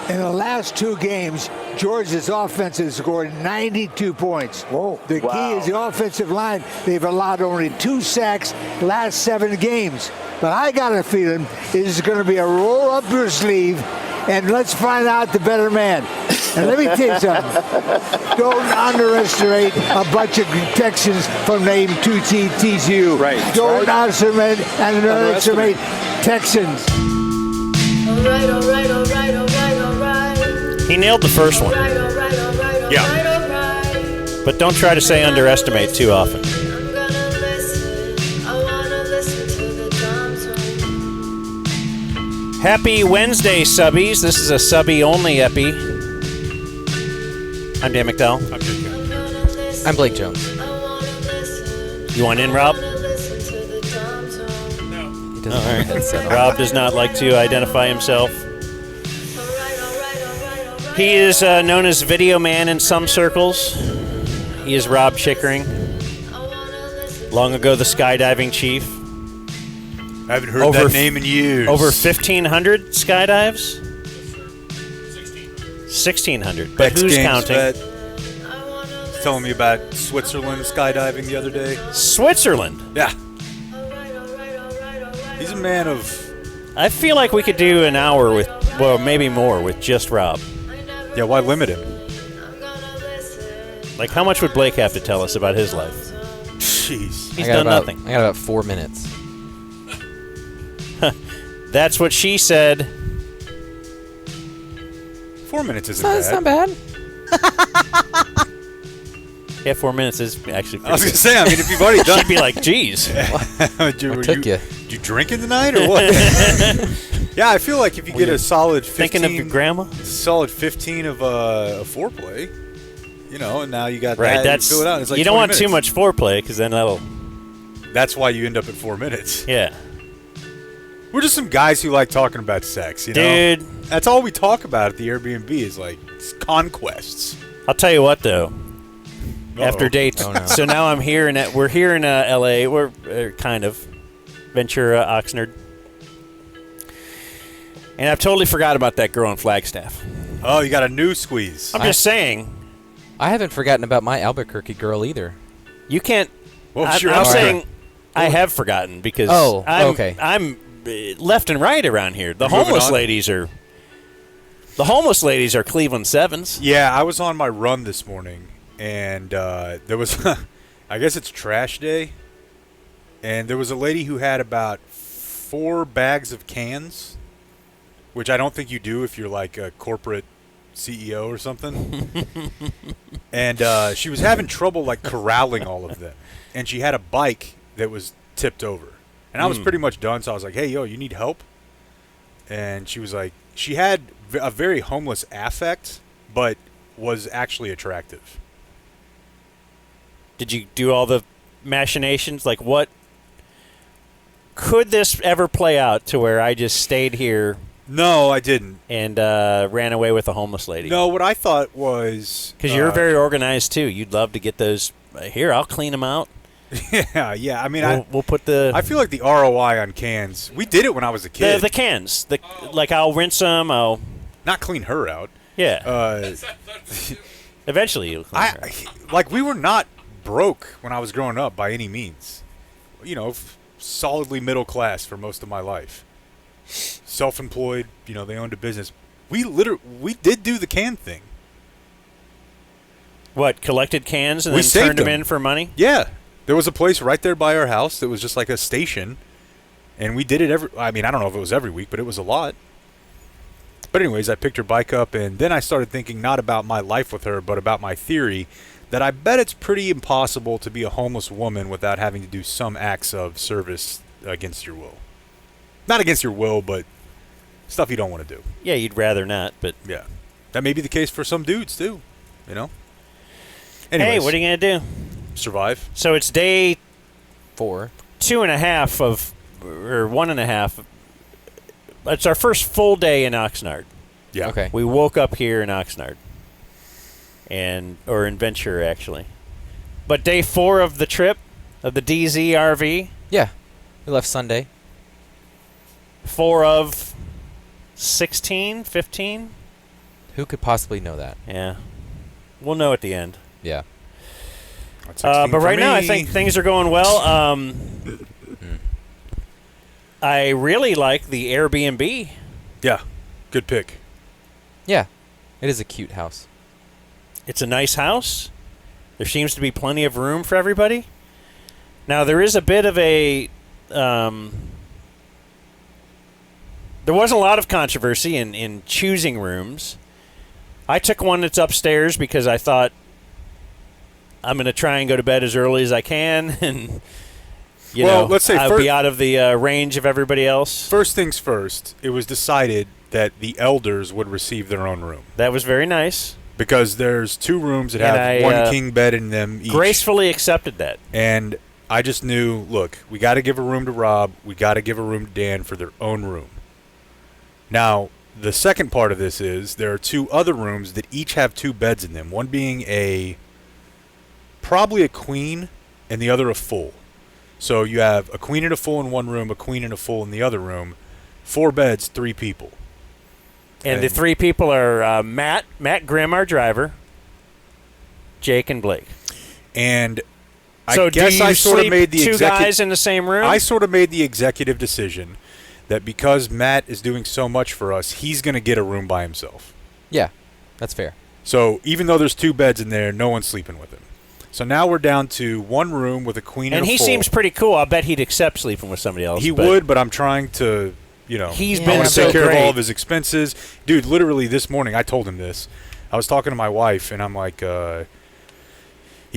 In the last 2 games, Georgia's offense has scored 92 points. Whoa. The key is the offensive line. They've allowed only 2 sacks last 7 games. But I got a feeling this is going to be a roll up your sleeve, and let's find out the better man. And let me tell you something. Don't underestimate a bunch of Texans from name 2 TCU. Right. Don't underestimate Texans. All right, all right, all right, all right, all right. He nailed the first one. All right, all right, all right, all Yeah. right, all right. But don't try to say underestimate too often. I'm gonna listen. I wanna listen to the dumb zone. Happy Wednesday, subbies. This is a subby-only epi. I'm Dan McDowell. I'm Jake Young. I'm gonna listen. I'm Blake Jones. I wanna listen. You want in, Rob? I wanna listen to the dumb zone. No. He doesn't All right. have a headset on. Rob does not like to identify himself. All right, all right, all right, all right. He is known as Video Man in some circles. He is Rob Chickering, I wanna listen. long ago the skydiving chief. I haven't heard Over that f- name in years. Over 1,500 skydives? 1,600. But X who's Games counting? vet. I wanna listen. Telling me about Switzerland skydiving the other day. Switzerland. Yeah. All right, all right, all right, all right. He's a man of... I feel like we could do an hour with, well, maybe more with just Rob. Yeah, why limit him? I'm gonna listen. Like, how much would Blake have to tell us about his life? Jeez. He's I got done about, nothing. I got about 4 minutes. That's what she said. 4 minutes isn't It's not bad. bad. Yeah, 4 minutes is actually I was pretty going to say, I mean, if you've already good. done... She'd be like, geez. Did you, What took you? Did you drinking tonight or what? Yeah, I feel like if you get a solid 15... Thinking of your grandma? Solid 15 of foreplay, you know, and now you got Right, that. that's... You fill it out. It's like you don't 20 want too minutes. much foreplay, because then that'll... That's why you end up at 4 minutes. Yeah. We're just some guys who like talking about sex, you know? Dude, That's all we talk about at the Airbnb is like conquests. I'll tell you what, though. Uh-oh. After day... Oh, no. So now I'm here, we're here in L.A. We're kind of. Ventura, Oxnard. And I've totally forgot about that girl in Flagstaff. Oh, you got a new squeeze. I'm just saying, I haven't forgotten about my Albuquerque girl either. you can't... Well, I'm sure. saying I have forgotten because Oh, I'm, okay. I'm left and right around here. The Moving homeless on. ladies are... The homeless ladies are Cleveland Sevens. Yeah, I was on my run this morning, and there was, I guess it's trash day, and there was a lady who had about 4 bags of cans, which I don't think you do if you're like a corporate CEO or something. And she was having trouble like corralling all of them, and she had a bike that was tipped over, and I was pretty much done. So I was like, "Hey, yo, you need help?" And she was like, she had a very homeless affect, but was actually attractive. Did you do all the machinations? Like, what... Could this ever play out to where I just stayed here No, I didn't. and ran away with a homeless lady? No, what I thought was... Because you're very organized, too. You'd love to get those... Here, I'll clean them out. yeah. I mean, We'll put the... I feel like the ROI on cans... We did it when I was a kid. The cans. Like, I'll rinse them. I'll... Not clean her out. Yeah. Eventually, you'll clean her. Like, we were not broke when I was growing up by any means. You know, solidly middle class for most of my life. Self-employed, you know, they owned a business. We did do the can thing. What, collected cans and We then saved turned them them. in for money? Yeah. There was a place right there by our house that was just like a station. And we did it I don't know if it was every week, but it was a lot. But anyways, I picked her bike up, and then I started thinking not about my life with her, but about my theory that I bet it's pretty impossible to be a homeless woman without having to do some acts of service against your will. Not against your will, but stuff you don't want to do. Yeah, you'd rather not, but... Yeah. That may be the case for some dudes, too. You know? Anyways, Hey, what are you going to do? survive. So it's day 4. 2.5 of... Or 1.5. It's our first full day in Oxnard. Yeah. Okay. We woke up here in Oxnard. Or in Ventura, actually. But day 4 of the trip, of the DZ RV, Yeah. We left Sunday. 4 of 16, 15? Who could possibly know that? Yeah. We'll know at the end. Yeah. That's 16 But for right now, I me. think things are going well. I really like the Airbnb. Yeah, good pick. Yeah. It is a cute house. It's a nice house. There seems to be plenty of room for everybody. Now, there is a bit of a... there wasn't a lot of controversy in choosing rooms. I took one that's upstairs because I thought I'm going to try and go to bed as early as I can, and Let's say I'll be out of the range of everybody else. First things first, it was decided that the elders would receive their own room That was very nice. because there's 2 rooms that And have I, one king bed in them each. Gracefully accepted that. And I just knew, look, we got to give a room to Rob. We got to give a room to Dan for their own room. Now, the second part of this is there are 2 other rooms that each have 2 beds in them. One being probably a queen and the other a full. So you have a queen and a full in one room, a queen and a full in the other room. 4 beds, 3 people. And the 3 people are Matt Grimm, our driver, Jake, and Blake. And So I guess do you I sort of sleep made the 2 guys in the same room? I sort of made the executive decision that because Matt is doing so much for us, he's going to get a room by himself. Yeah. That's fair. So even though there's 2 beds in there, no one's sleeping with him. So now we're down to 1 room with a queen and and a he full. seems pretty cool. I'll bet he'd accept sleeping with somebody else. He would, but I'm trying to, He's Yeah. I been want to so take care great. of all of his expenses. Dude, literally this morning, I told him this. I was talking to my wife, and I'm like, you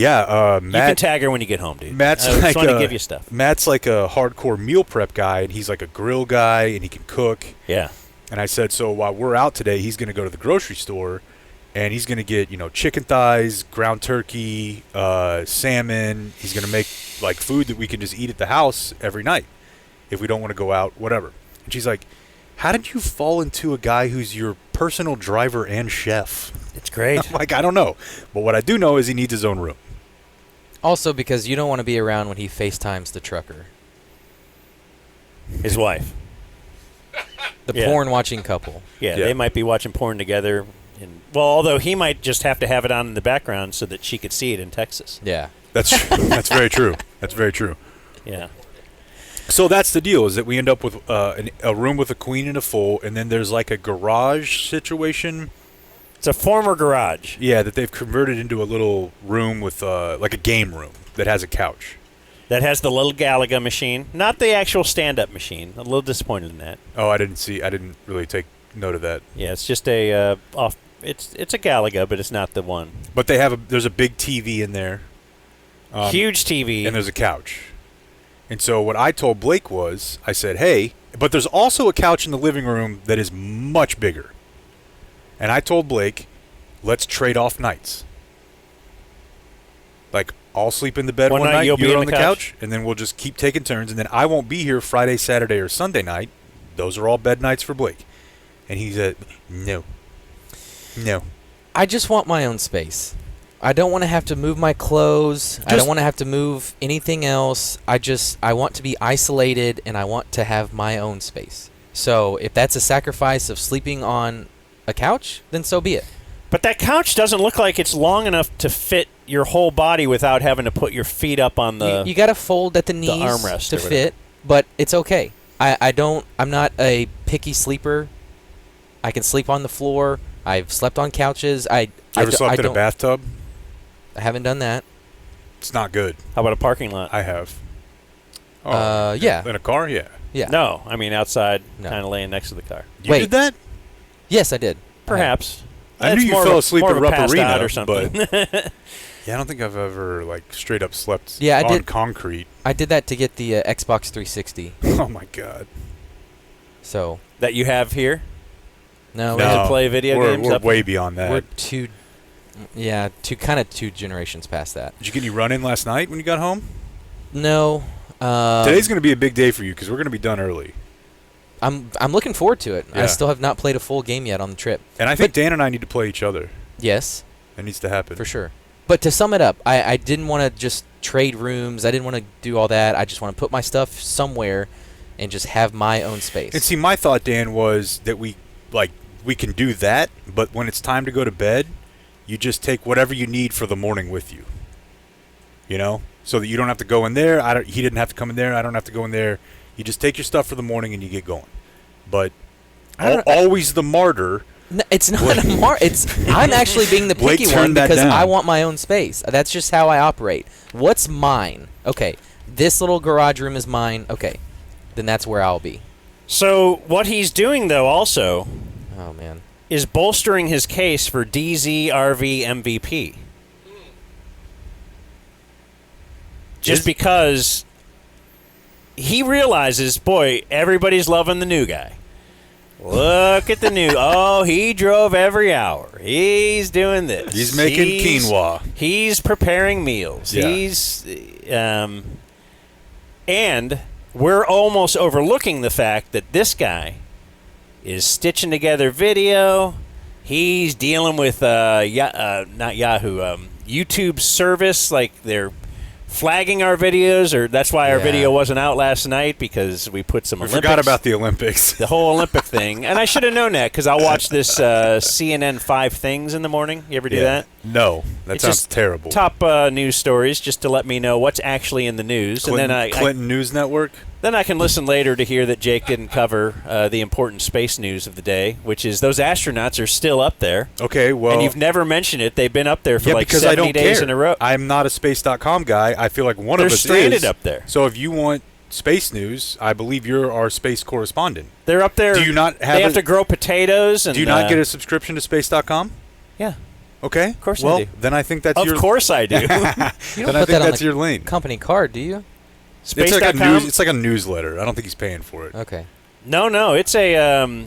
Matt. can tag her when you get home, dude. Matt's I just like want to a- give you stuff. Matt's like a hardcore meal prep guy, and he's like a grill guy, and he can cook. Yeah. And I said, so while we're out today, he's going to go to the grocery store, and he's going to get, chicken thighs, ground turkey, salmon. He's going to make, like, food that we can just eat at the house every night if we don't want to go out, whatever. And she's like, how did you fall into a guy who's your personal driver and chef? It's great. I'm like, I don't know. But what I do know is he needs his own room. Also, because you don't want to be around when he FaceTimes the trucker. His wife. The Yeah. porn-watching couple. Yeah, Yeah. they might be watching porn together. Although he might just have to have it on in the background so that she could see it in Texas. Yeah. That's very true. That's very true. Yeah. So that's the deal, is that we end up with a room with a queen and a full, and then there's like a garage situation. It's a former garage. Yeah, that they've converted into a little room with like a game room that has a couch. That has the little Galaga machine, not the actual stand-up machine. A little disappointed in that. Oh, I didn't really take note of that. Yeah, it's just a off. It's a Galaga, but it's not the one. But there's a big TV in there. Huge TV. And there's a couch. And so what I told Blake was, I said, hey, but there's also a couch in the living room that is much bigger. And I told Blake, let's trade off nights. Like, I'll sleep in the bed One one night night, you'll be you're in on the the couch? couch, and then we'll just keep taking turns, and then I won't be here Friday, Saturday, or Sunday night. Those are all bed nights for Blake. And he said, no. I just want my own space. I don't want to have to move my clothes. I don't want to have to move anything else. I want to be isolated, and I want to have my own space. So if that's a sacrifice of sleeping on a couch, then so be it. But that couch doesn't look like it's long enough to fit your whole body without having to put your feet up on the. You got to fold at the knees armrest to or whatever. fit, but it's okay. I'm not a picky sleeper. I can sleep on the floor. I've slept on couches. You ever slept in a bathtub? I haven't done that. It's not good. How about a parking lot? I have. Yeah. In a car? Yeah. Yeah. No, I mean outside, No. kind of laying next to the car. You Wait. did that? Yes, I did. Perhaps. I That's knew you more fell of a- asleep more at of a passed Rupp out Arena, or something. Yeah, I don't think I've ever like straight up slept Yeah, I on did. concrete. I did that to get the Xbox 360. Oh my god. So That you have here? no, No. play video games We're up way there? beyond that. we're two generations past that. Did you get any run in last night when you got home? No. Today's going to be a big day for you because we're going to be done early. I'm looking forward to it. Yeah. I still have not played a full game yet on the trip. And I think Dan and I need to play each other. Yes, That needs to happen. for sure. But to sum it up, I didn't want to just trade rooms. I didn't want to do all that. I just want to put my stuff somewhere and just have my own space. And see, my thought, Dan, was that we like we can do that, but when it's time to go to bed, you just take whatever you need for the morning with you. You know? So that you don't have to go in there. He didn't have to come in there. I don't have to go in there. You just take your stuff for the morning and you get going. But always the martyr. No, it's not I'm actually being the picky one because I want my own space. That's just how I operate. What's mine? Okay, this little garage room is mine. Okay, then that's where I'll be. So what he's doing, though, also, oh man, is bolstering his case for DZRV MVP. Just because he realizes, boy, everybody's loving the new guy. Look at the new. Oh, he drove every hour. He's doing this. He's making quinoa. He's preparing meals. Yeah. He's, and we're almost overlooking the fact that this guy is stitching together video. He's dealing with not Yahoo, YouTube service, like they're flagging our videos, or that's why our video wasn't out last night, because we put some Olympics. Forgot about the Olympics. The whole Olympic thing. And I should have known that, because I'll watch this CNN 5 Things in the morning. You ever do that? No. That It's sounds just terrible. Top news stories, just to let me know what's actually in the news. Clinton News Network? Then I can listen later to hear that Jake didn't cover the important space news of the day, which is those astronauts are still up there. Okay, well... And you've never mentioned it. They've been up there for like because 70 I don't days care. in a row. I'm not a space.com guy. I feel like one of us is. They're stranded up there. So if you want space news, I believe you're our space correspondent. They're up there. Do you not have They have to grow potatoes. And, do you not get a subscription to space.com? Yeah. Okay. Of course well, I do. Then I think that's Of course I do. You don't then I put think that on that's the your lane. company card, do you? Space.com? It's like a newsletter. I don't think he's paying for it. Okay. No. It's a.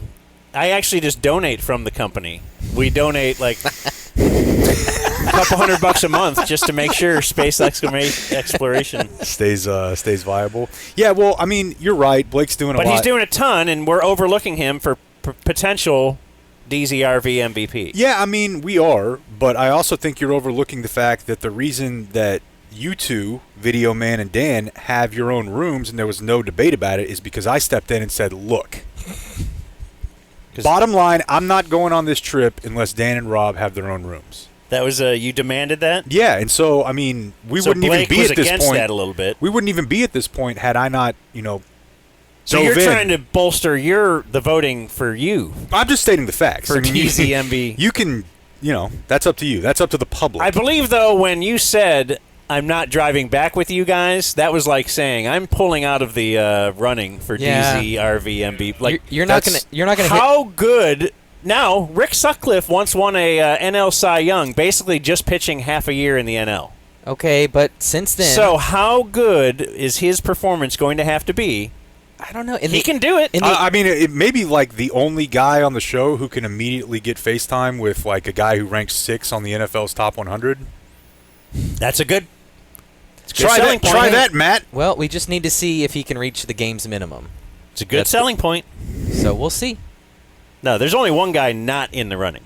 I actually just donate from the company. We donate like a couple $100 a month just to make sure space exploration stays viable. Yeah. Well, I mean, you're right. Blake's doing a lot. But he's doing a ton, and we're overlooking him for potential DZRV MVP. Yeah, I mean, we are, but I also think you're overlooking the fact that the reason that you two, Video Man and Dan, have your own rooms and there was no debate about it is because I stepped in and said, look, bottom line, I'm not going on this trip unless Dan and Rob have their own rooms. That was you demanded that? Yeah, and so, I mean, we So wouldn't Blake even be was at this against point. that a little bit. We wouldn't even be at this point had I not, So dove you're in. trying to bolster the voting for you. I'm just stating the facts. For I mean, DZMB. You can, that's up to you. That's up to the public. I believe, though, when you said I'm not driving back with you guys, that was like saying I'm pulling out of the running for DZRV MVP. Like you're not gonna. How good? Now, Rick Sutcliffe once won a NL Cy Young, basically just pitching half a year in the NL. Okay, but since then. So how good is his performance going to have to be? I don't know. He can do it. I mean, it may be like the only guy on the show who can immediately get FaceTime with like a guy who ranks 6 on the NFL's top 100. That's a good. Try that, Matt. Well, we just need to see if he can reach the game's minimum. It's a good selling point. So we'll see. No, there's only one guy not in the running.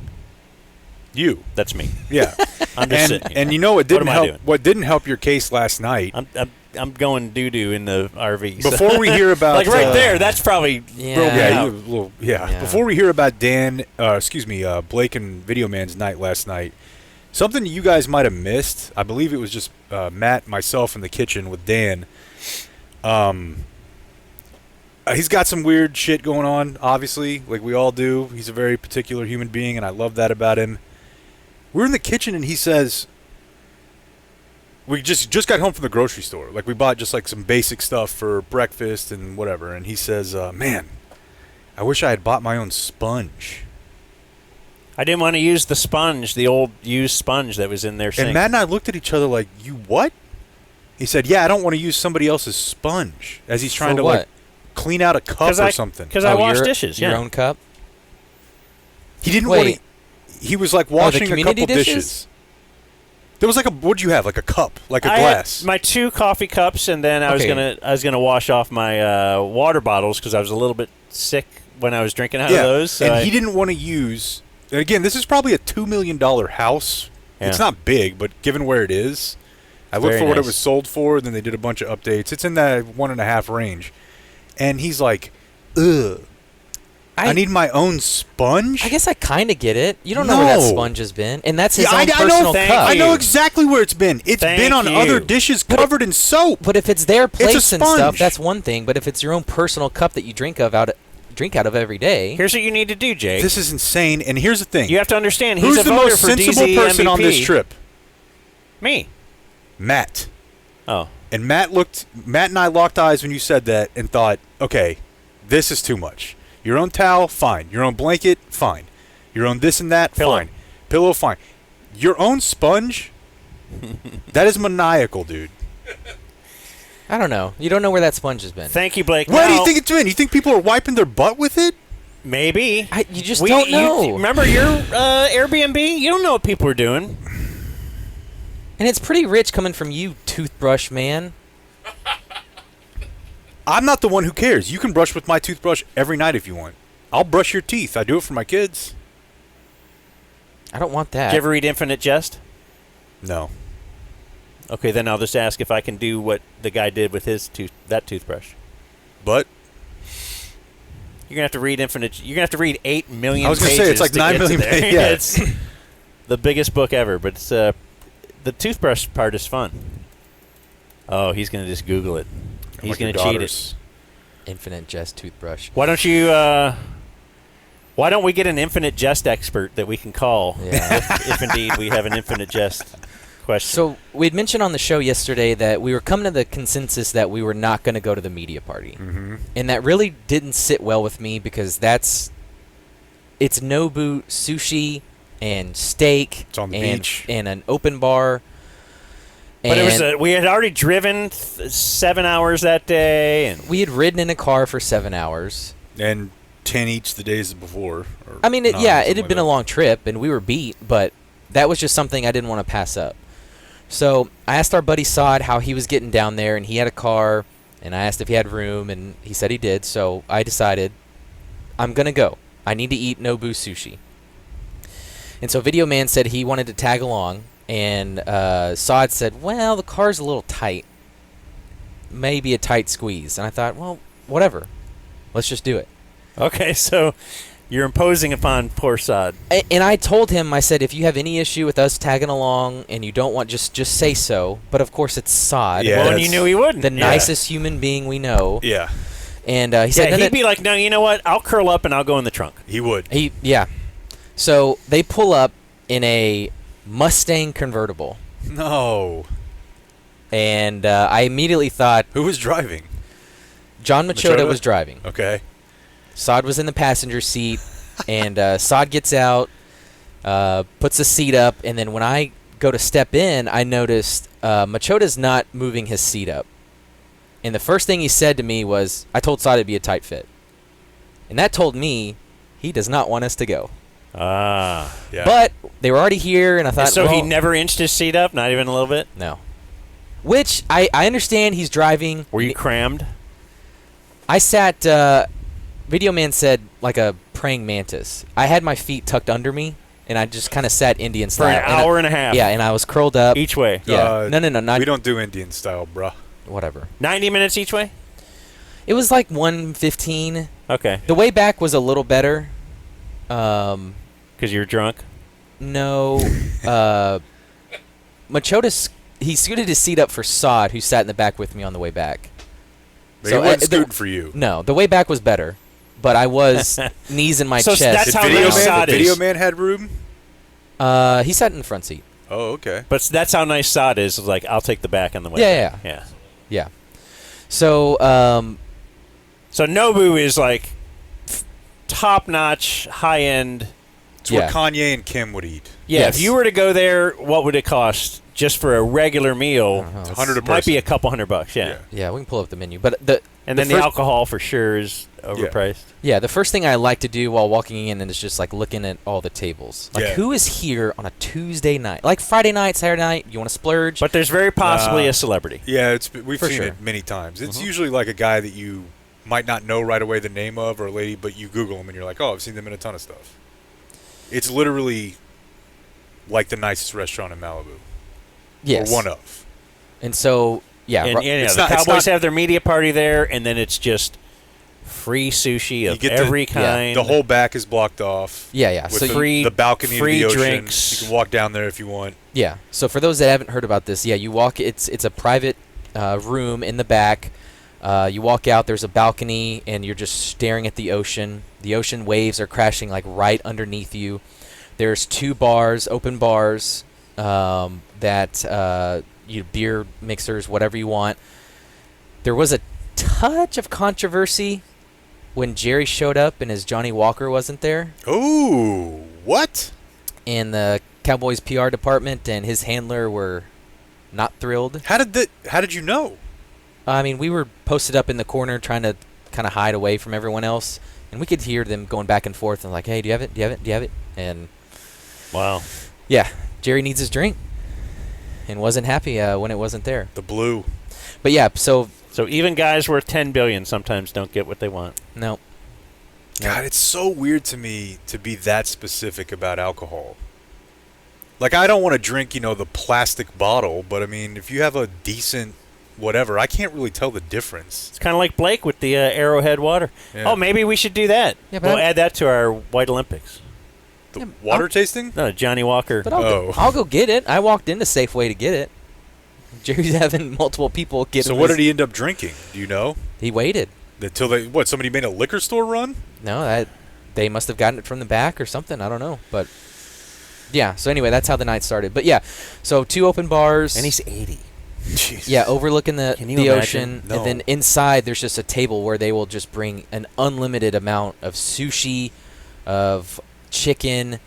You. That's me. Yeah. I'm just sitting here. And you know what didn't am I help? doing? What didn't help your case last night? I'm going doo-doo in the RV. So. Before we hear about like right there, that's probably Yeah. Before we hear about Blake and Video Man's night last night, something you guys might have missed. I believe it was just Matt, myself in the kitchen with Dan. He's got some weird shit going on, obviously, like we all do. He's a very particular human being, and I love that about him. We're in the kitchen, and he says, we just got home from the grocery store. Like, we bought just, like, some basic stuff for breakfast and whatever. And he says, man, I wish I had bought my own sponge. I didn't want to use the sponge, the old used sponge that was in their sink. And Matt and I looked at each other like, you what? He said, yeah, I don't want to use somebody else's sponge. As he's trying to, like, clean out a cup or something. Because I wash dishes, Your own cup? He didn't want to. He was, like, washing a couple dishes. There was like what'd you have? Like a cup, like a glass. Had my 2 coffee cups, and then I was gonna wash off my water bottles because I was a little bit sick when I was drinking out of those. So and he didn't want to use. And again, this is probably a $2 million house. Yeah. It's not big, but given where it is, I looked for what it was sold for. Then they did a bunch of updates. It's in that 1.5 range, and he's like, ugh. I need my own sponge? I guess I kind of get it. You don't know where that No. sponge has been, and that's his Yeah, own personal Thank cup. I you. know exactly where it's been. It's Thank been on you. other dishes covered in soap. But if it's their place and stuff, sponge. that's one thing. But if it's your own personal cup that you drink out of every day, Here's what you need to do, Jake. This is insane. And here's the thing. You have to understand. He's Who's a the voter most for sensible DZ person on MVP. this trip? Me. Matt. Oh. And Matt and I locked eyes when you said that and thought, okay, this is too much. Your own towel, fine. Your own blanket, fine. Your own this and that, Pillow. fine. Pillow, fine. Your own sponge, that is maniacal, dude. I don't know. You don't know where that sponge has been. Thank you, Blake. Where do Now, you think it's been? You think people are wiping their butt with it? Maybe. You just don't know. Remember your Airbnb? You don't know what people are doing. And it's pretty rich coming from you, toothbrush man. I'm not the one who cares. You can brush with my toothbrush every night if you want. I'll brush your teeth. I do it for my kids. I don't want that. Did you ever read Infinite Jest? No. Okay, then I'll just ask if I can do what the guy did with his toothbrush. But You're gonna have to read Infinite. You're gonna have to read 8 million. I was gonna say, it's like pages to 9 get to million there. pages, yeah. It's the biggest book ever, but it's the toothbrush part is fun. Oh, he's gonna just Google it. He's like gonna your cheat daughters. it. Infinite Jest toothbrush. Why don't you? Why don't we get an Infinite Jest expert that we can call Yeah. if indeed we have an Infinite Jest question? So we'd mentioned on the show yesterday that we were coming to the consensus that we were not going to go to the media party, and that really didn't sit well with me because it's Nobu sushi and steak It's on the and, beach. and an open bar. But And we had already driven 7 hours that day, and we had ridden in a car for 7 hours. And 10 each the days before. Or I mean, 9, it something had like been that. a long trip, and we were beat, but that was just something I didn't want to pass up. So I asked our buddy Sod how he was getting down there, and he had a car, and I asked if he had room, and he said he did. So I decided I'm going to go. I need to eat Nobu sushi. And so Video Man said he wanted to tag along, and Sod said, well, the car's a little tight. Maybe a tight squeeze. And I thought, well, whatever. Let's just do it. okay, so you're imposing upon poor Sod. And I told him, I said, if you have any issue with us tagging along and you don't want, just say so. But of course, it's Sod, Yeah, Well, and that's- you knew he wouldn't. the Yeah. nicest human being we know. Yeah, And he said, Yeah, no, he'd be like, no, you know what? I'll curl up and I'll go in the trunk. he would. yeah. So they pull up in a Mustang convertible, No. and I immediately thought Who was driving? John Machota Machota? was driving. Okay. Sod was in the passenger seat, and Sod gets out, puts the seat up, and then when I go to step in, I noticed Machota's not moving his seat up. And the first thing he said to me was, I told Sod it'd be a tight fit. And that told me he does not want us to go. Ah. Yeah. But they were already here, and I thought, So he well, never inched his seat up, not even a little bit? no. Which, I understand he's driving. Were you crammed? I sat, Video Man said, like a praying mantis. I had my feet tucked under me, and I just kind of sat Indian For style. an hour and a half. Yeah, and I was curled up. Each way. Yeah. No, not we don't do Indian style, bruh. whatever. 90 minutes each way? It was like 1:15. Okay. The way back was a little better. Because you're drunk? No. Machota, he scooted his seat up for Sod, who sat in the back with me on the way back. But So, he wasn't the- scooting for you. No, the way back was better, but I was knees in my So chest. that's Did how video nice man, Sod the video is. man had room? He sat in the front seat. Oh, okay. But that's how nice Sod is. Like, I'll take the back on the way. Yeah, back. Yeah. Yeah. So, So Nobu is like top-notch, high-end. It's Yeah. what Kanye and Kim would eat. Yeah, Yes. if you were to go there, what would it cost just for a regular meal? Uh-huh. 100 a Might be person. a couple $100, yeah. yeah, we can pull up the menu. But the And then the first- alcohol for sure is overpriced. Yeah, the first thing I like to do while walking in is just like looking at all the tables. Like, Yeah. who is here on a Tuesday night? Like Friday night, Saturday night, you want to splurge? But there's very possibly a celebrity. Yeah, we've For seen sure. it many times. It's usually like a guy that you might not know right away the name of, or a lady, but you Google them and you're like, oh, I've seen them in a ton of stuff. It's literally like the nicest restaurant in Malibu. yes. Or one of. And so, yeah, And, ru- yeah, It's the not- it's Cowboys not- have their media party there, and then it's just free sushi You of get every kind. The whole back is blocked off. Yeah. With So the balcony free of the ocean. drinks. You can walk down there if you want. Yeah. So for those that haven't heard about this, you walk. It's a private room in the back. You walk out. There's a balcony, and you're just staring at the ocean. The ocean waves are crashing like right underneath you. There's 2 bars, open bars, that beer mixers, whatever you want. There was a touch of controversy when Jerry showed up and his Johnny Walker wasn't there Ooh, what? in the Cowboys PR department, and his handler were not thrilled. How did you know? I mean, we were posted up in the corner trying to kind of hide away from everyone else, and we could hear them going back and forth and like, hey, do you have it? Do you have it? Do you have it? And Wow. yeah, Jerry needs his drink and wasn't happy when it wasn't there. The blue. But yeah, so even guys worth $10 billion sometimes don't get what they want. no. God, it's so weird to me to be that specific about alcohol. Like, I don't want to drink, the plastic bottle, but I mean, if you have a decent whatever, I can't really tell the difference. It's kind of like Blake with the Arrowhead water. Yeah. Oh, maybe we should do that. Yeah, but we'll add that to our White Olympics. The water tasting? No, Johnny Walker. But I'll go get it. I walked into Safeway to get it. Jerry's having multiple people get So him what his- did he end up drinking? Do you know? He waited. Until somebody made a liquor store run? No, they must have gotten it from the back or something. I don't know. But yeah, so anyway, that's how the night started. But yeah, so 2 open bars. And he's 80. Jesus. Yeah, overlooking the Can you ocean. imagine? No. And then inside there's just a table where they will just bring an unlimited amount of sushi, of chicken,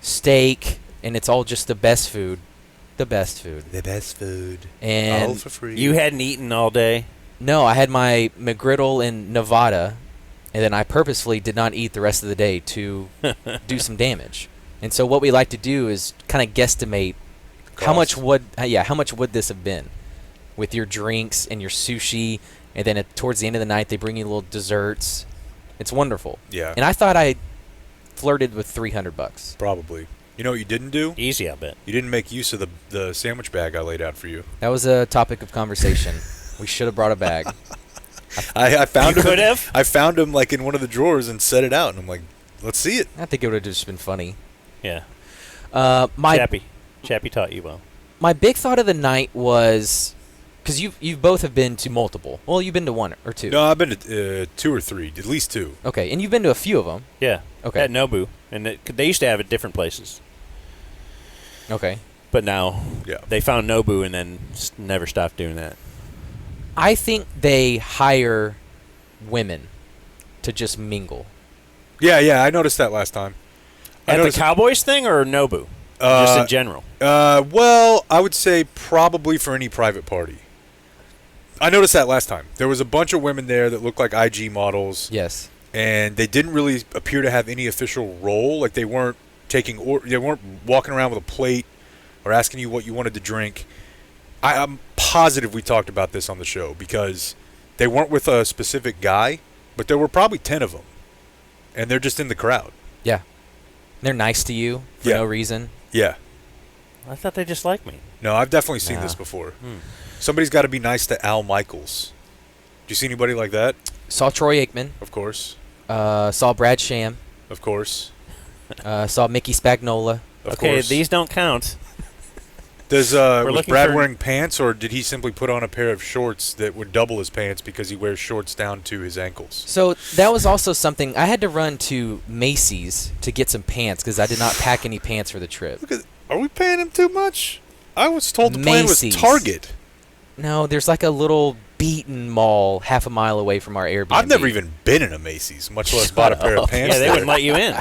steak, and it's all just the best food. The best food. The best food. And all for free. You hadn't eaten all day. no, I had my McGriddle in Nevada, and then I purposefully did not eat the rest of the day to do some damage. And so what we like to do is kind of guesstimate how much would this have been with your drinks and your sushi, and then towards the end of the night they bring you little desserts. It's wonderful. Yeah. And I thought I flirted with $300. Probably. You know what you didn't do? Easy, I bet. You didn't make use of the sandwich bag I laid out for you. That was a topic of conversation. We should have brought a bag. I found You him. could have? I found him like in one of the drawers and set it out, and I'm like, let's see it. I think it would have just been funny. Yeah. My Chappie taught you well. My big thought of the night was, because you both have been to multiple. Well, you've been to 1 or 2. No, I've been to 2 or 3, at least 2. Okay, and you've been to a few of them. Yeah. Okay. At Nobu. And they used to have it different places. Okay. But now Yeah. they found Nobu and then never stopped doing that. I think they hire women to just mingle. Yeah, I noticed that last time. I At the noticed- Cowboys thing or Nobu? Just in general. Well, I would say probably for any private party. I noticed that last time. There was a bunch of women there that looked like IG models, Yes. and they didn't really appear to have any official role. Like they weren't they weren't walking around with a plate or asking you what you wanted to drink. I'm positive we talked about this on the show because they weren't with a specific guy, but there were probably 10 of them, and they're just in the crowd. Yeah. They're nice to you for Yeah. no reason. Yeah. I thought they just liked me. No, I've definitely seen Nah. this before. Somebody's got to be nice to Al Michaels. Do you see anybody like that? Saw Troy Aikman. Of course. Saw Brad Sham. Of course. Saw Mickey Spagnola. Of Okay, course. these don't count. Was looking Brad for- wearing pants, or did he simply put on a pair of shorts that would double his pants because he wears shorts down to his ankles? So that was also something. I had to run to Macy's to get some pants because I did not pack any pants for the trip. Look at, are we paying him too much? I was told the plan was Macy's. Target. No, there's like a little beaten mall half a mile away from our Airbnb. I've never even been in a Macy's, much less bought a pair of pants. Yeah, they there. wouldn't let you in.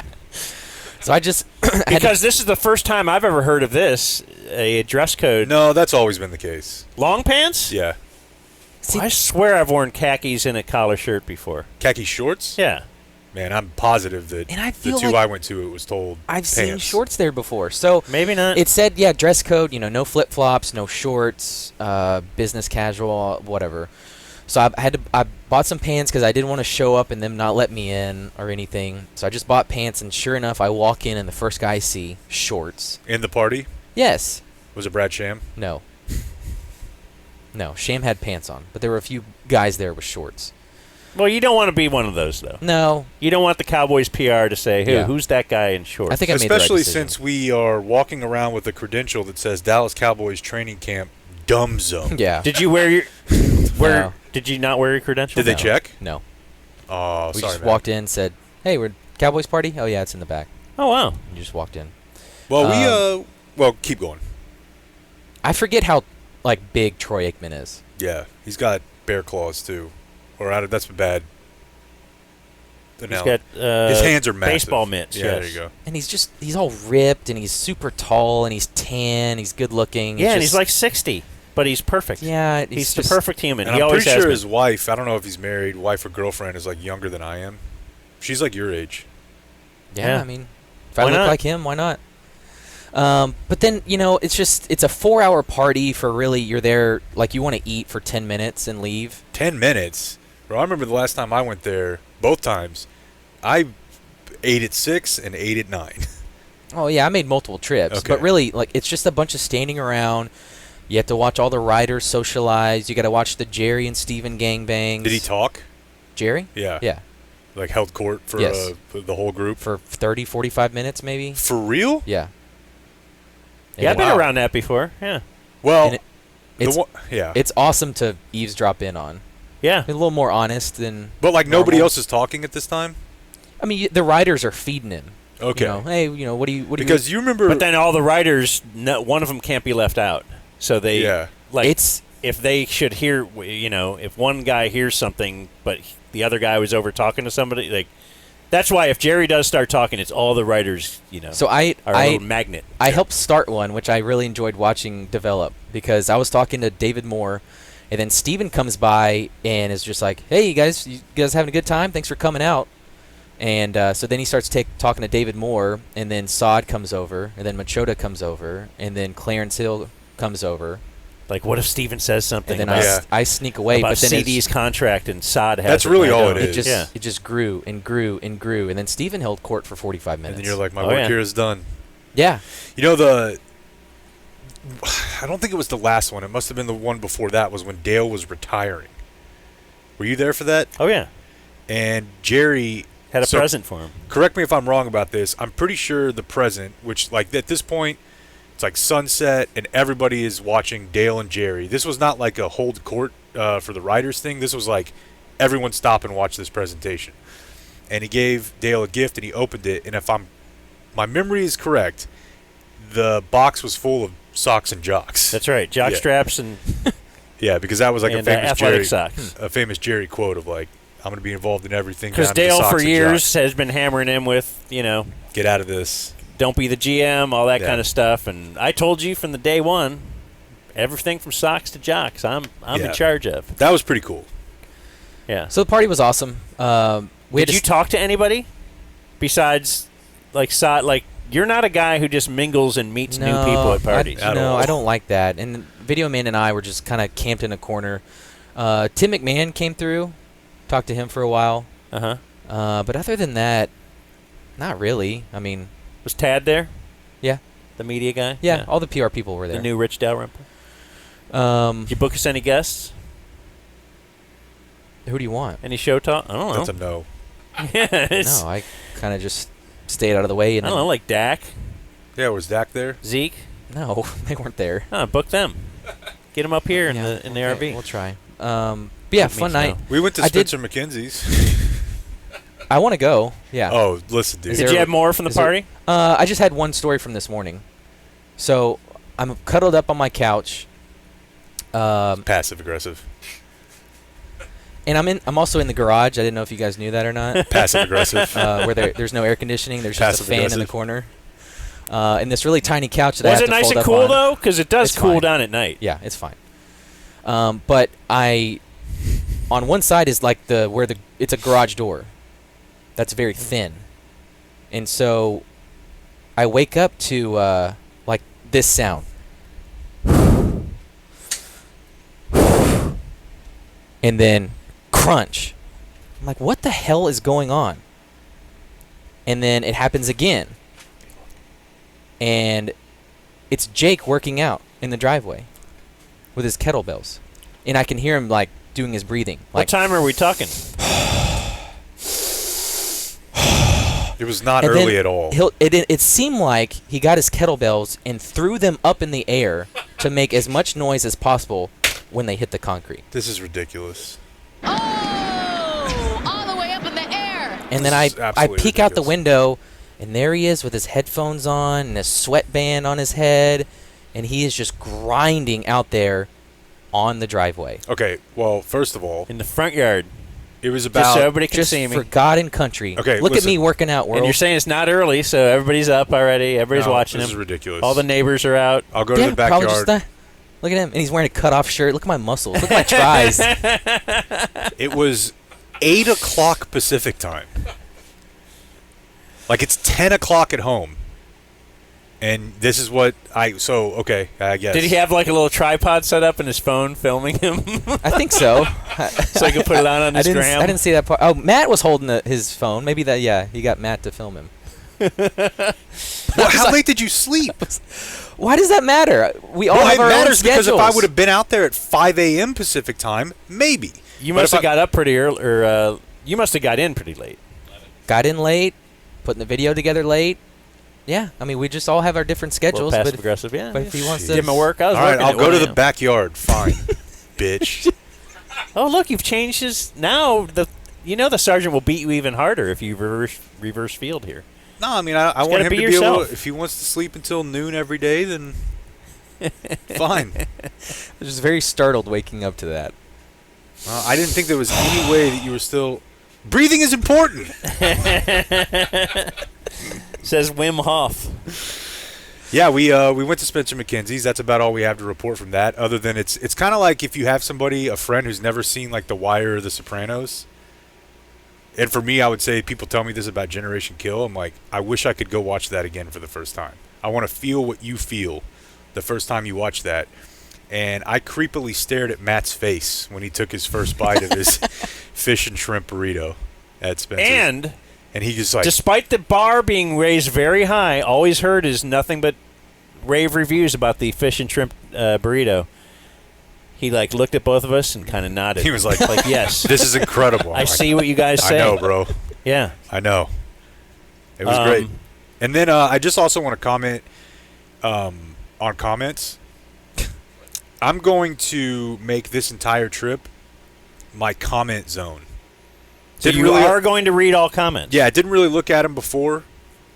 So I just had to- Because this is the first time I've ever heard of this, a dress code. No, that's always been the case. Long pants? Yeah. See- I swear I've worn khakis in a collar shirt before. Khaki shorts? Yeah. Man, I'm positive that And I the feel 2 like I went to, it was told I've seen pants. shorts there before. So Maybe not. it said, yeah, dress code, no flip-flops, no shorts, business casual, whatever. So I bought some pants because I didn't want to show up and them not let me in or anything. So I just bought pants, and sure enough, I walk in and the first guy I see, shorts. In the party? Yes. Was it Brad Sham? No. No, Sham had pants on, but there were a few guys there with shorts. Well, you don't want to be one of those, though. No, You don't want the Cowboys PR to say, Yeah. who's that guy in shorts? I think I made the right Especially decision. since we are walking around with a credential that says Dallas Cowboys training camp dumb zone. Yeah. Did you wear your... No. Did you not wear your credentials? Did they check? No. Oh, We sorry, just man. walked in, said, "Hey, we're Cowboys party." Oh yeah, it's in the back. Oh, wow. And you just walked in. Well, well, keep going. I forget how like big Troy Aikman is. Yeah, he's got bear claws too, that's bad. He's analogy. got His hands are massive. baseball mitts. Yeah, yes. there you go. And he's all ripped and he's super tall and he's tan, he's good looking. Yeah, It's and he's just- like 60, but he's perfect. Yeah, He's just, the perfect human. And He I'm always pretty has sure been. his wife, I don't know if he's married, wife or girlfriend, is like younger than I am. She's like your age. Yeah, Yeah. I mean, if I Why look not? like him, why not? But then, it's a 4-hour party for really, you're there, like you want to eat for 10 minutes and leave. 10 minutes? Bro, I remember the last time I went there, both times, I ate at 6 and ate at 9. Oh, yeah, I made multiple trips. Okay. But really, like, it's just a bunch of standing around. You have to watch all the riders socialize. You got to watch the Jerry and Steven gangbangs. Did he talk? Jerry? Yeah. Yeah. Like held court for Yes. the whole group? For 30, 45 minutes, maybe? For real? Yeah. Yeah, I've been Wow. around that before. Yeah. Well, And it's, yeah. it's awesome to eavesdrop in on. Yeah. A little more honest than... But like nobody normal. else is talking at this time? I mean, the riders are feeding him. Okay. Hey, what do you... Because you remember... But then all the writers, one of them can't be left out. So they, Yeah. like, It's... if they should hear, if one guy hears something, but the other guy was over talking to somebody, like, that's why if Jerry does start talking, it's all the writers, So are a little magnet. I helped start one, which I really enjoyed watching develop, because I was talking to David Moore, and then Steven comes by and is just like, "Hey, you guys having a good time? Thanks for coming out." And so then he starts talking to David Moore, and then Saad comes over, and then Machota comes over, and then Clarence Hill comes over, Like, what if Steven says something and then about, I sneak away. about But then CD's contract and Saad has That's it really right all down. it is. Yeah. It just grew and grew and grew, and then Steven held court for 45 minutes. And then you're like, my Oh, work yeah. here is done. yeah. You know, I don't think it was the last one. It must have been the one before that, was when Dale was retiring. Were you there for that? Oh, yeah. And Jerry... Had a so- present for him. Correct me if I'm wrong about this. I'm pretty sure the present, which, like, at this point, it's like sunset and everybody is watching Dale and Jerry. This was not like a hold court for the writers thing. This was like everyone stop and watch this presentation. And he gave Dale a gift and he opened it. And if my memory is correct, the box was full of socks and jocks. That's right. Jock Yeah. straps and, Yeah, because that was like a and famous athletic Jerry, socks. a famous Jerry quote of like, "I'm going to be involved in everything." Because down to the Dale, socks for and years, jocks. has been hammering him with, Get out of this. don't be the GM, all that Yeah. kind of stuff. And I told you from the day one, everything from socks to jocks, I'm Yeah. in charge of. That was pretty cool. So Yeah. the party was awesome. We had Did to you talk to anybody besides, like, like, you're not a guy who just mingles and meets new people at parties. At all. I don't like that. And Video Man and I were just kind of camped in a corner. Tim McMahon came through, talked to him for a while. Uh-huh. But other than that, not really. I mean, Was Tad there? Yeah. The media guy? yeah, all the PR people were The there. new Rich Dalrymple. Did you book us any guests? Who do you want? Any show talk? I don't know. That's a no. Yeah, it's, No, I kind of just stayed out of the way. I And don't know, like Dak, Yeah, was Dak there? Zeke. No, they weren't there. Book them. Get them up here in Yeah, the okay, RV. We'll try. But yeah, Let me fun night. know. We went to I did- Spencer McKenzie's. I want to go. Yeah. Oh, listen, dude. Is Did there- you have more from the is there- party? I just had one story from this morning. So I'm cuddled up on my couch, Passive aggressive. and I'm also in the garage. I didn't know if you guys knew that or not. Passive aggressive. Where there's no air conditioning. There's just a fan in the Passive-aggressive. corner. And this really tiny couch that I Was have it to nice fold and up cool, on. though? Because it does It's cool fine. down at night. Yeah, it's fine. But on one side is like it's a garage door that's very thin, and so I wake up to like this sound, and then crunch. I'm like, what the hell is going on? And then it happens again, and it's Jake working out in the driveway with his kettlebells, and I can hear him like doing his breathing. What Like time are we talking? It was not And early then at all. It seemed like he got his kettlebells and threw them up in the air to make as much noise as possible when they hit the concrete. This is ridiculous. Oh, all the way up in the air. And then This is I absolutely peek out the ridiculous. window, and there he is with his headphones on and a sweatband on his head, and he is just grinding out there on the driveway. Okay, well, first of all, In the front yard. it was Just about so everybody can Just see me. for God and country. Okay, Look listen. at me working out, world. And you're saying it's not early, so everybody's up already. Everybody's No, watching this him. is ridiculous. All the neighbors are out. I'll go to the probably backyard. just look at him, and he's wearing a cutoff shirt. Look at my muscles. Look at my tries. It was 8 o'clock Pacific time. Like it's 10 o'clock at home. And this is what I guess. Did he have like a little tripod set up and his phone filming him I think so. so he could put it on his gram? I didn't see that part. Oh, Matt was holding his phone. Maybe that. Yeah, he got Matt to film him. Well, how late did you sleep? Why does that matter? We all Well, have it our own matters because if I schedules. would have been out there at 5 a.m. Pacific time, maybe. You But must if have got up pretty early, or you must have got in pretty late. got in late, putting the video together late. Yeah, I mean, we just all have our different A little schedules. passive But aggressive, yeah. but if he wants to, Give him a work. I was All right, working I'll at go 1 to the a.m. backyard. Fine, bitch. Oh, look, you've changed his. Now the sergeant will beat you even harder if you reverse field here. No, I mean, I want gotta him be to be able yourself. to, if he wants to sleep until noon every day, then fine. I was just very startled waking up to that. I didn't think there was any way that you were still. Breathing is important. Says Wim Hof. Yeah, we went to Spencer McKenzie's. That's about all we have to report from that. Other than it's kind of like if you have a friend who's never seen like The Wire or The Sopranos. And for me, I would say people tell me this about Generation Kill. I'm like, I wish I could go watch that again for the first time. I want to feel what you feel the first time you watch that. And I creepily stared at Matt's face when he took his first bite of his fish and shrimp burrito at Spencer's. And he just like, Despite the bar being raised very high, all he's heard is nothing but rave reviews about the fish and shrimp burrito. He like looked at both of us and kind of nodded. he was like, yes, this is incredible. I I'm see like, what you guys say. I know, bro. Yeah. I know. It was great. And then I just also want to comment on comments. I'm going to make this entire trip my comment zone. So you are going to read all comments. Yeah, I didn't really look at them before.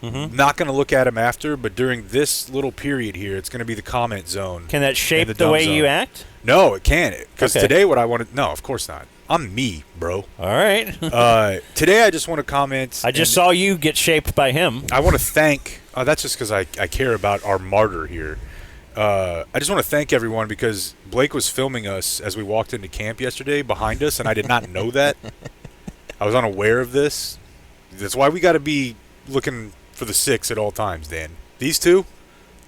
Mm-hmm. Not going to look at them after, but during this little period here, it's going to be the comment zone. Can that shape the the dumb way zone. you act? No, it can't. Because Okay. today what I wanted... No, of course not. I'm me, bro. All right. Today I just want to comment... I just saw you get shaped by him. I want to thank... that's just because I care about our martyr here. I just want to thank everyone because Blake was filming us as we walked into camp yesterday behind us, and I did not know that. I was unaware of this. That's why we got to be looking for the 6 at all times, Dan. These two,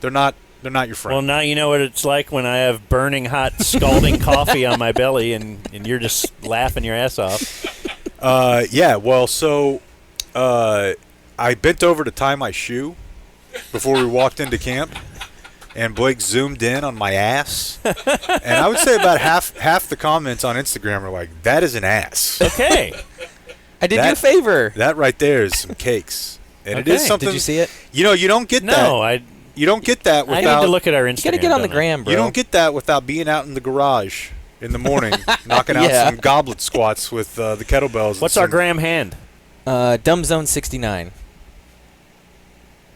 they're not your friend. Well, now you know what it's like when I have burning hot, scalding coffee on my belly, and you're just laughing your ass off. Yeah. Well, so I bent over to tie my shoe before we walked into camp. And Blake zoomed in on my ass, and I would say about half the comments on Instagram are like, "That is an ass." Okay. I did you a favor. That right there is some cakes, and it is Okay. something. Did you see it? You know, you don't get that. No, You don't get that I need without. to look at our Instagram. You gotta get on the don't I? gram, bro. You don't get that without being out in the garage in the morning, knocking out Yeah. some goblet squats with the kettlebells. and What's our some- gram hand? DumbZone 69.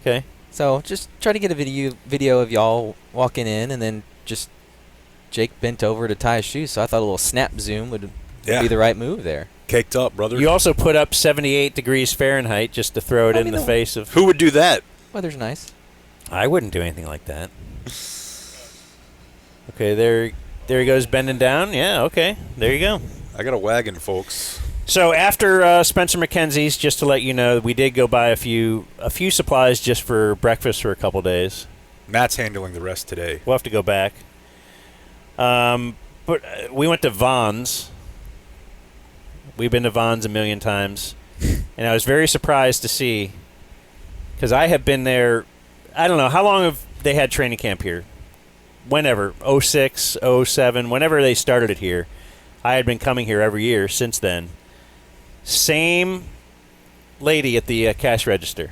Okay. So just try to get a video of y'all walking in, and then just Jake bent over to tie his shoes. So I thought a little snap zoom would Yeah. be the right move there. Caked up, brother. You also put up 78 degrees Fahrenheit just to throw it I in mean, the the- face of. Who would do that? Weather's nice. I wouldn't do anything like that. Okay, there he goes bending down. Yeah, okay. There you go. I got a wagon, folks. So after Spencer McKenzie's, just to let you know, we did go buy a few supplies just for breakfast for a couple days. Matt's handling the rest today. We'll have to go back. But we went to Vaughn's. We've been to Vaughn's a million times. And I was very surprised to see, because I have been there, I don't know, how long have they had training camp here? Whenever, 06, 07, whenever they started it here. I had been coming here every year since then. Same lady at the cash register.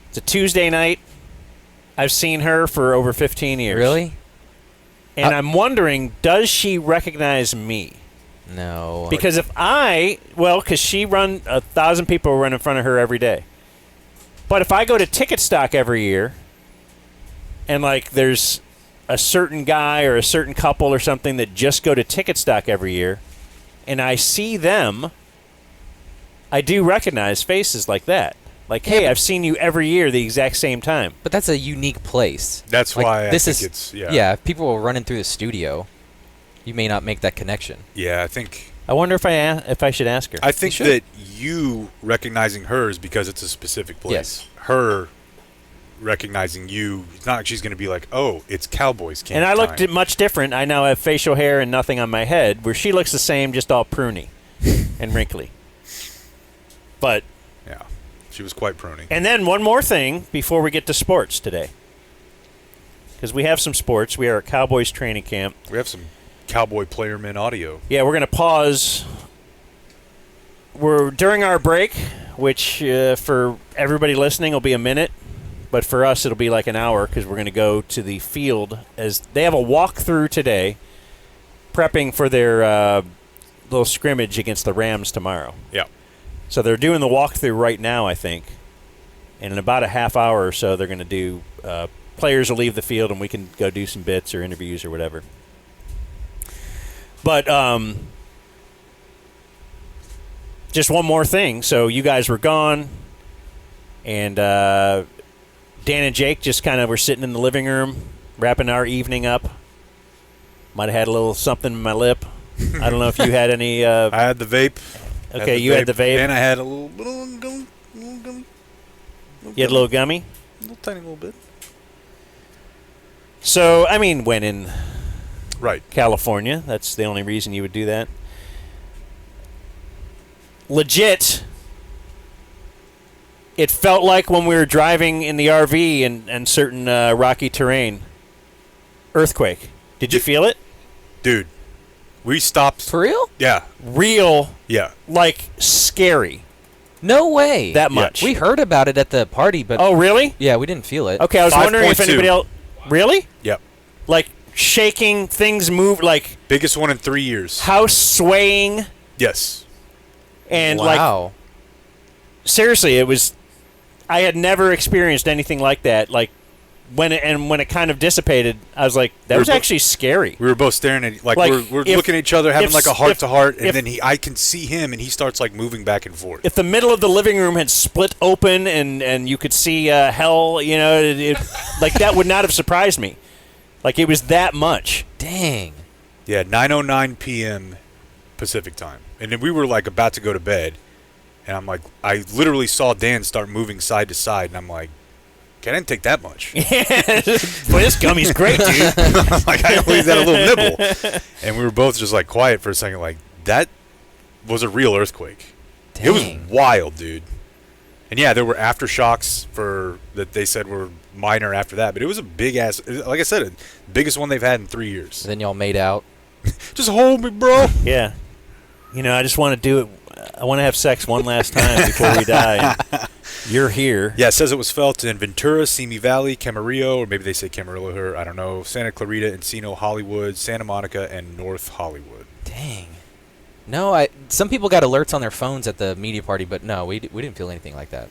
It's a Tuesday night. I've seen her for over 15 years. Really? And I'm wondering, does she recognize me? No. Because because she 1,000 people run in front of her every day. But if I go to Ticket Stock every year, and like there's a certain guy or a certain couple or something that just go to Ticket Stock every year, and I see them, I do recognize faces like that. Like, hey, I've seen you every year the exact same time. But that's a unique place. That's Like, why this I is- think it's Yeah, if people were running through the studio, you may not make that connection. Yeah, I think I wonder if I should ask her. I think should. that you recognizing her is because it's a specific place. Yes. Her recognizing you, it's not like she's going to be like, oh, it's Cowboys camp And I looked time. much different. I now have facial hair and nothing on my head, where she looks the same, just all pruny and wrinkly. But Yeah, she was quite pruny. and then one more thing before we get to sports today, because we have some sports. We are at Cowboys training camp. We have some Cowboy Playerman audio. Yeah, we're going to pause. We're during our break, which for everybody listening will be a minute, but for us it'll be like an hour because we're going to go to the field as they have a walkthrough today, prepping for their little scrimmage against the Rams tomorrow. Yeah. So they're doing the walkthrough right now, I think, and in about a half hour or so they're going to do. Players will leave the field and we can go do some bits or interviews or whatever. But just one more thing. So you guys were gone, and Dan and Jake just kind of were sitting in the living room, wrapping our evening up. Might have had a little something in my lip. I don't know if you had any. I had the vape. Okay, you had the vape. And I had a little gummy. You had a little gummy. A little tiny little bit. So, I mean, when in Right. California, that's the only reason you would do that. Legit, it felt like when we were driving in the RV and certain rocky terrain, earthquake. Did you feel it? Dude, we stopped. For real? Yeah. Real, Yeah. like scary. No way. That much. We heard about it at the party, but Oh, really? yeah, we didn't feel it. Okay, I was wondering if 5.2. anybody else. Really? Yep. Like shaking, things move, like Biggest one in 3 years. house swaying, Yes. and like wow. seriously, it was. I had never experienced anything like that. Like when it kind of dissipated, I was like, that We was were bo- actually scary. We were both staring at Like, we're if- looking at each other, having if- like a heart to heart, if- and then I can see him, and he starts like moving back and forth. If the middle of the living room had split open and you could see hell, like that would not have surprised me. Like it was that much. Dang. Yeah, 9:09 p.m. Pacific time, and then we were like about to go to bed, and I'm like, I literally saw Dan start moving side to side, and I'm like, okay, I didn't take that much. Boy, this gummy's great, dude. I'm like, I always had a little nibble, and we were both just like quiet for a second, like that was a real earthquake. Dang. It was wild, dude. And yeah, there were aftershocks that they said were minor after that, but it was a big ass. Like I said, the biggest one they've had in 3 years. Then y'all made out. Just hold me, bro. Yeah. I just want to do it. I want to have sex one last time before we die. And you're here. Yeah, it says it was felt in Ventura, Simi Valley, Camarillo, or maybe they say Camarillo here, I don't know, Santa Clarita, Encino, Hollywood, Santa Monica, and North Hollywood. Dang. No, some people got alerts on their phones at the media party, but no, we didn't feel anything like that.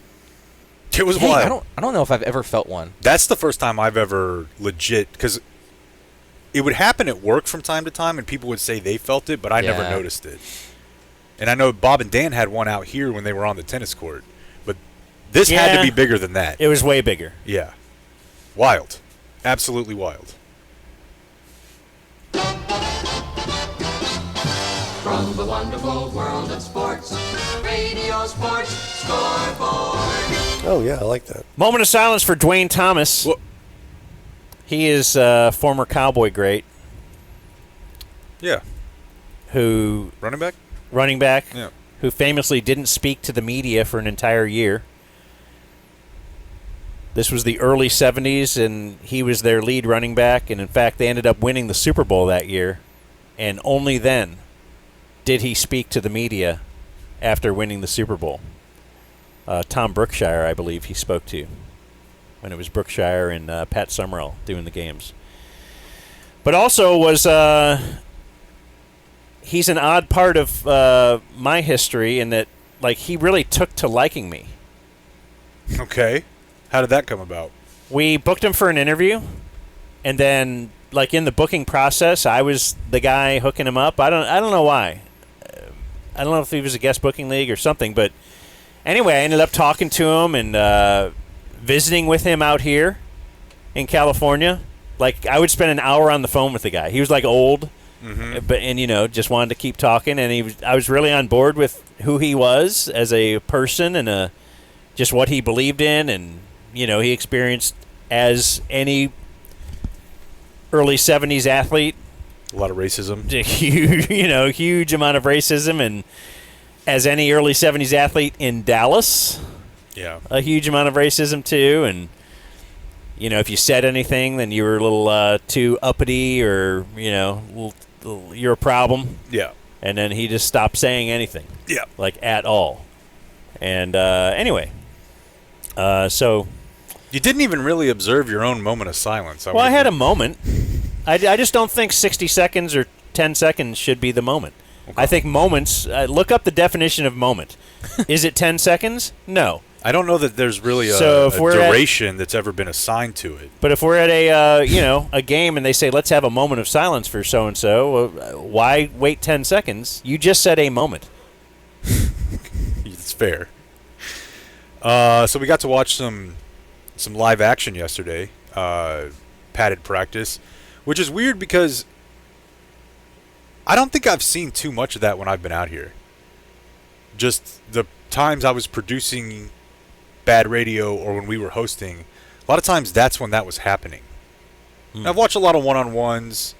It was Dang, wild. I don't know if I've ever felt one. That's the first time I've ever legit, because it would happen at work from time to time, and people would say they felt it, but I never Yeah. noticed it. And I know Bob and Dan had one out here when they were on the tennis court, but this had Yeah. to be bigger than that. It was way bigger. Yeah. Wild. Absolutely wild. From the wonderful world of sports, Radio Sports Scoreboard. Oh, yeah, I like that. Moment of silence for Dwayne Thomas. Well, He is a former Cowboy great yeah. who Running back? running back Yeah. who famously didn't speak to the media for an entire year. This was the early 70s, and he was their lead running back, and in fact, they ended up winning the Super Bowl that year, and only then did he speak to the media after winning the Super Bowl. Tom Brookshire, I believe he spoke to when it was Brookshire and Pat Summerall doing the games. But also was he's an odd part of my history in that, like, he really took to liking me. Okay. How did that come about? We booked him for an interview, and then, like, in the booking process, I was the guy hooking him up. I don't know why. I don't know if he was a guest booking league or something, but anyway, I ended up talking to him and visiting with him out here in California. Like, I would spend an hour on the phone with the guy. He was, like, old, but just wanted to keep talking. And I was really on board with who he was as a person and just what he believed in. And, he experienced as any early 70s athlete. A lot of racism. Huge amount of racism. And as any early 70s athlete in Dallas, a huge amount of racism too. And, if you said anything, then you were a little too uppity or, you're a problem. Yeah. And then he just stopped saying anything. Yeah. Like, at all. And anyway, so... You didn't even really observe your own moment of silence. I had a moment. I just don't think 60 seconds or 10 seconds should be the moment. Okay. I think moments, look up the definition of moment. Is it 10 seconds? No. I don't know that there's really a duration that's ever been assigned to it. But if we're at a game and they say, let's have a moment of silence for so-and-so, why wait 10 seconds? You just said a moment. It's fair. So we got to watch some live action yesterday, padded practice, which is weird because I don't think I've seen too much of that when I've been out here. Just the times I was producing bad radio or when we were hosting, a lot of times that's when that was happening. I've watched a lot of one-on-ones,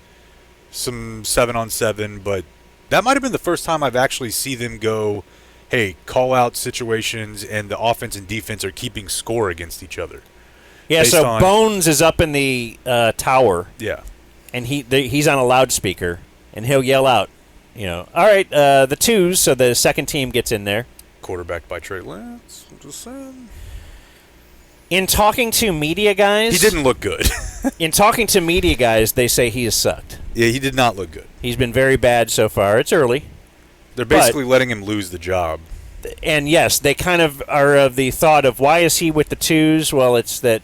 some 7-on-7, but that might have been the first time I've actually seen them go, hey, call out situations and the offense and defense are keeping score against each other. Yeah, so Bones is up in the tower. Yeah. And he's on a loudspeaker, and he'll yell out, all right, the twos, so the second team gets in there. Quarterbacked by Trey Lance. I'm just saying. In talking to media guys... He didn't look good. In talking to media guys, they say he has sucked. Yeah, he did not look good. He's been very bad so far. It's early. They're basically letting him lose the job. And, yes, they kind of are of the thought of, why is he with the twos? Well, it's that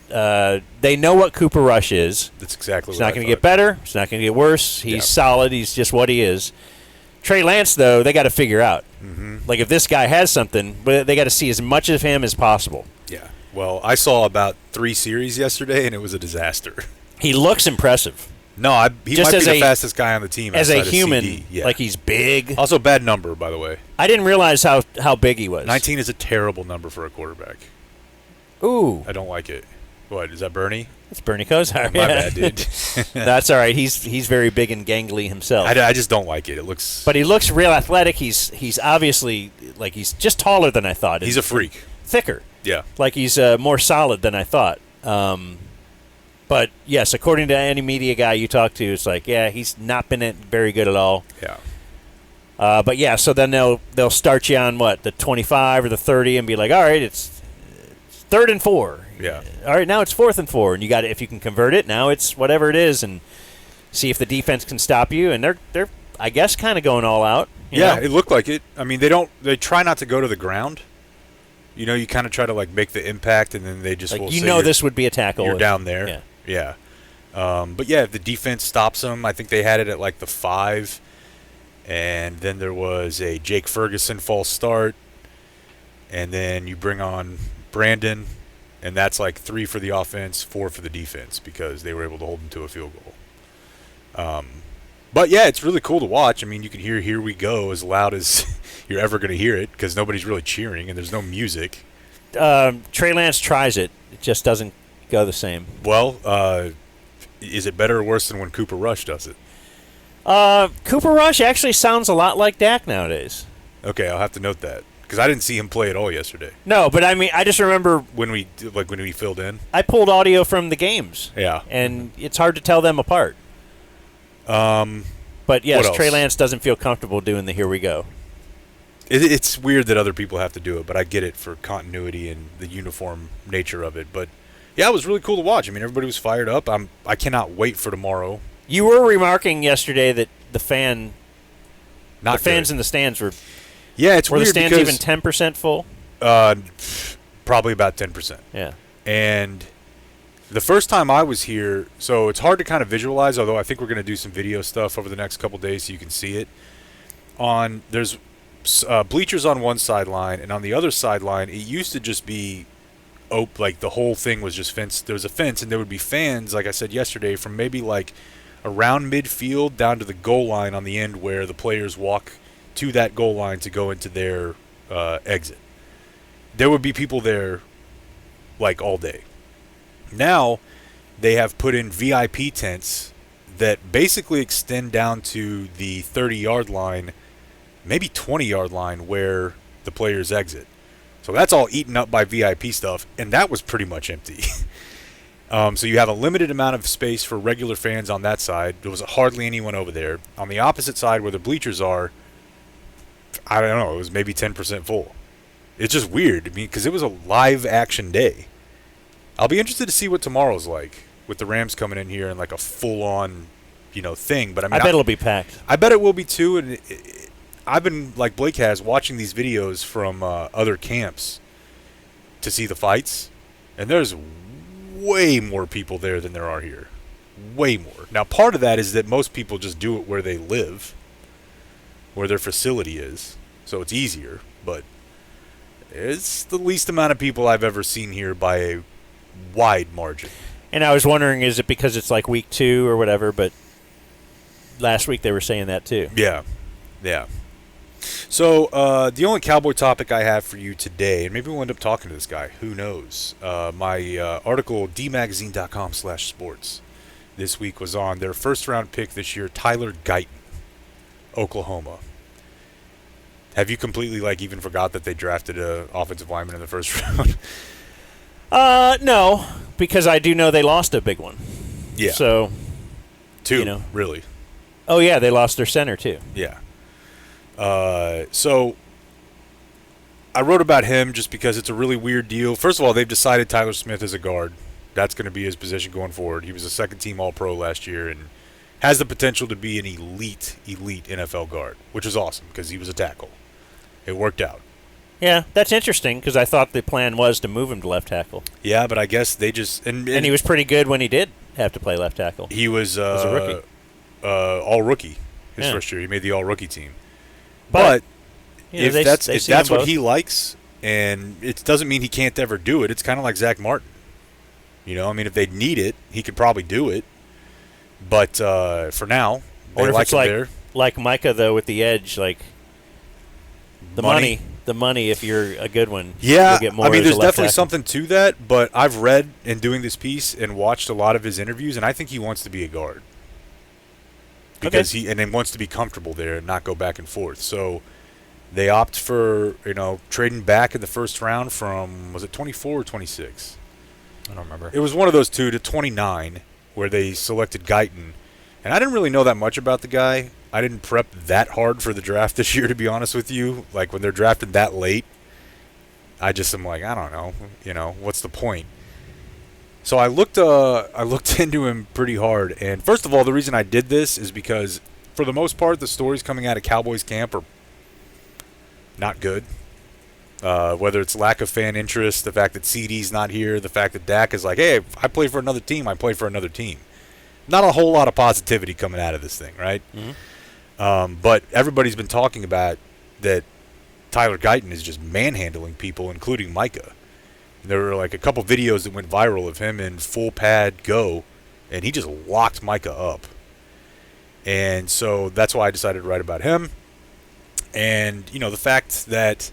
they know what Cooper Rush is. That's exactly what I He's not going to get better. He's not going to get worse. He's solid. He's just what he is. Trey Lance, though, they got to figure out. Mm-hmm. Like, if this guy has something, they got to see as much of him as possible. Yeah. Well, I saw about 3 series yesterday, and it was a disaster. He looks impressive. No, he might be the fastest guy on the team. As a human, yeah. Like, he's big. Also, bad number, by the way. I didn't realize how big he was. 19 is a terrible number for a quarterback. Ooh. I don't like it. What, is that Bernie? It's Bernie Kosar. My bad, dude. That's all right. He's very big and gangly himself. I just don't like it. It looks... But he looks real athletic. He's obviously, like, he's just taller than I thought. He's a freak. Thicker. Yeah. Like, he's more solid than I thought. But, yes, according to any media guy you talk to, it's like, yeah, he's not been very good at all. Yeah. But, yeah, so then they'll start you on, what, the 25 or the 30 and be like, all right, it's 3rd and 4. Yeah. All right, now it's 4th and 4. And you got it. If you can convert it, now it's whatever it is and see if the defense can stop you. And they're I guess, kind of going all out. You know? It looked like it. I mean, they try not to go to the ground. You kind of try to, like, make the impact, and then they just will say this would be a tackle. You're down there. Yeah. But, yeah, if the defense stops them, I think they had it at, like, the 5. And then there was a Jake Ferguson false start. And then you bring on Brandon, and that's, like, 3 for the offense, 4 for the defense, because they were able to hold them to a field goal. But, yeah, it's really cool to watch. I mean, you can hear "Here We Go" as loud as you're ever going to hear it because nobody's really cheering and there's no music. Trey Lance tries it. It just doesn't go the same. Well, is it better or worse than when Cooper Rush does it? Cooper Rush actually sounds a lot like Dak nowadays. Okay, I'll have to note that because I didn't see him play at all yesterday. No, but I mean, I just remember when we filled in. I pulled audio from the games. Yeah, and it's hard to tell them apart. But yes, Trey Lance doesn't feel comfortable doing the "Here We Go." It's weird that other people have to do it, but I get it for continuity and the uniform nature of it. But yeah, it was really cool to watch. I mean, everybody was fired up. I cannot wait for tomorrow. You were remarking yesterday that the fans Good. in the stands were. Yeah, it's Were weird the stands because, even 10% full? Probably about 10%. Yeah. And the first time I was here, so it's hard to kind of visualize, although I think we're going to do some video stuff over the next couple days so you can see it. There's bleachers on one sideline, and on the other sideline, it used to just be like the whole thing was just fenced. There was a fence, and there would be fans, like I said yesterday, from maybe like around midfield down to the goal line on the end where the players walk to that goal line to go into their exit. There would be people there like all day. Now they have put in VIP tents that basically extend down to the 30-yard line, maybe 20-yard line where the players exit. So that's all eaten up by VIP stuff, and that was pretty much empty. So you have a limited amount of space for regular fans on that side. There was hardly anyone over there. On the opposite side where the bleachers are, I don't know, it was maybe 10% full. It's just weird, I mean, because it was a live action day. I'll be interested to see what tomorrow's like with the Rams coming in here and like a full-on, thing. But I mean, I bet it'll be packed. I bet it will be too. And I've been, like Blake has, watching these videos from other camps to see the fights, and there's way more people there than there are here. Way more. Now, part of that is that most people just do it where they live, where their facility is, so it's easier. But it's the least amount of people I've ever seen here by a wide margin. And I was wondering, is it because it's like week 2 or whatever? But last week they were saying that too. Yeah. So the only Cowboy topic I have for you today, and maybe we'll end up talking to this guy, who knows. My article, dmagazine.com/sports, this week was on their first-round pick this year, Tyler Guyton, Oklahoma. Have you completely even forgot that they drafted an offensive lineman in the first round? No, because I do know they lost a big one. Yeah. So, Two, really. Oh, yeah, they lost their center, too. Yeah. So I wrote about him just because it's a really weird deal. First of all, they've decided Tyler Smith is a guard. That's going to be his position going forward. He was a second-team All-Pro last year and has the potential to be an elite NFL guard, which is awesome because he was a tackle. It worked out. Yeah, that's interesting because I thought the plan was to move him to left tackle. Yeah, but I guess they just... And he was pretty good when he did have to play left tackle. He was as a rookie. All-rookie his Yeah. first year. He made the All-Rookie team. But if they that's see them what both. he likes, and it doesn't mean he can't ever do it. It's kind of like Zach Martin. If they need it, he could probably do it. But for now, they Or if like it's him there. like Micah, though, with the edge, like the Money. money, if you're a good one, Yeah, you'll get more as a there's left definitely tackle. something to that, but I've read in doing this piece and watched a lot of his interviews, and I think he wants to be a guard. Because he wants to be comfortable there and not go back and forth. So they opt for, trading back in the first round from, was it 24 or 26? I don't remember. It was one of those two to 29 where they selected Guyton. And I didn't really know that much about the guy. I didn't prep that hard for the draft this year, to be honest with you. Like, when they're drafted that late, I just am like, I don't know. What's the point? So I looked into him pretty hard. And first of all, the reason I did this is because, for the most part, the stories coming out of Cowboys camp are not good. Whether it's lack of fan interest, the fact that CD's not here, the fact that Dak is like, hey, if I play for another team, I play for another team. Not a whole lot of positivity coming out of this thing, right? Mm-hmm. But everybody's been talking about that Tyler Guyton is just manhandling people, including Micah. There were a couple videos that went viral of him in full pad go, and he just locked Micah up. And so that's why I decided to write about him. And, the fact that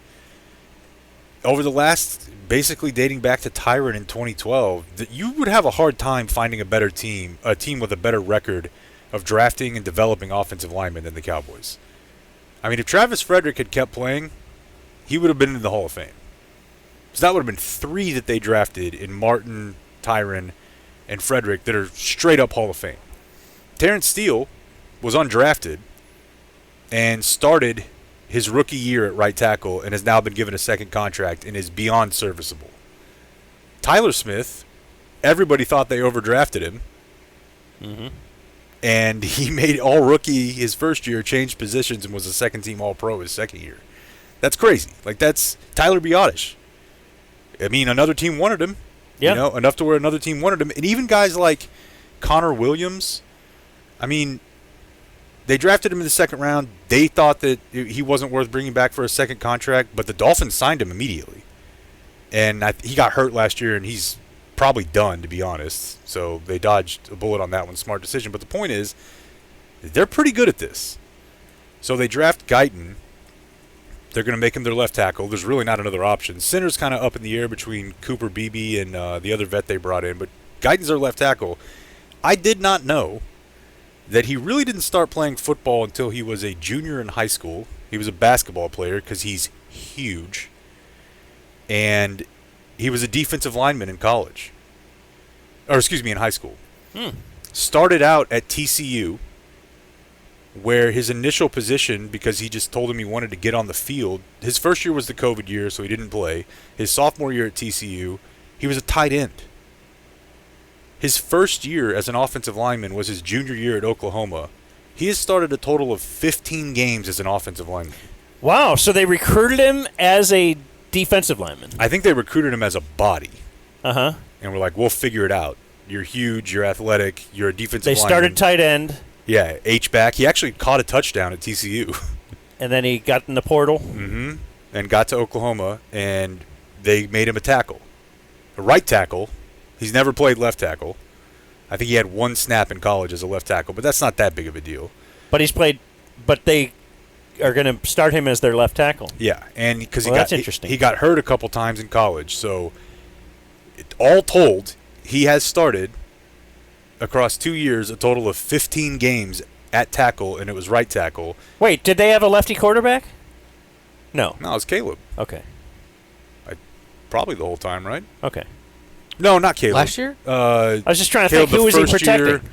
over the last, basically dating back to Tyron in 2012, that you would have a hard time finding a team with a better record of drafting and developing offensive linemen than the Cowboys. I mean, if Travis Frederick had kept playing, he would have been in the Hall of Fame. So that would have been 3 that they drafted in Martin, Tyron, and Frederick that are straight up Hall of Fame. Terrence Steele was undrafted and started his rookie year at right tackle and has now been given a second contract and is beyond serviceable. Tyler Smith, everybody thought they overdrafted him. Mm-hmm. And he made all rookie his first year, changed positions, and was a second-team All-Pro his second year. That's crazy. Like, that's Tyler Biotish. I mean, another team wanted him. Yeah. You know, enough to where another team wanted him. And even guys like Connor Williams, I mean, they drafted him in the second round. They thought that he wasn't worth bringing back for a second contract, but the Dolphins signed him immediately. And he got hurt last year, and he's probably done, to be honest. So they dodged a bullet on that one. Smart decision. But the point is, they're pretty good at this. So they draft Guyton. They're going to make him their left tackle. There's really not another option. Center's kind of up in the air between Cooper Beebe and the other vet they brought in. But Guyton's their left tackle. I did not know that he really didn't start playing football until he was a junior in high school. He was a basketball player because he's huge. And he was a defensive lineman in college. Or, excuse me, in high school. Started out at TCU, where his initial position, because he just told him he wanted to get on the field, his first year was the COVID year, so he didn't play. His sophomore year at TCU, he was a tight end. His first year as an offensive lineman was his junior year at Oklahoma. He has started a total of 15 games as an offensive lineman. Wow, so they recruited him as a defensive lineman. I think they recruited him as a body. Uh-huh. And we're like, we'll figure it out. You're huge, you're athletic, you're a defensive They lineman. started tight end, Yeah, H-back. He actually caught a touchdown at TCU. and then he got in the portal. Mm-hmm. And got to Oklahoma, and they made him a tackle. A right tackle. He's never played left tackle. I think he had one snap in college as a left tackle, but that's not that big of a deal. But they are going to start him as their left tackle. Yeah, and because that's interesting. he got hurt a couple times in college, so all told, he has started across 2 years a total of 15 games at tackle, and it was right tackle. Wait, did they have a lefty quarterback? No. No, it's Caleb. Okay. Probably the whole time, right? Okay. No, not Caleb. Last year? I was just trying to Caleb think, who was he the first year. protecting?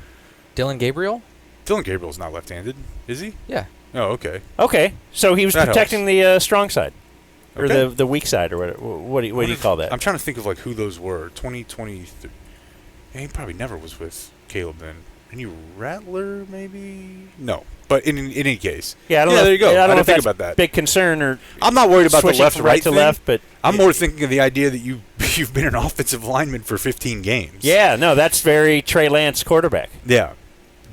Dylan Gabriel? Dylan Gabriel's not left-handed, is he? Yeah. Oh, okay. Okay, so he was That protecting the strong side, or Okay. the weak side, or what do you call that? I'm trying to think of like who those were. 2023. Yeah, he probably never was with Caleb then. Any Rattler, maybe? No. But in any case. Yeah, I don't know. There you go. I don't know didn't if think that's about that. big concern, or I'm not worried about the switching from right left-right to thing. left, but I'm more thinking of the idea that you've been an offensive lineman for 15 games. yeah, no, that's very Trey Lance quarterback. Yeah.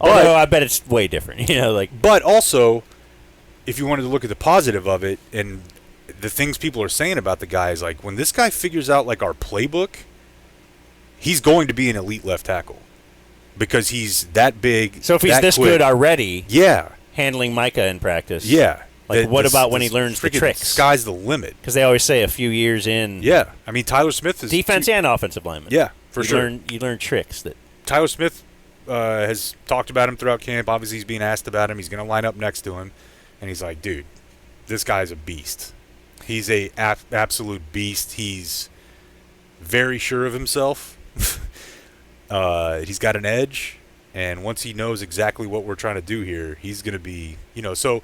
Although I bet it's way different. But also, if you wanted to look at the positive of it and the things people are saying about the guy is like, when this guy figures out like our playbook, he's going to be an elite left tackle because he's that big. So if he's that this quick. good already, Yeah. handling Micah in practice, Yeah. Like, what about when he learns the freaking tricks? Sky's the limit. Because they always say a few years in, Yeah. I mean, Tyler Smith is defense and offensive lineman. Yeah, for you sure. You learn tricks that. Tyler Smith has talked about him throughout camp. Obviously, he's being asked about him. He's going to line up next to him. And he's like, dude, this guy's a beast. He's a absolute beast. He's very sure of himself. He's got an edge. And once he knows exactly what we're trying to do here, he's going to be, so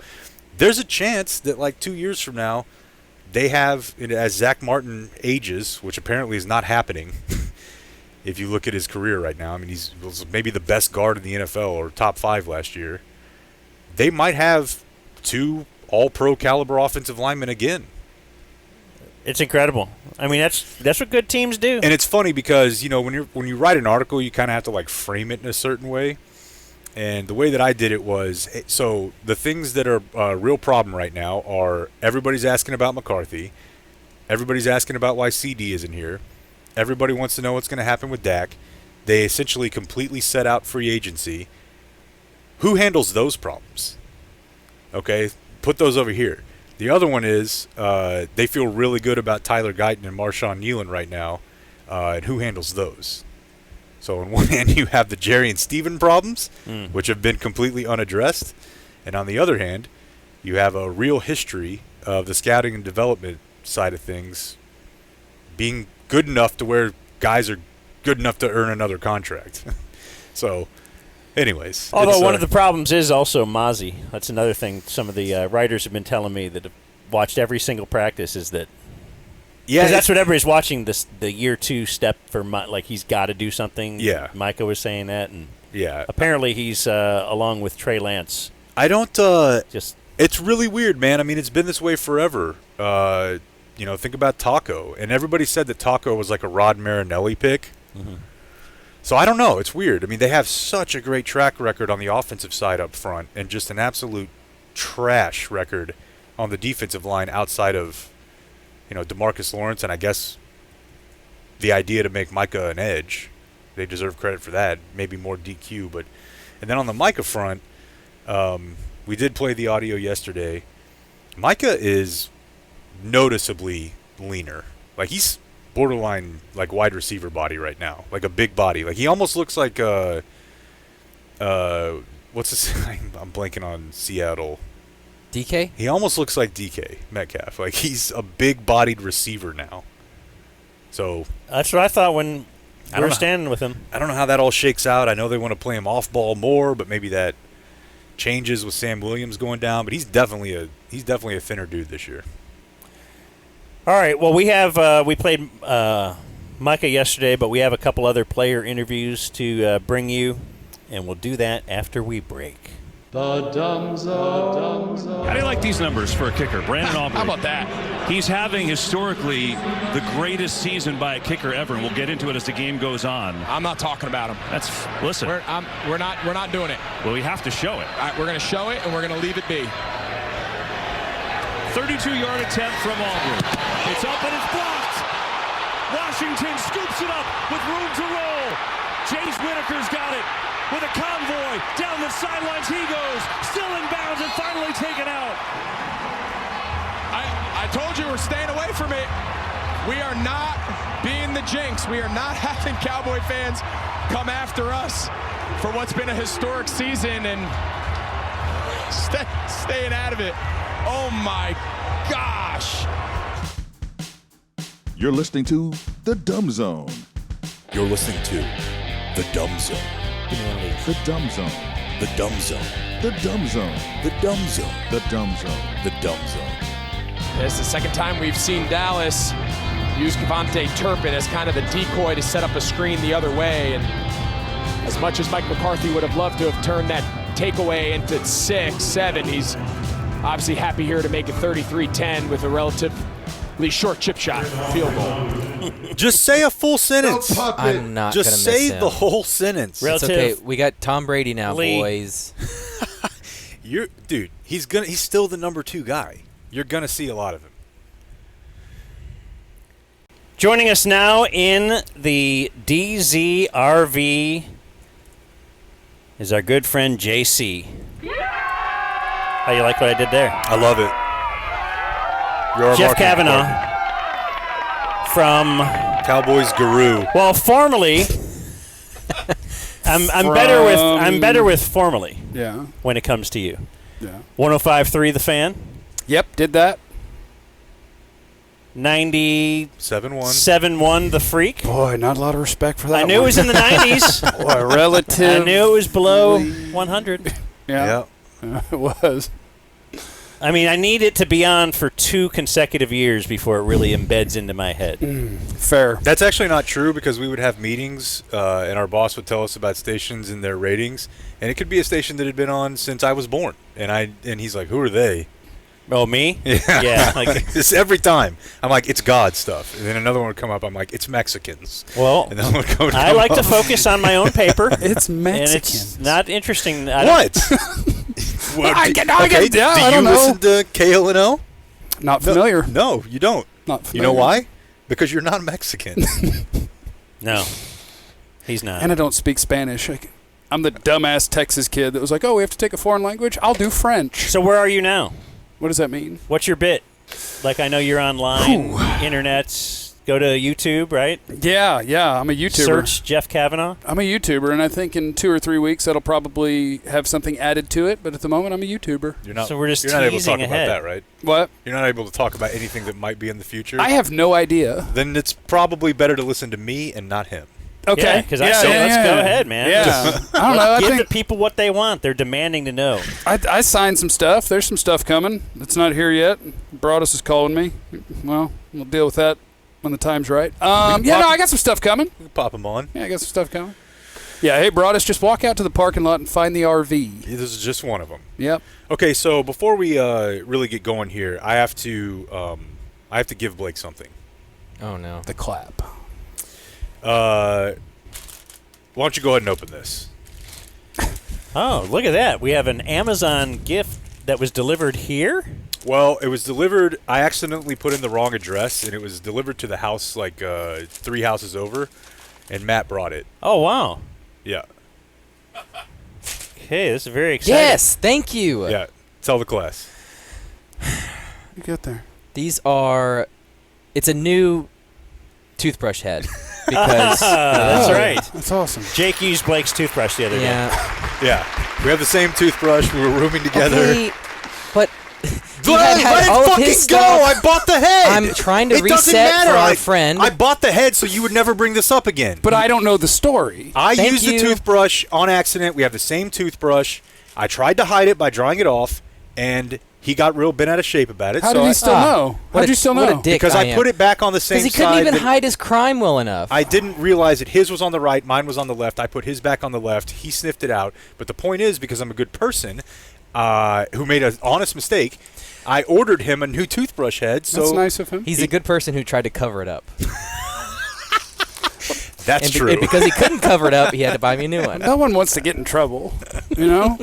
there's a chance that like 2 years from now, they have, as Zach Martin ages, which apparently is not happening, if you look at his career right now. I mean, he was maybe the best guard in the NFL or top 5 last year. They might have 2 all-pro caliber offensive linemen again. It's incredible. I mean, that's what good teams do. And it's funny because, when you write an article, you kind of have to like frame it in a certain way. And the way that I did it was, so the things that are a real problem right now are everybody's asking about McCarthy. Everybody's asking about why CD isn't here. Everybody wants to know what's going to happen with Dak. They essentially completely set out free agency. Who handles those problems? Okay, put those over here. The other one is they feel really good about Tyler Guyton and Marshawn Nealon right now. And who handles those? So on one hand, you have the Jerry and Steven problems, which have been completely unaddressed. And on the other hand, you have a real history of the scouting and development side of things being good enough to where guys are good enough to earn another contract. So Anyways. Although it's, one of the problems is also Mozzie. That's another thing some of the writers have been telling me that have watched every single practice is that. Yeah, Because that's what everybody's watching the year 2 step for like he's got to do something. Yeah. Micah was saying that, and yeah. apparently he's along with Trey Lance. I don't. Just It's really weird, man. I mean, it's been this way forever. Think about Taco, and everybody said that Taco was like a Rod Marinelli pick. Mm-hmm. So I don't know. It's weird. I mean, they have such a great track record on the offensive side up front, and just an absolute trash record on the defensive line outside of, DeMarcus Lawrence, and I guess the idea to make Micah an edge. They deserve credit for that. Maybe more DQ, and then on the Micah front, we did play the audio yesterday. Micah is noticeably leaner. Like, he's borderline like wide receiver body right now, like a big body. Like, he almost looks like what's his name? I'm blanking on Seattle. DK? He almost looks like DK Metcalf. Like, he's a big-bodied receiver now. So that's what I thought when I we don't were know. standing with him. I don't know how that all shakes out. I know they want to play him off ball more, but maybe that changes with Sam Williams going down. But he's definitely a thinner dude this year. All right. Well, we played Micah yesterday, but we have a couple other player interviews to bring you, and we'll do that after we break. How do you like these numbers for a kicker? Brandon Aubrey. How about that? He's having historically the greatest season by a kicker ever, and we'll get into it as the game goes on. I'm not talking about him. Listen. We're not doing it. Well, we have to show it. All right, we're going to show it, and we're going to leave it be. 32-yard attempt from Aubrey. It's up and it's blocked. Washington scoops it up with room to roll. Chase Whitaker's got it. With a convoy down the sidelines, he goes, still in bounds and finally taken out. I told you we're staying away from it. We are not being the jinx. We are not having Cowboy fans come after us for what's been a historic season and staying out of it. Oh my gosh. You're listening to The Dumb Zone. You're listening to The Dumb Zone. The Dumb Zone. The Dumb Zone. The Dumb Zone. The Dumb Zone. The Dumb Zone. The Dumb Zone. It's the second time we've seen Dallas use Cavante Turpin as kind of the decoy to set up a screen the other way. And as much as Mike McCarthy would have loved to have turned that takeaway into 6, 7, he's obviously happy here to make it 33-10 with a relatively short chip shot field goal. Just say a full sentence. I'm not Just gonna miss say him. the whole sentence. It's okay. We got Tom Brady now, Lee. boys. Dude, he's still the number 2 guy. You're gonna see a lot of him. Joining us now in the DZRV is our good friend JC. How you like what I did there? I love it. You're our Jeff marketing Cavanaugh partner. from Cowboys guru. well, formerly. I'm better with formerly. Yeah. When it comes to you. Yeah. 105.3 The Fan. Yep, did that. 7-1. 7-1 The Freak. Boy, not a lot of respect for that. I knew it was in the 90s. Boy, relative. I knew it was below 100. Yeah. It was. I mean, I need it to be on for 2 consecutive years before it really embeds into my head. Fair. That's actually not true because we would have meetings and our boss would tell us about stations and their ratings, and it could be a station that had been on since I was born, and he's like, "Who are they?" Oh, me? Yeah. Yeah. Like, This every time. I'm like, "It's God stuff," and then another one would come up. I'm like, "It's Mexicans." well, And then one would come I like to up. focus on my own paper. It's And Mexican. it's not interesting. I What? Well, I do- get- okay, do I you don't know. listen to KLNO? Not familiar. No, you don't. Not You familiar. know why? Because you're not Mexican. No, he's not. And I don't speak Spanish. I'm the dumbass Texas kid that was like, oh, we have to take a foreign language? I'll do French. So where are you now? What does that mean? What's your bit? Like, I know you're online, internets. Go to YouTube, right? Yeah, I'm a YouTuber. Search Jeff Cavanaugh. I'm a YouTuber, and I think in 2 or 3 weeks that'll probably have something added to it, but at the moment I'm a YouTuber. You're not, So we're just you're not able to talk teasing ahead. about that, right? What? You're not able to talk about anything that might be in the future. I have no idea. Then it's probably better to listen to me and not him. Okay. Because I say let's go ahead, man. Yeah. I don't know. I Give think the people what they want. They're demanding to know. I signed some stuff. There's some stuff coming. It's not here yet. Broadus is calling me. Well, we'll deal with that when the time's right. I got some stuff coming. Pop them on. Yeah, I got some stuff coming. Yeah, hey, Broadus, just walk out to the parking lot and find the RV. This is just one of them. Yep. Okay, so before we really get going here, I have to give Blake something. Oh no. The clap. Why don't you go ahead and open this? Oh, look at that. We have an Amazon gift that was delivered here. Well, it was delivered. I accidentally put in the wrong address, and it was delivered to the house 3 houses over, and Matt brought it. Oh, wow. Yeah. Okay, this is very exciting. Yes, thank you. Yeah. Tell the class. You get there. These are. It's a new toothbrush head because That's right. That's awesome. Jake used Blake's toothbrush the other day. Yeah. We have the same toothbrush. We were rooming together. Okay, but he Let it all of fucking his go! stuff. I bought the head. I'm trying to It doesn't reset matter. for our friend. I bought the head so you would never bring this up again. But I don't know the story. I Thank used you. the toothbrush on accident. We have the same toothbrush. I tried to hide it by drawing it off, and he got real bent out of shape about it. How so did he still know? What How'd a- you still what a know? dick because I am. put it back on the same Because side. he couldn't even that- hide his crime well enough. I didn't realize that his was on the right, mine was on the left. I put his back on the left. He sniffed it out. But the point is, because I'm a good person who made an honest mistake, I ordered him a new toothbrush head. So That's nice of him. He's a good person who tried to cover it up. That's and true. and because he couldn't cover it up, he had to buy me a new one. No one wants to get in trouble, you know?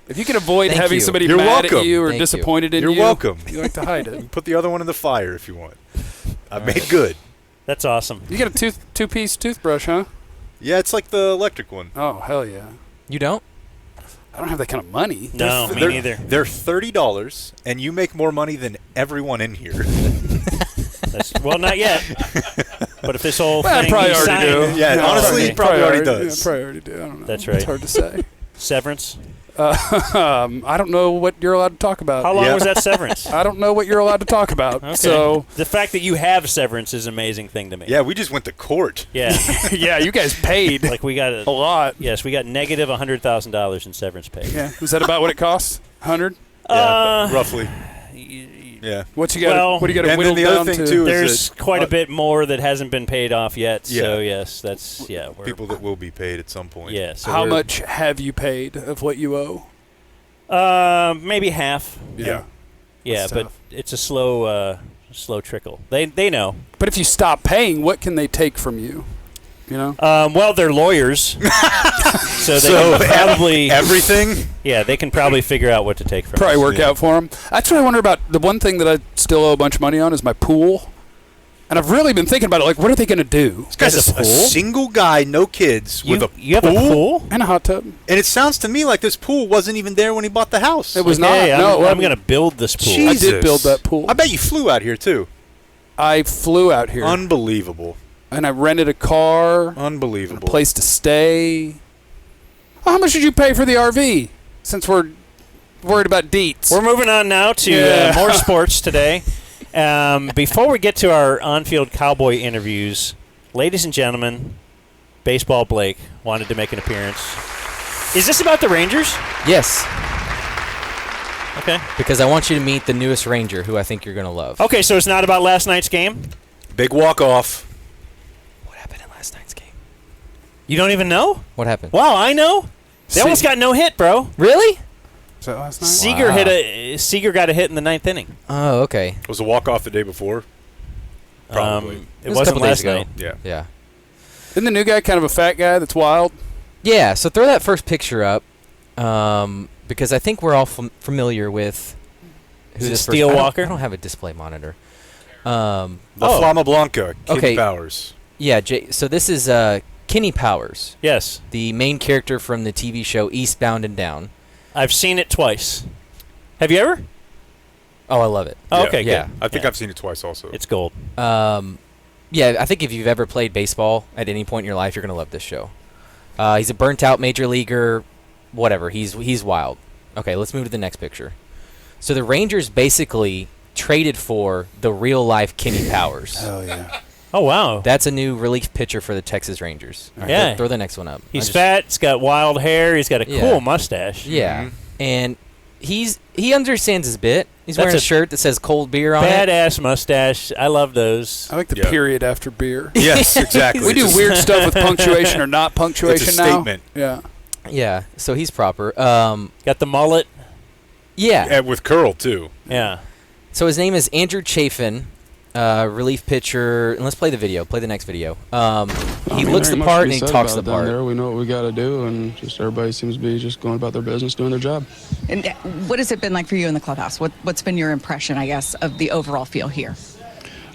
If you can avoid Thank having you. somebody You're mad welcome. at you or Thank you. disappointed in You're you, welcome. you like to hide it. Put the other one in the fire if you want. I made good. That's awesome. You get a two-piece toothbrush, huh? Yeah, it's like the electric one. Oh, hell yeah. You don't? I don't have that kind of money. No, me They're- neither. They're $30, and you make more money than everyone in here. Well, not yet. But if this whole Well, I thing probably he already signed, do. Yeah, honestly, he probably already does. Yeah, probably already do. I don't know. That's right. It's hard to say. severance. I don't know what you're allowed to talk about. How long Yeah. was that severance? I don't know what you're allowed to talk about. Okay. So, the fact that you have severance is an amazing thing to me. Yeah, we just went to court. Yeah. yeah, you guys paid Like we got a lot. Yes, we got negative $100,000 in severance pay. Yeah. Was that about what it costs? 100? Yeah, roughly. Yeah. What you got? Well, what do you got to and whittle then the other down thing, to? too, is There's that, quite a bit more that hasn't been paid off yet. So Yeah. yes, that's we're, people that will be paid at some point. Yeah. So How we're- much have you paid of what you owe? Maybe half. Yeah. Yeah, That's but tough. it's a slow trickle. They know. But if you stop paying, what can they take from you? You know? Well, they're lawyers, so they can probably everything. Yeah, they can probably figure out what to take from. Probably us. work out for them. That's what I wonder about. The one thing that I still owe a bunch of money on is my pool. And I've really been thinking about it. Like, what are they going to do? This guy's Has a a pool? single guy, no kids, with a You have a pool? And a hot tub. And it sounds to me like this pool wasn't even there when he bought the house. It was Okay, not. No, I'm going to build this pool. I did build that pool. I bet you flew out here too. I flew out here. Unbelievable. And I rented a car. Unbelievable. A place to stay. Well, how much did you pay for the RV? Since we're worried about deets. We're moving on now to more sports today. Before we get to our on-field Cowboy interviews, ladies and gentlemen, Baseball Blake wanted to make an appearance. Is this about the Rangers? Yes. Okay. Because I want you to meet the newest Ranger, who I think you're going to love. Okay, so it's not about last night's game? Big walk-off. What happened in last night's game? You don't even know? What happened? Wow, I know. They almost got no hit, bro. Really? Was that last night? Seager Seager got a hit in the 9th inning. Oh, okay. Was the walk-off the day before? Probably. It was a wasn't couple days last ago. night. Yeah. Yeah. Isn't the new guy kind of a fat guy that's wild? Yeah, so throw that first picture up, because I think we're all familiar with Is it this Steel person- Walker? I don't have a display monitor. La Flama Blanca, Kenny Okay. Powers. Yeah, so this is Kenny Powers, Yes. the main character from the TV show Eastbound and Down. I've seen it twice. Have you ever? Oh, I love it. Oh, Yeah. okay, Yeah. good. I think I've seen it twice also. It's gold. Yeah, I think if you've ever played baseball at any point in your life, you're going to love this show. He's a burnt-out major leaguer, whatever. He's wild. Okay, let's move to the next picture. So the Rangers basically traded for the real-life Kenny Powers. Oh, yeah. Oh, wow. That's a new relief pitcher for the Texas Rangers. All right, Yeah. throw the next one up. He's fat. He's got wild hair. He's got a cool mustache. Yeah. Mm-hmm. And he understands his bit. He's That's wearing a a shirt that says cold beer on it. Badass mustache. I love those. I like the period after beer. Yes, exactly. We do weird stuff with punctuation or not punctuation It's a now. statement. Yeah. Yeah, so he's proper. Got the mullet. Yeah. And with curl, too. Yeah. So his name is Andrew Chafin, relief pitcher. And let's play the video. Play the next video. He looks the part and he talks the part. We know what we got to do, and just everybody seems to be just going about their business, doing their job. And what has it been like for you in the clubhouse? What's been your impression, I guess, of the overall feel here?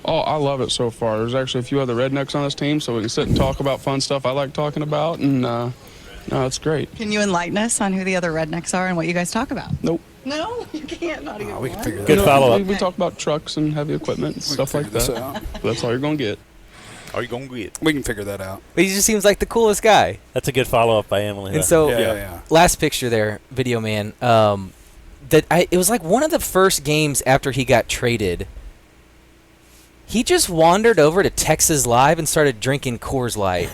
Oh, I love it so far. There's actually a few other rednecks on this team, so we can sit and talk about fun stuff I like talking about, and no, it's great. Can you enlighten us on who the other rednecks are and what you guys talk about? Nope. No, you can't. Not even We can figure that Good out. follow-up. We talk about trucks and heavy equipment and stuff like figure this that. out. That's all you're going to get. Are you going to get? We can figure that out. But he just seems like the coolest guy. That's a good follow-up by Emily. And so, Yeah. last picture there, video man. It was like one of the first games after he got traded. He just wandered over to Texas Live and started drinking Coors Light.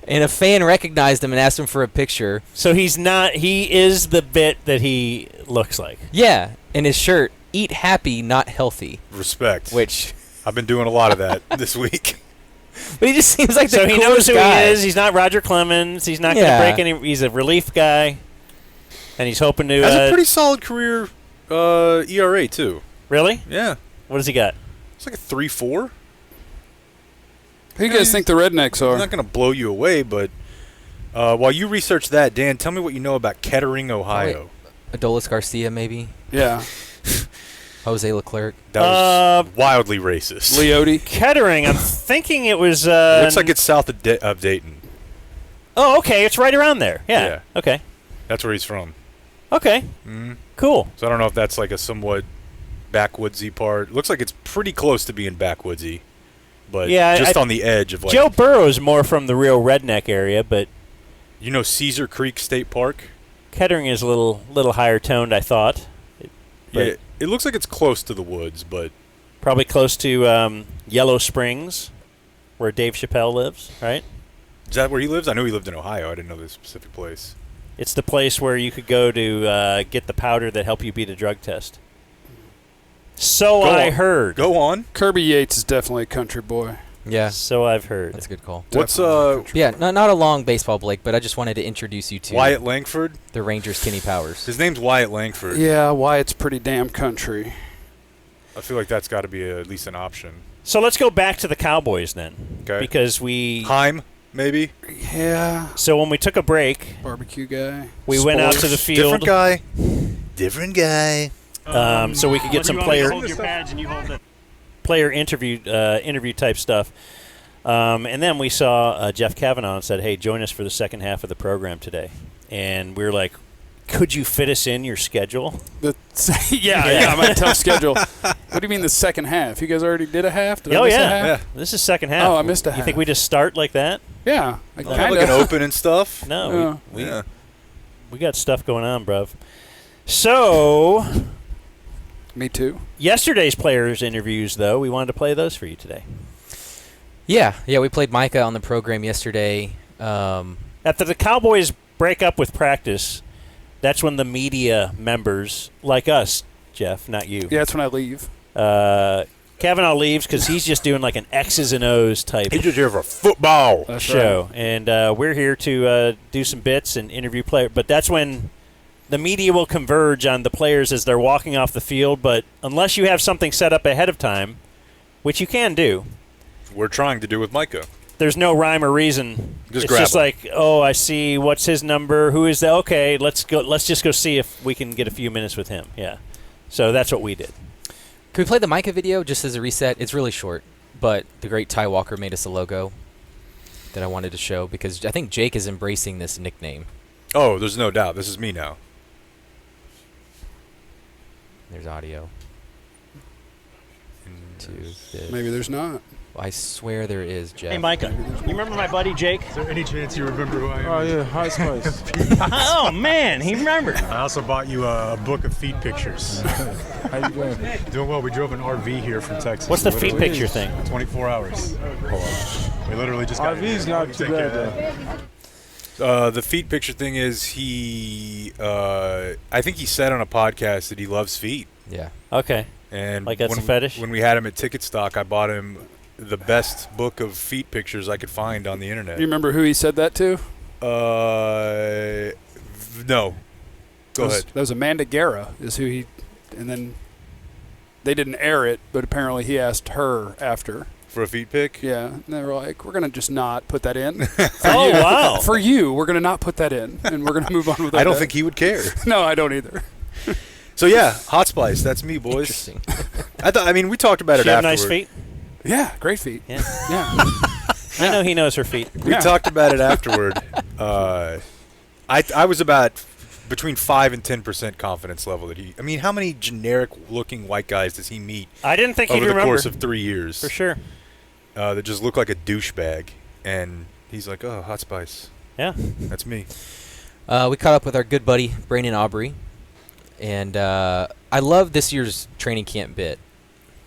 And a fan recognized him and asked him for a picture. So he is the bit that he looks like. Yeah, and his shirt, "Eat happy, not healthy." Respect. Which I've been doing a lot of that this week. But he just seems like the So he knows coolest who guy. he is. He's not Roger Clemens. He's not going to break any. He's a relief guy, and he's hoping to. Has a pretty solid career ERA too. Really? Yeah. What does he got? It's like a 3.4. Who do you guys think the rednecks are? I'm not going to blow you away, but while you research that, Dan, tell me what you know about Kettering, Ohio. Adolis Garcia, maybe. Yeah. Jose Leclerc. That was wildly racist. Leote. Kettering. I'm thinking it was. Looks like it's south of, of Dayton. Oh, okay. It's right around there. Yeah. Okay. That's where he's from. Okay. Mm-hmm. Cool. So I don't know if that's like a somewhat backwoodsy part. Looks like it's pretty close to being backwoodsy, but just on the edge of like. Joe Burrow's more from the real redneck area, but you know Cedar Creek State Park. Kettering is a little higher toned, I thought. Yeah, it looks like it's close to the woods, but probably close to Yellow Springs, where Dave Chappelle lives, right? Is that where he lives? I knew he lived in Ohio. I didn't know the specific place. It's the place where you could go to get the powder that help you beat a drug test. So I heard. Go on. Kirby Yates is definitely a country boy. Yeah. So I've heard. That's a good call. What's Yeah, not a long baseball, Blake, but I just wanted to introduce you to Wyatt Langford? The Rangers' Kenny Powers. His name's Wyatt Langford. Yeah, Wyatt's pretty damn country. I feel like that's got to be at least an option. So let's go back to the Cowboys then. Okay. Because we... Heim, maybe? Yeah. So when we took a break... Barbecue guy. We went out to the field. Different guy. So we could get some player interview type stuff. And then we saw Jeff Cavanaugh and said, hey, join us for the second half of the program today. And we were like, could you fit us in your schedule? Yeah, my tough schedule. What do you mean the second half? You guys already did a half? Did I miss a half? This is second half. Oh, I missed a half. You think we just start like that? Yeah. Like an open and stuff? No. We got stuff going on, bruv. So... Me too. Yesterday's players' interviews, though, we wanted to play those for you today. Yeah, we played Micah on the program yesterday. After the Cowboys break up with practice, that's when the media members, like us, Jeff, not you. Yeah, that's when I leave. Cavanaugh leaves because he's just doing like an X's and O's type He's just here for football show. Right. And we're here to do some bits and interview players. But that's when the media will converge on the players as they're walking off the field. But unless you have something set up ahead of time, which you can do. We're trying to do with Micah. There's no rhyme or reason. It's just like, oh, I see. What's his number? Who is that? Okay, let's go. Let's just go see if we can get a few minutes with him. Yeah. So that's what we did. Can we play the Micah video just as a reset? It's really short, but the great Ty Walker made us a logo that I wanted to show because I think Jake is embracing this nickname. Oh, there's no doubt. This is me now. There's audio. Maybe there's not. I swear there is, Jeff. Hey, Micah, you remember my buddy Jake? Is there any chance you remember who I am? Oh yeah, High Spice. Oh, man, he remembered. I also bought you a book of feet pictures. How you doing? Doing well. We drove an RV here from Texas. What's the feet Literally picture thing? 24 hours. Hold on. We literally just got RV's not too bad though. The feet picture thing is I think he said on a podcast that he loves feet. Yeah. Okay. And Like that's when, a fetish? When we had him at Ticket Stock, I bought him the best book of feet pictures I could find on the internet. You remember who he said that to? No. Go ahead. That was Amanda Guerra is who he, and then they didn't air it, but apparently he asked her after. For a feet pic? Yeah. And they were like, we're going to just not put that in. Oh, wow. For you, we're going to not put that in, and we're going to move on with that. I don't think he would care. No, I don't either. So, yeah, Hot Spice. That's me, boys. Interesting. We talked about She it have afterward. nice feet? Yeah, great feet. Yeah. Yeah. I know he knows her feet. We talked about it afterward. I was about between 5 and 10% confidence level that he. I mean, how many generic-looking white guys does he meet? I didn't think he'd over the remember. course of 3 years? For sure. That just look like a douchebag, and he's like, "Oh, Hot Spice." Yeah, that's me. We caught up with our good buddy Brandon Aubrey, and I love this year's training camp bit.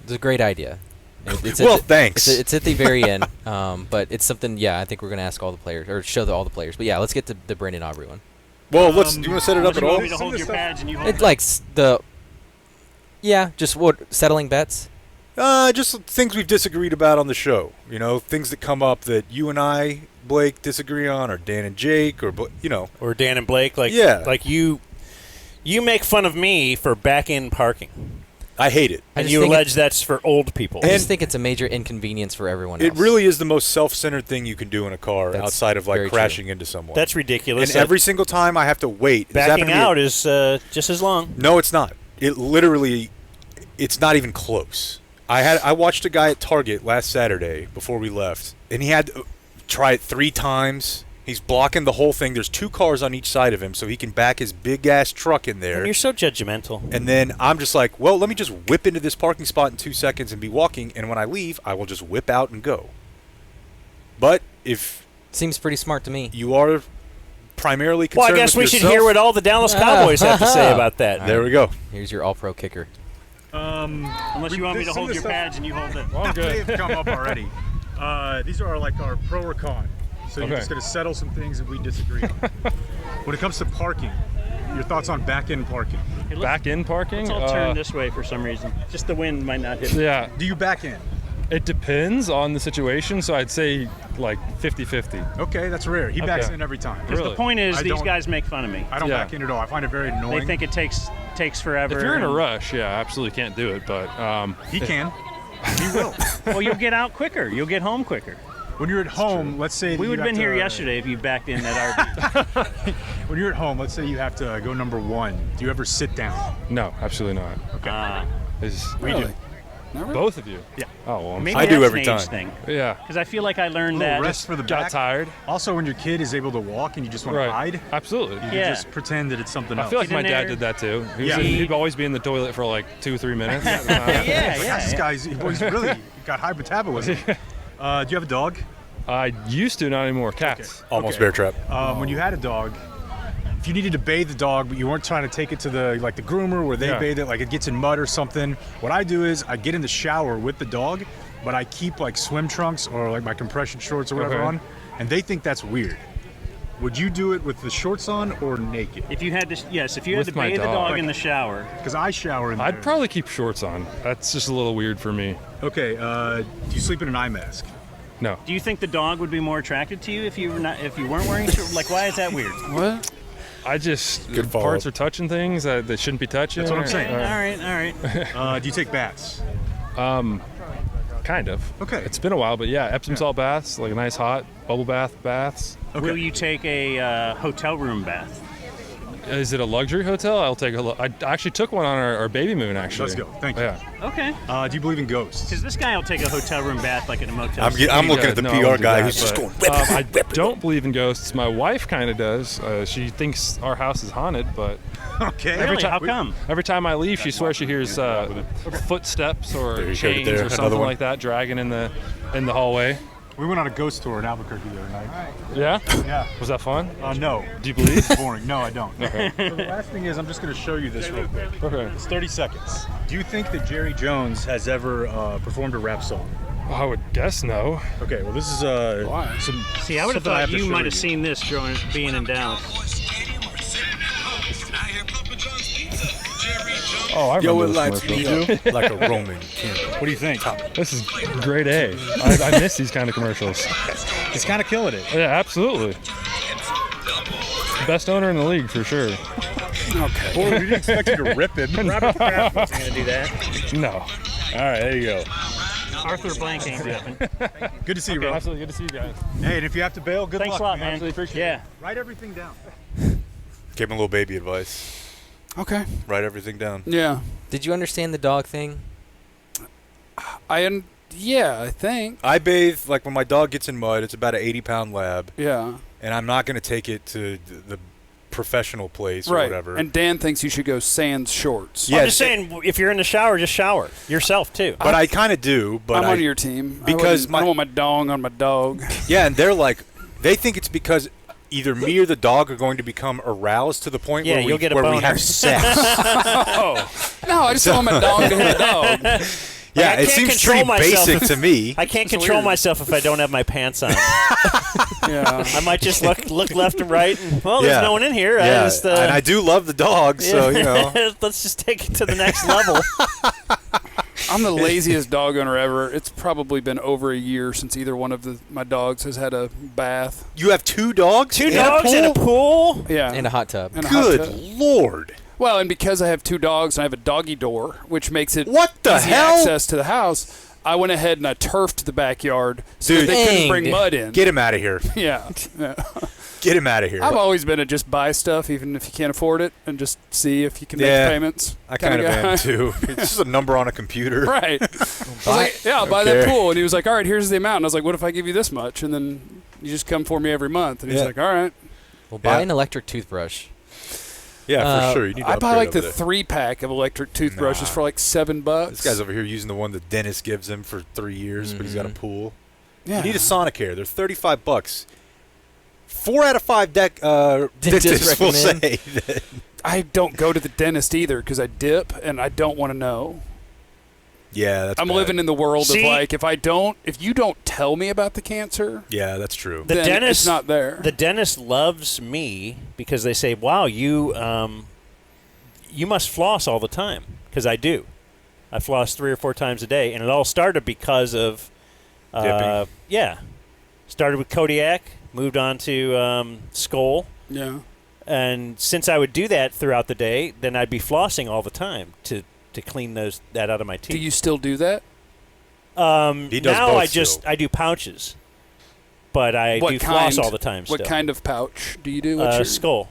It's a great idea. Thanks. It's at the very end, but it's something. Yeah, I think we're gonna ask all the players or show all the players. But yeah, let's get to the Brandon Aubrey one. Well, do you want to set it up at all? You want me to hold your pads and you hold It's like just settling bets. Just things we've disagreed about on the show. You know, things that come up that you and I, Blake, disagree on, or Dan and Jake, or or Dan and Blake. Like you make fun of me for back-end parking. I hate it. And you allege that's for old people. I just think it's a major inconvenience for everyone else. It really is the most self-centered thing you can do in a car That's outside of like very crashing true. into someone. That's ridiculous. And every single time I have to wait. Backing out is just as long. No, it's not. It literally, it's not even close. I watched a guy at Target last Saturday before we left, and he had to try it 3 times. He's blocking the whole thing. There's 2 cars on each side of him, so he can back his big-ass truck in there. And you're so judgmental. And then I'm just like, well, let me just whip into this parking spot in 2 seconds and be walking, and when I leave, I will just whip out and go. But if... Seems pretty smart to me. You are primarily concerned Well, I guess we with should yourself. hear what all the Dallas Cowboys have to say about that. There we go. Here's your all-pro kicker. Unless you want me to hold your pads and you hold it. Well, they've come up already. These are like our pro or con. So you're Okay. just going to settle some things that we disagree on. When it comes to parking, your thoughts on back-end parking? Back-end parking? Let's all turn this way for some reason. Just the wind might not hit. Yeah. Do you back in? It depends on the situation, so I'd say like 50-50. Okay, that's rare. He backs in every time. Because the point is, these guys make fun of me. I don't back in at all. I find it very annoying. They think it takes forever. If you're in a rush, yeah, absolutely can't do it, but... he can. He will. Well, you'll get out quicker. You'll get home quicker. When you're at home, let's say we would have been here yesterday if you backed in that RV. When you're at home, let's say you have to go number 1. Do you ever sit down? No, absolutely not. Okay. We do. Both of you? Yeah. Oh, well, Maybe I do that's every an age time. thing. Yeah. Because I feel like I learned that. Rest for the Got back. tired. Also, when your kid is able to walk and you just want to hide, Absolutely. you can just pretend that it's something else. I feel like Get in my dad there. did that too. Yeah. He'd always be in the toilet for like 2-3 minutes. This guy's he's really got high metabolism. Do you have a dog? I used to, not anymore. Cats. Almost bear trap. When you had a dog, if you needed to bathe the dog, but you weren't trying to take it to the groomer where they bathe it, like it gets in mud or something, what I do is I get in the shower with the dog, but I keep like swim trunks or like my compression shorts or whatever on, and they think that's weird. Would you do it with the shorts on or naked? If you had to, yes, if you had With to my bathe the dog. dog in the shower. Because I shower in there. I'd probably keep shorts on. That's just a little weird for me. Okay, do you sleep in an eye mask? No. Do you think the dog would be more attracted to you if you weren't wearing shorts? Like, why is that weird? What? I just Good parts follow-up. are touching things that they shouldn't be touching. That's what I'm saying. All right. Do you take baths? Kind of. Okay. It's been a while, but yeah, Epsom salt baths, like a nice hot bubble baths. Will you take a hotel room bath? Is it a luxury hotel? I'll take a look. I actually took one on our baby moon, actually. Let's go. Thank you. Yeah. Okay. Do you believe in ghosts? Because this guy will take a hotel room bath like in a motel. I'm looking at the No, I PR won't do guy that, who's just but, going, I don't believe in ghosts. My wife kind of does. She thinks our house is haunted, but okay. How come? every time I leave, she swears she hears footsteps or There you go, chains there. or Another something one. like that dragging in the hallway. We went on a ghost tour in Albuquerque the other night. Yeah? Yeah. Was that fun? No. Do you believe? It's boring. No, I don't. Okay. So the last thing is, I'm just going to show you this real quick. Okay. It's 30 seconds. Do you think that Jerry Jones has ever performed a rap song? I would guess no. Okay, well, this is some. See, I would have something I thought to you show might have seen this being in Dallas. Oh, I remember this commercial. Like a Roman candle. What do you think? This is grade A. I miss these kind of commercials. He's kind of killing it. Yeah, absolutely. Best owner in the league for sure. Okay. Boy, we didn't expect you to rip him. Robert Kraft wasn't going to do that. No. All right, there you go. Arthur Blank ain't ripping. Good to see you, bro. Absolutely good to see you guys. Hey, and if you have to bail, good Thanks luck. a lot, man. Absolutely appreciate Yeah. Write everything down. Give him a little baby advice. Okay. Write everything down. Yeah. Did you understand the dog thing? Yeah, I think. I bathe, like when my dog gets in mud, it's about an 80-pound lab. Yeah. And I'm not going to take it to the professional place or Right. whatever. And Dan thinks you should go sans shorts. Yeah, I'm just saying, if you're in the shower, just shower yourself too. But I kind of do. But I'm on your team. Because I don't want my dong on my dog. Yeah, and they're like, they think it's because either me or the dog are going to become aroused to the point Yeah, where, you'll get a we boner. have sex. No, I just don't want my dog to hit a dog. Yeah, I it can't seems control pretty myself basic to me. I can't control myself if I don't have my pants on. Yeah. I might just look left and right, and there's no one in here. Yeah, and I do love the dog, so you know. Let's just take it to the next level. I'm the laziest dog owner ever. It's probably been over a year since either one of my dogs has had a bath. You have 2 dogs? Two dogs in a pool? Yeah. In a hot tub. In a hot Good tub. Lord. Well, and because I have 2 dogs and I have a doggy door, which makes it What the easy hell? access to the house, I went ahead and I turfed the backyard so that Dude. they couldn't Dang. bring mud in. Get him out of here. Yeah. Get him out of here. I've always been a just buy stuff, even if you can't afford it, and just see if you can Yeah, make payments. I kind of guy. am, too. It's just a number on a computer. Right. I was like, yeah, I'll buy that pool. And he was like, all right, here's the amount. And I was like, what if I give you this much? And then you just come for me every month. And he's Yeah. like, all right. Well, buy an electric toothbrush. Yeah, for sure. You need to I buy upgrade like the over there. 3-pack of electric toothbrushes for like $7. This guy's over here using the one the dentist gives him for 3 years, but he's got a pool. Yeah. You need a Sonicare. They're $35. 4 out of 5 dentists will say recommend. that. I don't go to the dentist either because I dip and I don't want to know. Yeah, that's I'm bad. living in the world See? of like, if you don't tell me about the cancer, Yeah, that's true. The then dentist it's not there. The dentist loves me because they say, "Wow, you must floss all the time." Because I do. I floss 3 or 4 times a day, and it all started because of Dipping. Yeah, started with Kodiak, moved on to Skoal, yeah. and since I would do that throughout the day, then I'd be flossing all the time to clean that out of my teeth. Do you still do that? He does now both I do pouches, but I do floss all the time. What still. kind of pouch do you do? What's your, Skull.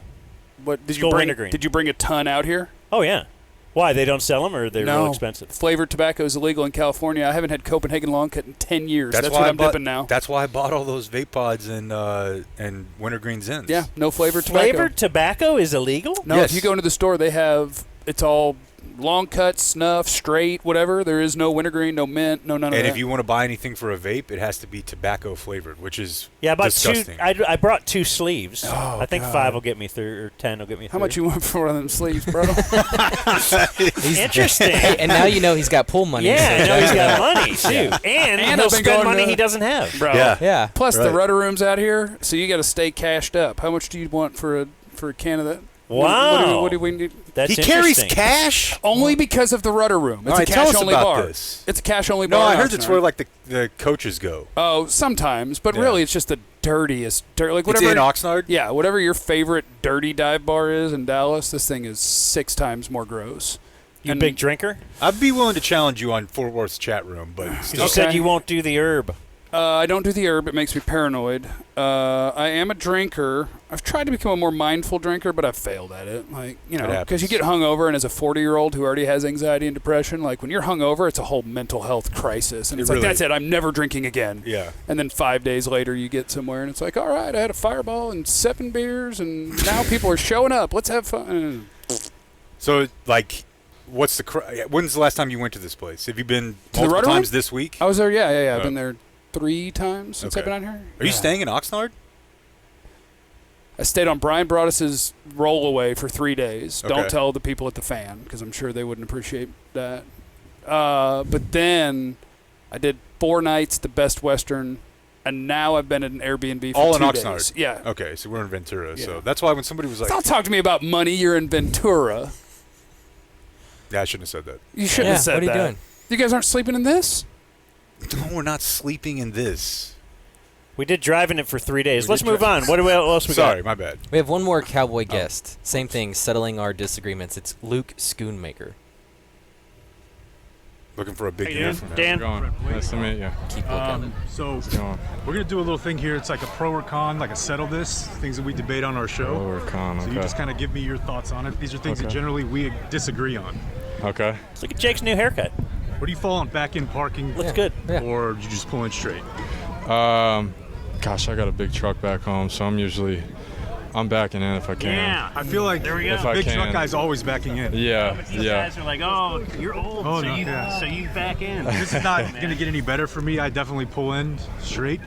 What did Skull you bring? wintergreen. Did you bring a ton out here? Oh yeah. Why, they don't sell them, or they're No. real expensive? Flavored tobacco is illegal in California. I haven't had Copenhagen long cut in 10 years. That's why what I I'm bought, dipping now. That's why I bought all those vape pods and wintergreen Zins. Yeah, no flavored tobacco. Flavored tobacco is illegal? No, Yes. if you go into the store, they have it's all long cut, snuff, straight, whatever. There is no wintergreen, no mint, no none of And that. if you want to buy anything for a vape, it has to be tobacco flavored, which is Yeah, I bought disgusting. two. I brought 2 sleeves. Oh, I think God. 5 will get me through, or 10 will get me through. How much you want for one of them sleeves, bro? Interesting. And now you know he's got pool money. Yeah, so I know he's check it got out. money too, and And he'll I've been spend going money to- he doesn't have. Bro. Yeah. Yeah. Plus the Right. rudder room's out here, so you got to stay cashed up. How much do you want for a can of that? Wow. What do we need? That's He carries interesting. cash? Only because of the rudder room. It's All a right, tell us cash-only about bar. this. It's a cash-only No, bar. I in heard it's Oxnard. where like the coaches go. Oh, sometimes, but Yeah. really, it's just the dirtiest dirt. Like It's whatever. in Oxnard? Yeah, whatever your favorite dirty dive bar is in Dallas, this thing is 6 times more gross. You And- big drinker? I'd be willing to challenge you on Fort Worth's chat room, but still. You said you won't do the herb. I don't do the herb. It makes me paranoid. I am a drinker. I've tried to become a more mindful drinker, but I've failed at it. Like, you know, because you get hungover, and as a 40-year-old who already has anxiety and depression, like when you're hungover, it's a whole mental health crisis. And it's like, that's it. I'm never drinking again. Yeah. And then 5 days later, you get somewhere, and it's like, all right, I had a Fireball and 7 beers, and now people are showing up. Let's have fun. So, like, when's the last time you went to this place? Have you been multiple times this week? I was there, yeah. I've been there 3 times since I've been out here. Are you staying in Oxnard? I stayed on Brian Broaddus's rollaway for 3 days. Don't tell the people at the Fan, because I'm sure they wouldn't appreciate that. But then I did 4 nights at the Best Western, and now I've been at an Airbnb for all 2 in days. Oxnard? Yeah. Okay, so we're in Ventura. Yeah. So that's why when somebody was like... Don't talk to me about money. You're in Ventura. Yeah, I shouldn't have said that. You shouldn't have said that. What are you doing? You guys aren't sleeping in this? No, we're not sleeping in this. We did drive in it for 3 days. Let's move on. What else we got? Sorry, my bad. We have one more Cowboy guest. Same thing, settling our disagreements. It's Luke Schoonmaker. Looking for a big year from him. Dan. Nice to meet you. Keep looking. So we're going to do a little thing here. It's like a pro or con, like a settle this, things that we debate on our show. Pro or con, So you just kind of give me your thoughts on it. These are things that generally we disagree on. Okay. Let's look at Jake's new haircut. Where do you fall on back-end parking? Looks good. Or you just pull in straight? Gosh, I got a big truck back home, so I'm backing in if I can. Yeah. I feel like There we go. If I big can. truck guy's always backing in. Yeah, But these guys are like, oh, you're old, so you back in. This is not going to get any better for me. I definitely pull in straight.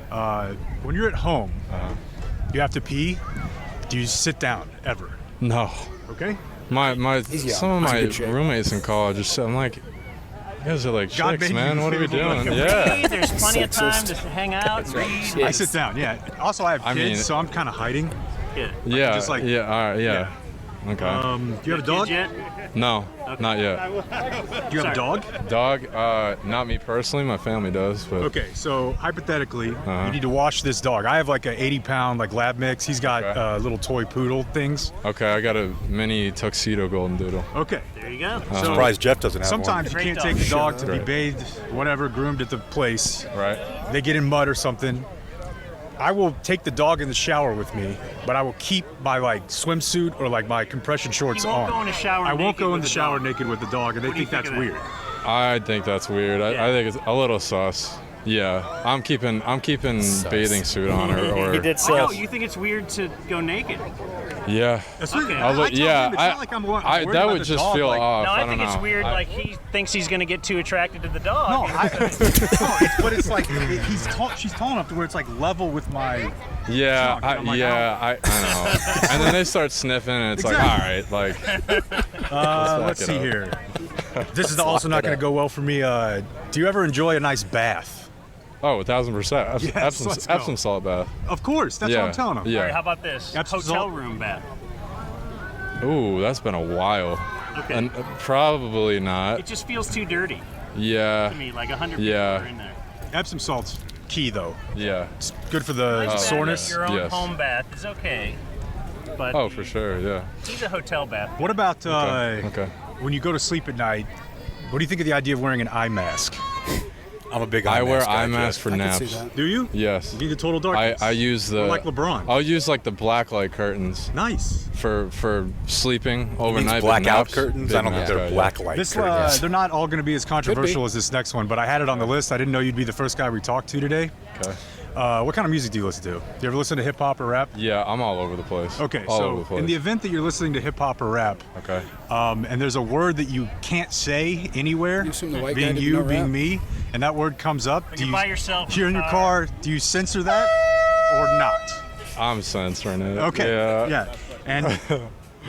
When you're at home, you have to pee. Do you sit down ever? No. Okay. Some of my roommates in college, I'm like, you guys are like God chicks, made man. you What are we feel doing? like Yeah. There's plenty of time to hang out. Read. I sit down. Yeah. Also, I have kids, so I'm kind of hiding. Yeah. Just like, All right. Yeah. Okay. Do you have a dog? No, not yet. Do you have a dog? Dog? Not me personally. My family does. But Okay, so hypothetically, you need to wash this dog. I have like an 80-pound like lab mix. He's got little toy poodle things. Okay, I got a mini tuxedo golden doodle. Okay. There you go. I'm surprised Jeff doesn't have Sometimes one. you can't take the dog to be bathed, whatever, groomed at the place. Right. They get in mud or something. I will take the dog in the shower with me, but I will keep my like swimsuit or like my compression shorts You won't on. go in the shower I won't naked go in with the the shower dog. naked with the dog, and they What do you think think that's of that? weird. I think that's weird. I think it's a little sus. Yeah, I'm keeping bathing suit on or He did Oh, you think it's weird to go naked? yeah. That's weird. I'll look- I told yeah, him, it's not like I'm worried that about would the just dog, feel like- off. No, I don't think it's know. weird. Like he thinks he's going to get too attracted to the dog. No, but it's like she's tall enough to where it's like level with my. Yeah, trunk. I'm like, I know. And then they start sniffing, and it's like, all right, like. Let's see here. This is also not going to go well for me. Do you ever enjoy a nice bath? Oh, 1,000%. Yes, let's go. Epsom salt bath. Of course, that's what I'm telling them. Yeah. All right, how about this? Epsom Hotel salt? room bath. Ooh, that's been a while. Okay. And probably not. It just feels too dirty Yeah. to me. Like 100 Yeah. people are in there. Epsom salt's key, though. Yeah. It's good for the Nice bath soreness. at your own Yes. home bath is okay. But Oh, for sure. Yeah. he's a hotel bath. What about Okay. when you go to sleep at night? What do you think of the idea of wearing an eye mask? I'm a big I eye wear mask guy, eye masks Jeff. for I can see naps. that. Do you? Yes. You need the total darkness. I use the Or like LeBron. I'll use like the black light curtains Nice. for sleeping overnight. blackout but naps, curtains? big I don't think nap they're guy, black yeah. light This curtains. they're not all going to be as controversial as this next one, but I had it on the list. I didn't know you'd be the first guy we talked to today. Okay. What kind of music do you listen to? Do you ever listen to hip hop or rap? Yeah, I'm all over the place. Okay, all over the so place. in the event that you're listening to hip hop or rap, okay. And there's a word that you can't say anywhere, You assume the white guy being didn't you, know being rap? me, and that word comes up. When Do you're by yourself You're in your car. Do you censor that or not? I'm censoring it. Okay. Yeah. And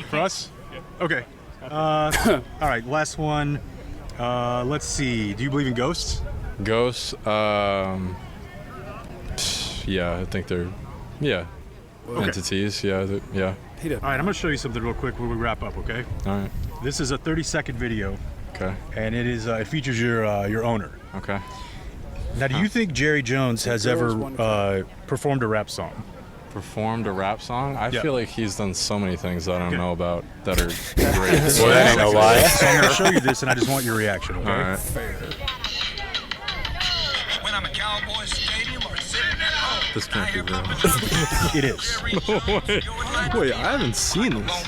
for us? Okay. All right, last one. Let's see. Do you believe in ghosts? Ghosts. Yeah, I think they're. Yeah. Okay. Entities. Yeah. Yeah. All right, I'm going to show you something real quick before we wrap up, okay? All right. This is a 30-second video, Okay. and it features your owner. Okay. Now, do you think Jerry Jones has ever performed a rap song? Performed a rap song? I Yeah. feel like he's done so many things that I don't Okay. know about that are great. Well, that ain't no lie. So I'm going to show you this, and I just want your reaction, okay? All right. When I'm a Cowboys This can't be real. It is. Wait, I haven't seen this.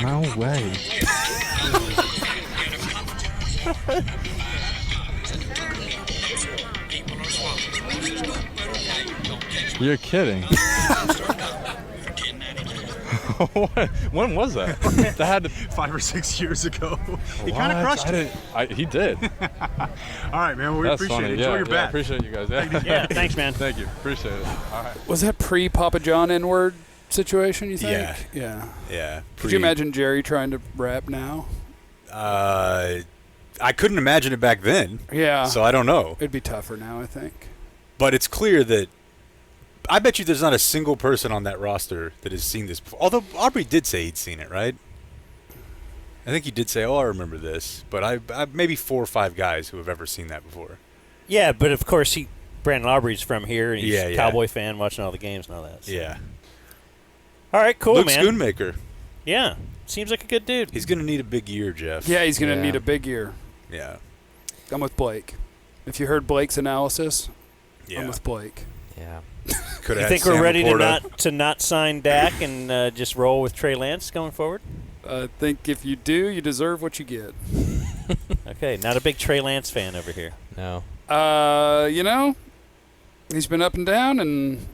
No way. You're kidding. What? When was that? That had to 5 or 6 years ago. He What? kind of crushed I it. didn't- He did. All right, man. Well, we That's appreciate funny. it. Enjoy Yeah, your yeah, bet. I appreciate you guys. Yeah. Yeah, thanks, man. Thank you. Appreciate it. All right. Was that pre-Papa John N-word situation, you think? Yeah. Yeah. Yeah. Could you imagine Jerry trying to rap now? I couldn't imagine it back then. Yeah. So I don't know. It'd be tougher now, I think. But it's clear that I bet you there's not a single person on that roster that has seen this before. Although Aubrey did say he'd seen it, right? I think he did say, "Oh, I remember this." But I maybe 4 or 5 guys who have ever seen that before. Yeah, but of course Brandon Aubrey's from here, and he's Yeah, a yeah. Cowboy fan, watching all the games and all that. So. Yeah. All right, cool, Luke man. Schoonmaker. Yeah, seems like a good dude. He's going to need a big year, Jeff. Yeah, he's going to need a big year. Yeah. I'm with Blake. If you heard Blake's analysis, Yeah. I'm with Blake. Yeah. You think we're ready to not sign Dak and just roll with Trey Lance going forward? I think if you do, you deserve what you get. Okay, not a big Trey Lance fan over here. No. You know, he's been up and down, and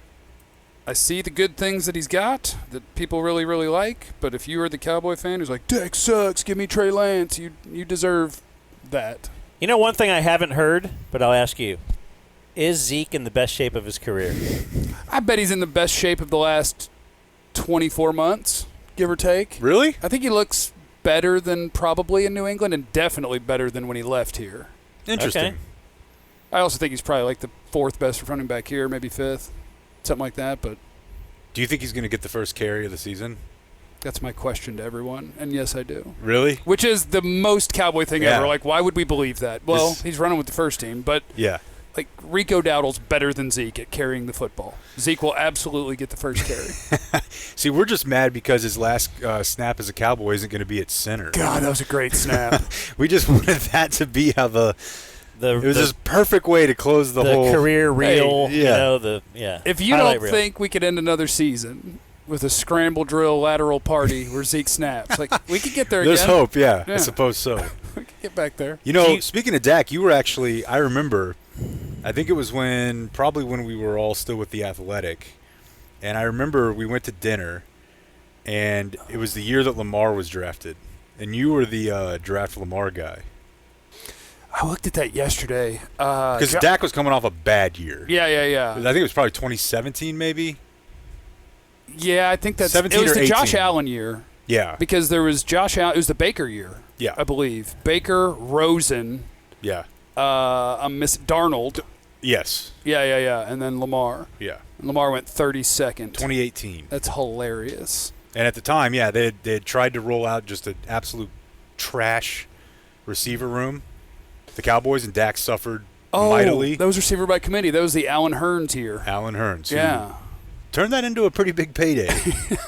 I see the good things that he's got that people really, really like. But if you are the Cowboy fan who's like, Dak sucks, give me Trey Lance, you deserve that. You know, one thing I haven't heard, but I'll ask you. Is Zeke in the best shape of his career? I bet he's in the best shape of the last 24 months, give or take. Really? I think he looks better than probably in New England and definitely better than when he left here. Interesting. Okay. I also think he's probably like the 4th best running back here, maybe 5th, something like that. But Do you think he's going to get the first carry of the season? that's my question to everyone, and yes, I do. Really? Which is the most Cowboy thing Yeah. ever. Like, why would we believe that? Well, This- he's running with the first team, but Yeah. like Rico Dowdle's better than Zeke at carrying the football. Zeke will absolutely get the first carry. See, we're just mad because his last snap as a Cowboy isn't going to be at center. God, that was a great snap. We just wanted that to be how it was this perfect way to close the whole career reel. Hey, You yeah. know, If you highlight don't reel. think we could end another season with a scramble drill lateral party where Zeke snaps, like we could get there There's again. hope, yeah, I suppose so. We could get back there. You know, speaking of Dak, you were actually, I remember, I think it was probably when we were all still with The Athletic, and I remember we went to dinner, and it was the year that Lamar was drafted, and you were the draft Lamar guy. I looked at that yesterday. Because Dak was coming off a bad year. Yeah. I think it was probably 2017 maybe. Yeah, I think that's 17 it was or the Josh 18. Allen year. Yeah. Because there was Josh Allen. It was the Baker year. Yeah. I believe Baker, Rosen. Yeah. I'm miss Darnold. Yes. Yeah, and then Lamar. Yeah. And Lamar went 32nd. 2018. That's hilarious. And at the time, yeah, they had tried to roll out just an absolute trash receiver room. The Cowboys, and Dak suffered mightily. That was receiver by committee. That was the Allen Hurns here. Allen Hurns. Yeah. Turned that into a pretty big payday.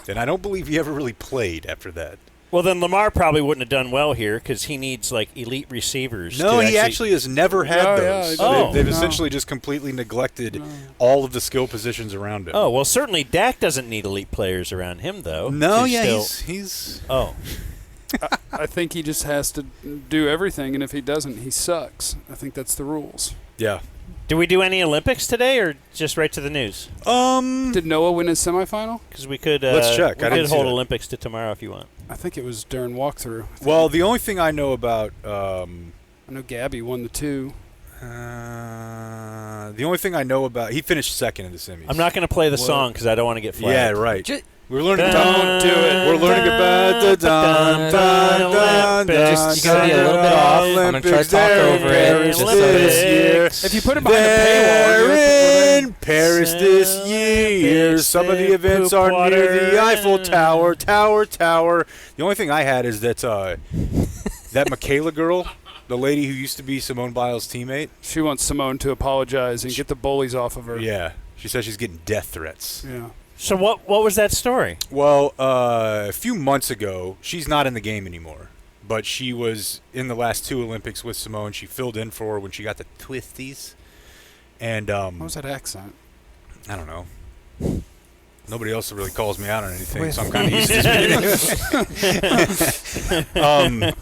And I don't believe he ever really played after that. Well, then Lamar probably wouldn't have done well here because he needs like elite receivers. No, to he actually has never had those. They've no. essentially just completely neglected all of the skill positions around him. Oh, well, certainly Dak doesn't need elite players around him, though. No, He's yeah, still- he's Oh. I think he just has to do everything, and if he doesn't, he sucks. I think that's the rules. Yeah. Do we do any Olympics today, or just right to the news? Did Noah win his semifinal? Because we could. Let's check. We I didn't could see hold that. Olympics to tomorrow if you want. I think it was during walkthrough. Well, the only thing I know about I know Gabby won the 2. the only thing I know about he finished second in the semis. I'm not going to play the song because I don't want to get flagged. Yeah, right. We're learning Don't do it. We're learning about the Just you gotta be a little bit off. I'm gonna try to talk over it. Just so this year. If you put it behind the paywall, They're in Paris this year. Some of the events are near the Eiffel Tower. Tower. The only thing I had is that that Michaela girl, the lady who used to be Simone Biles' teammate. She wants Simone to apologize and get the bullies off of her. Yeah. She says she's getting death threats. Yeah. So what was that story? Well, a few months ago, she's not in the game anymore, but she was in the last 2 Olympics with Simone. She filled in for her when she got the twisties. And what was that accent? I don't know. Nobody else really calls me out on anything, so I'm kind of used to it.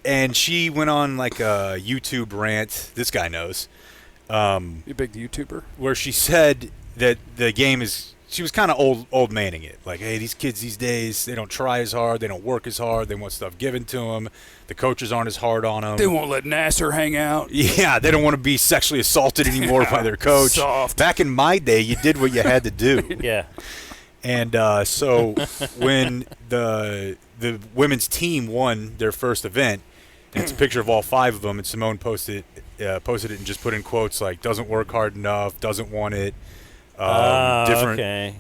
And she went on like a YouTube rant. This guy knows. You a big YouTuber? Where she said that the game is. She was kind of old manning it. Like, hey, these kids these days, they don't try as hard, they don't work as hard, they want stuff given to them. The coaches aren't as hard on them. They won't let Nasser hang out. Yeah, they don't want to be sexually assaulted anymore by their coach. Soft. Back in my day, you did what you had to do. Yeah. And so when the women's team won their first event, and it's a picture of all 5 of them, and Simone posted it and just put in quotes like, doesn't work hard enough, doesn't want it. Different, okay.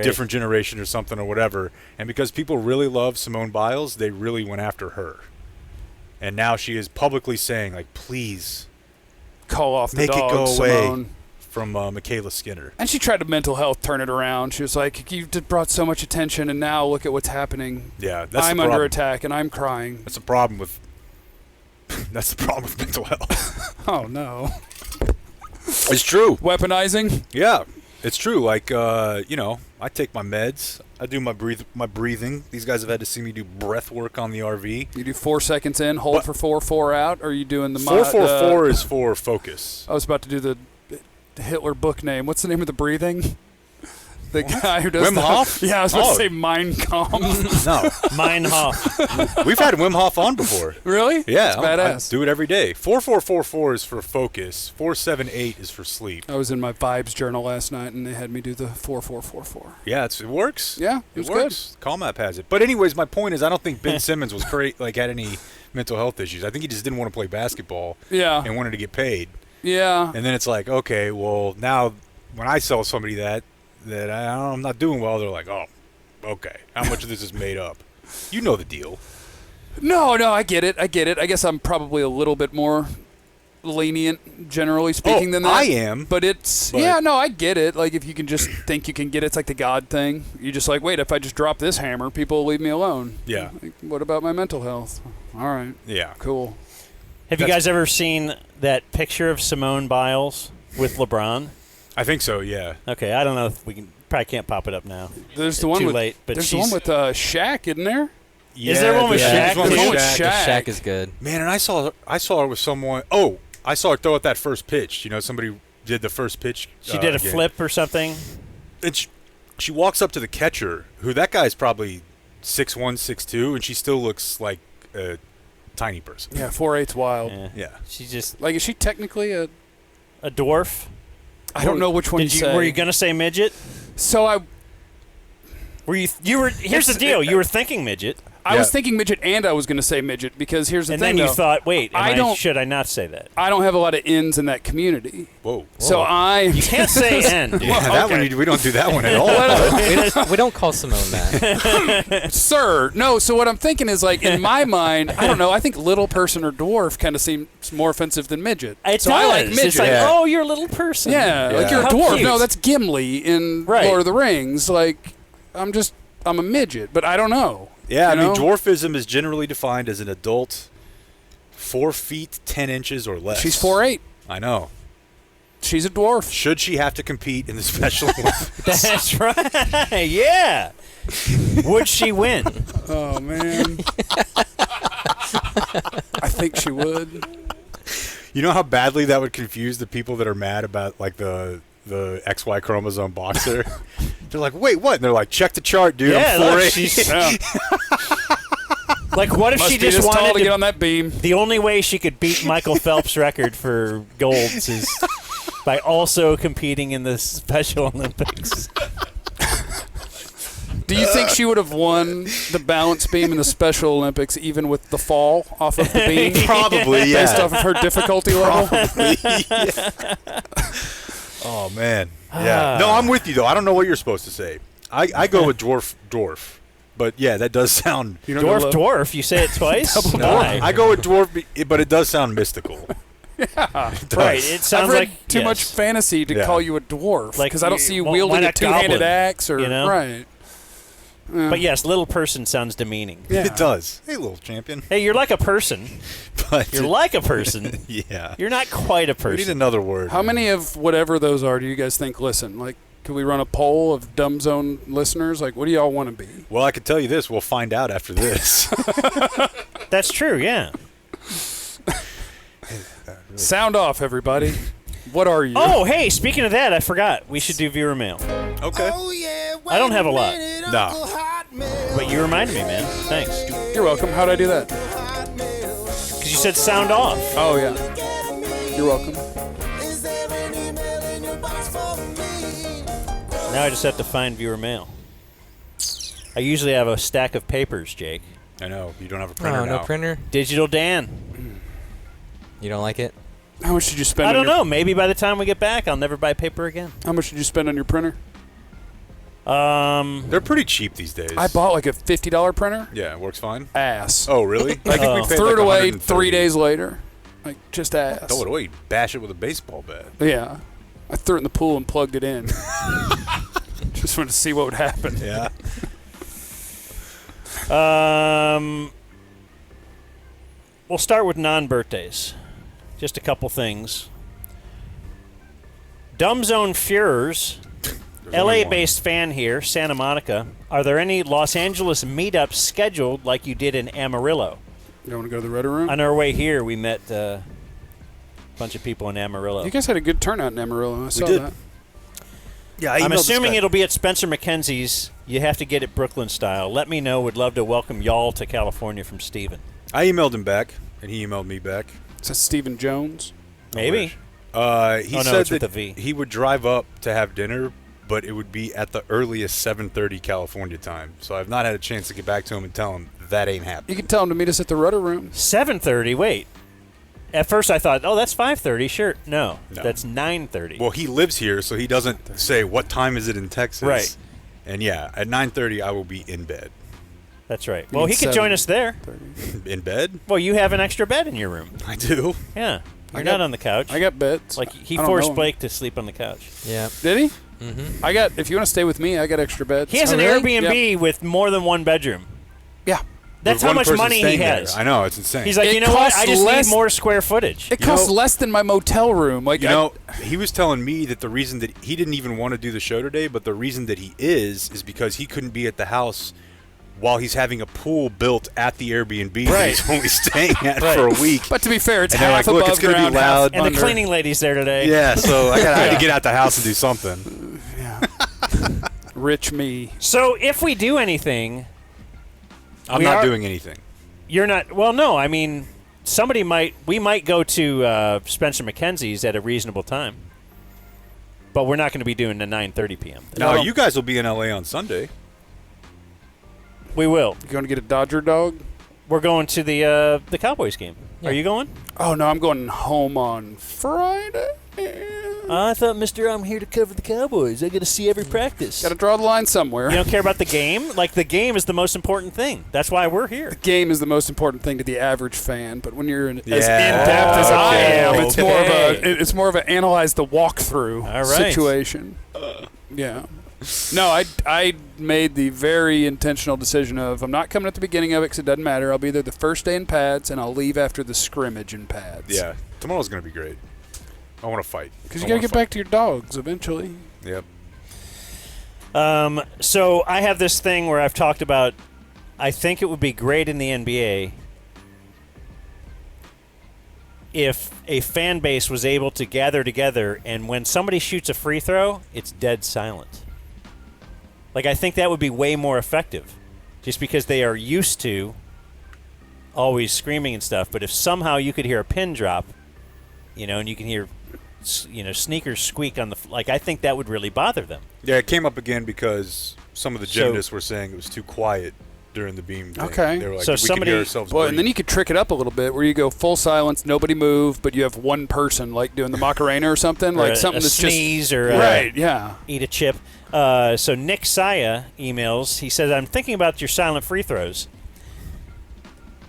Different generation or something or whatever. And because people really love Simone Biles, they really went after her. And now she is publicly saying, like, please call off the make dog, it go Simone. away from Michaela Skinner. And she tried to mental health turn it around. She was like, you brought so much attention, and now look at what's happening. Yeah, that's I'm the under problem. attack, and I'm crying. That's the problem with mental health. Oh, no. It's true. Weaponizing? Yeah. It's true. Like, I take my meds. I do my breathing. These guys have had to see me do breath work on the RV. You do 4 seconds in, hold for 4 out, or are you doing the 4-4-4 is for focus. I was about to do the Hitler book name. What's the name of the breathing? The guy who does Wim Hof? Yeah, I was about to say Mein Kampf. No. Mein Hof. We've had Wim Hof on before. Really? Yeah. That's badass. I do it every day. 4-4-4-4 is for focus. 4-7-8 is for sleep. I was in my vibes journal last night, and they had me do the 4-4-4-4. Yeah, it works. Yeah, it was works. Calm App has it. But anyways, my point is I don't think Ben Simmons was had any mental health issues. I think he just didn't want to play basketball and wanted to get paid. Yeah. And then it's like, okay, well, now when I sell somebody that I'm not doing well, they're like, oh, okay, how much of this is made up? You know the deal. No, I get it. I guess I'm probably a little bit more lenient, generally speaking, than that. I am. But I get it. Like, if you can just think you can get it, it's like the God thing. You're just like, wait, if I just drop this hammer, people will leave me alone. Yeah. Like, what about my mental health? All right. Yeah. Cool. Have you guys ever seen that picture of Simone Biles with LeBron? I think so, yeah. Okay, I don't know if we can. Probably can't pop it up now. There's the one Too with late, but there's the one with Shaq, isn't there? Yeah, is there one with Shaq? There's one with Shaq. Shaq is good. Man, and I saw her with someone. Oh, I saw her throw out that first pitch. You know, somebody did the first pitch. She did a game. flip or something. And she walks up to the catcher, who that guy's probably 6'1", 6'2", and she still looks like a tiny person. Yeah, 4'8's wild. Yeah. She just like, is she technically a dwarf? I don't know which one Were you gonna say midget? So I were you were. Here's the deal. You were thinking midget. I was thinking midget, and I was going to say midget because here's the and thing. then you though. thought, wait, should I not say that? I don't have a lot of ends in that community. Whoa. So you can't say end. Yeah, that one we don't do that one at all. we don't call Simone that, sir. No. So what I'm thinking is, like, in my mind, I don't know. I think little person or dwarf kind of seems more offensive than midget. It so does. I like midget. It's like, oh, you're a little person. Yeah, like you're a How dwarf. cute. No, that's Gimli in Lord of the Rings. Like, I'm a midget, but I don't know. Yeah, I You mean, know? dwarfism is generally defined as an adult 4 feet 10 inches or less. She's 4'8". I know. She's a dwarf. Should she have to compete in the Special Olympics? That's right. Yeah. Would she win? Oh man. I think she would. You know how badly that would confuse the people that are mad about, like, the XY chromosome boxer? They're like, wait, what? And they're like, check the chart, dude. Yeah, I'm look, 4'8". she's like, what if Must she be just this tall wanted to get on that beam? The only way she could beat Michael Phelps' record for golds is by also competing in the Special Olympics. Do you think she would have won the balance beam in the Special Olympics even with the fall off of the beam? Probably, yeah. Based off of her difficulty level? Probably, yeah. Oh, man. Yeah. No, I'm with you, though. I don't know what you're supposed to say. I go with dwarf. But, yeah, that does sound... Dwarf? You say it twice? No, I go with dwarf, but it does sound mystical. Yeah. Right. It sounds I've read like too much fantasy to call you a dwarf. Like Because I don't see you why wielding not a two-handed goblin, axe or... you know? Right. But yes, little person sounds demeaning. Yeah. It does. Hey, little champion. Hey, you're like a person. But You're like a person. Yeah. You're not quite a We person. need another word. How many of whatever those are do you guys think listen? Like, can we run a poll of Dumb Zone listeners? Like, what do y'all want to be? Well, I can tell you this. We'll find out after this. That's true, yeah. Sound off, everybody. What are you? Oh, hey, speaking of that, I forgot. We should do viewer mail. Okay. I don't have a lot. No. But you reminded me, man. Thanks. You're welcome. How'd I do that? Because you said sound off. Oh, yeah. You're welcome. Now I just have to find viewer mail. I usually have a stack of papers, Jake. I know. You don't have a printer Oh, now. no printer? Digital Dan. You don't like it? How much did you spend I on don't your know. Maybe by the time we get back, I'll never buy paper again. How much did you spend on your printer? They're pretty cheap these days. I bought like a $50 printer. Yeah, it works fine. Ass. Oh, really? I think we paid Threw like it away 130. 3 days later. Like, just ass. Throw it away. Bash it with a baseball bat. Yeah. I threw it in the pool and plugged it in. Just wanted to see what would happen. Yeah. We'll start with non-birthdays. Just a couple things. Dumb Zone Führers, LA-based fan here, Santa Monica. Are there any Los Angeles meetups scheduled like you did in Amarillo? You want to go to the Red Room? On our way here, we met a bunch of people in Amarillo. You guys had a good turnout in Amarillo. I saw did. that. Yeah, I'm assuming it'll be at Spencer McKenzie's. You have to get it Brooklyn style. Let me know. Would love to welcome y'all to California from Steven. I emailed him back, and he emailed me back. Is that Stephen Jones? Maybe. He Oh, no, said it's with that a V. he would drive up to have dinner, but it would be at the earliest 7:30 California time. So I've not had a chance to get back to him and tell him that ain't happening. You can tell him to meet us at the Rudder Room. 7:30. Wait. At first, I thought, oh, that's 5:30. Sure. No, that's 9:30. Well, he lives here, so he doesn't say what time is it in Texas. Right. And yeah, at 9:30 I will be in bed. That's right. Well, he could join us there. In bed? Well, you have an extra bed in your room. I do. Yeah. You're got- not on the couch. I got beds. Like, he I don't forced know him. Blake to sleep on the couch. Yeah. Did he? Mm-hmm. I got. If you want to stay with me, I got extra beds. He has Oh, an really? Airbnb Yep. with more than one bedroom. Yeah. That's With how one much person money he staying there. has. I know, it's insane. He's like, It you know what? costs I just less- need more square footage. It costs less than my motel room. Like, You know, he was telling me that the reason that he didn't even want to do the show today, but the reason that he is because he couldn't be at the house while he's having a pool built at the Airbnb that he's only staying at for a week. But to be fair, it's And they're half like, look, above it's gonna be ground, loud. half And under. the cleaning lady's there today. Yeah, so I had to get out the house and do something. Rich me. So if we do anything, I'm we not are- doing anything. You're not. Well, no. I mean, we might go to Spencer McKenzie's at a reasonable time, but we're not going to be doing the 9:30 p.m. No, you guys will be in LA on Sunday. We will. You going to get a Dodger dog? We're going to the Cowboys game. Yeah. Are you going? Oh no, I'm going home on Friday. I thought, Mister, I'm here to cover the Cowboys. I got to see every practice. Got to draw the line somewhere. You don't care about the game? Like, the game is the most important thing. That's why we're here. The game is the most important thing to the average fan, but when you're as in Yeah. depth as I am, it's more of Okay. it's more of an analyze the walkthrough All right. situation. Yeah. No, I made the very intentional decision of I'm not coming at the beginning of it because it doesn't matter. I'll be there the first day in pads, and I'll leave after the scrimmage in pads. Yeah, tomorrow's going to be great. I want to fight. Because you got to get back to your dogs eventually. Yep. So I have this thing where I've talked about, I think it would be great in the NBA if a fan base was able to gather together and when somebody shoots a free throw, it's dead silent. Like, I think that would be way more effective just because they are used to always screaming and stuff. But if somehow you could hear a pin drop, and you can hear, sneakers squeak on the, I think that would really bother them. Yeah, it came up again because some of the So- gymnasts were saying it was too quiet during the beam thing. Okay. They were like, So we could somebody- hear ourselves Well, and breathe. then you could trick it up a little bit where you go full silence, nobody move, but you have one person like doing the Macarena or something, Or like a something that's sneeze just or right. Yeah. eat a chip. So Nick Saya emails. He says, I'm thinking about your silent free throws.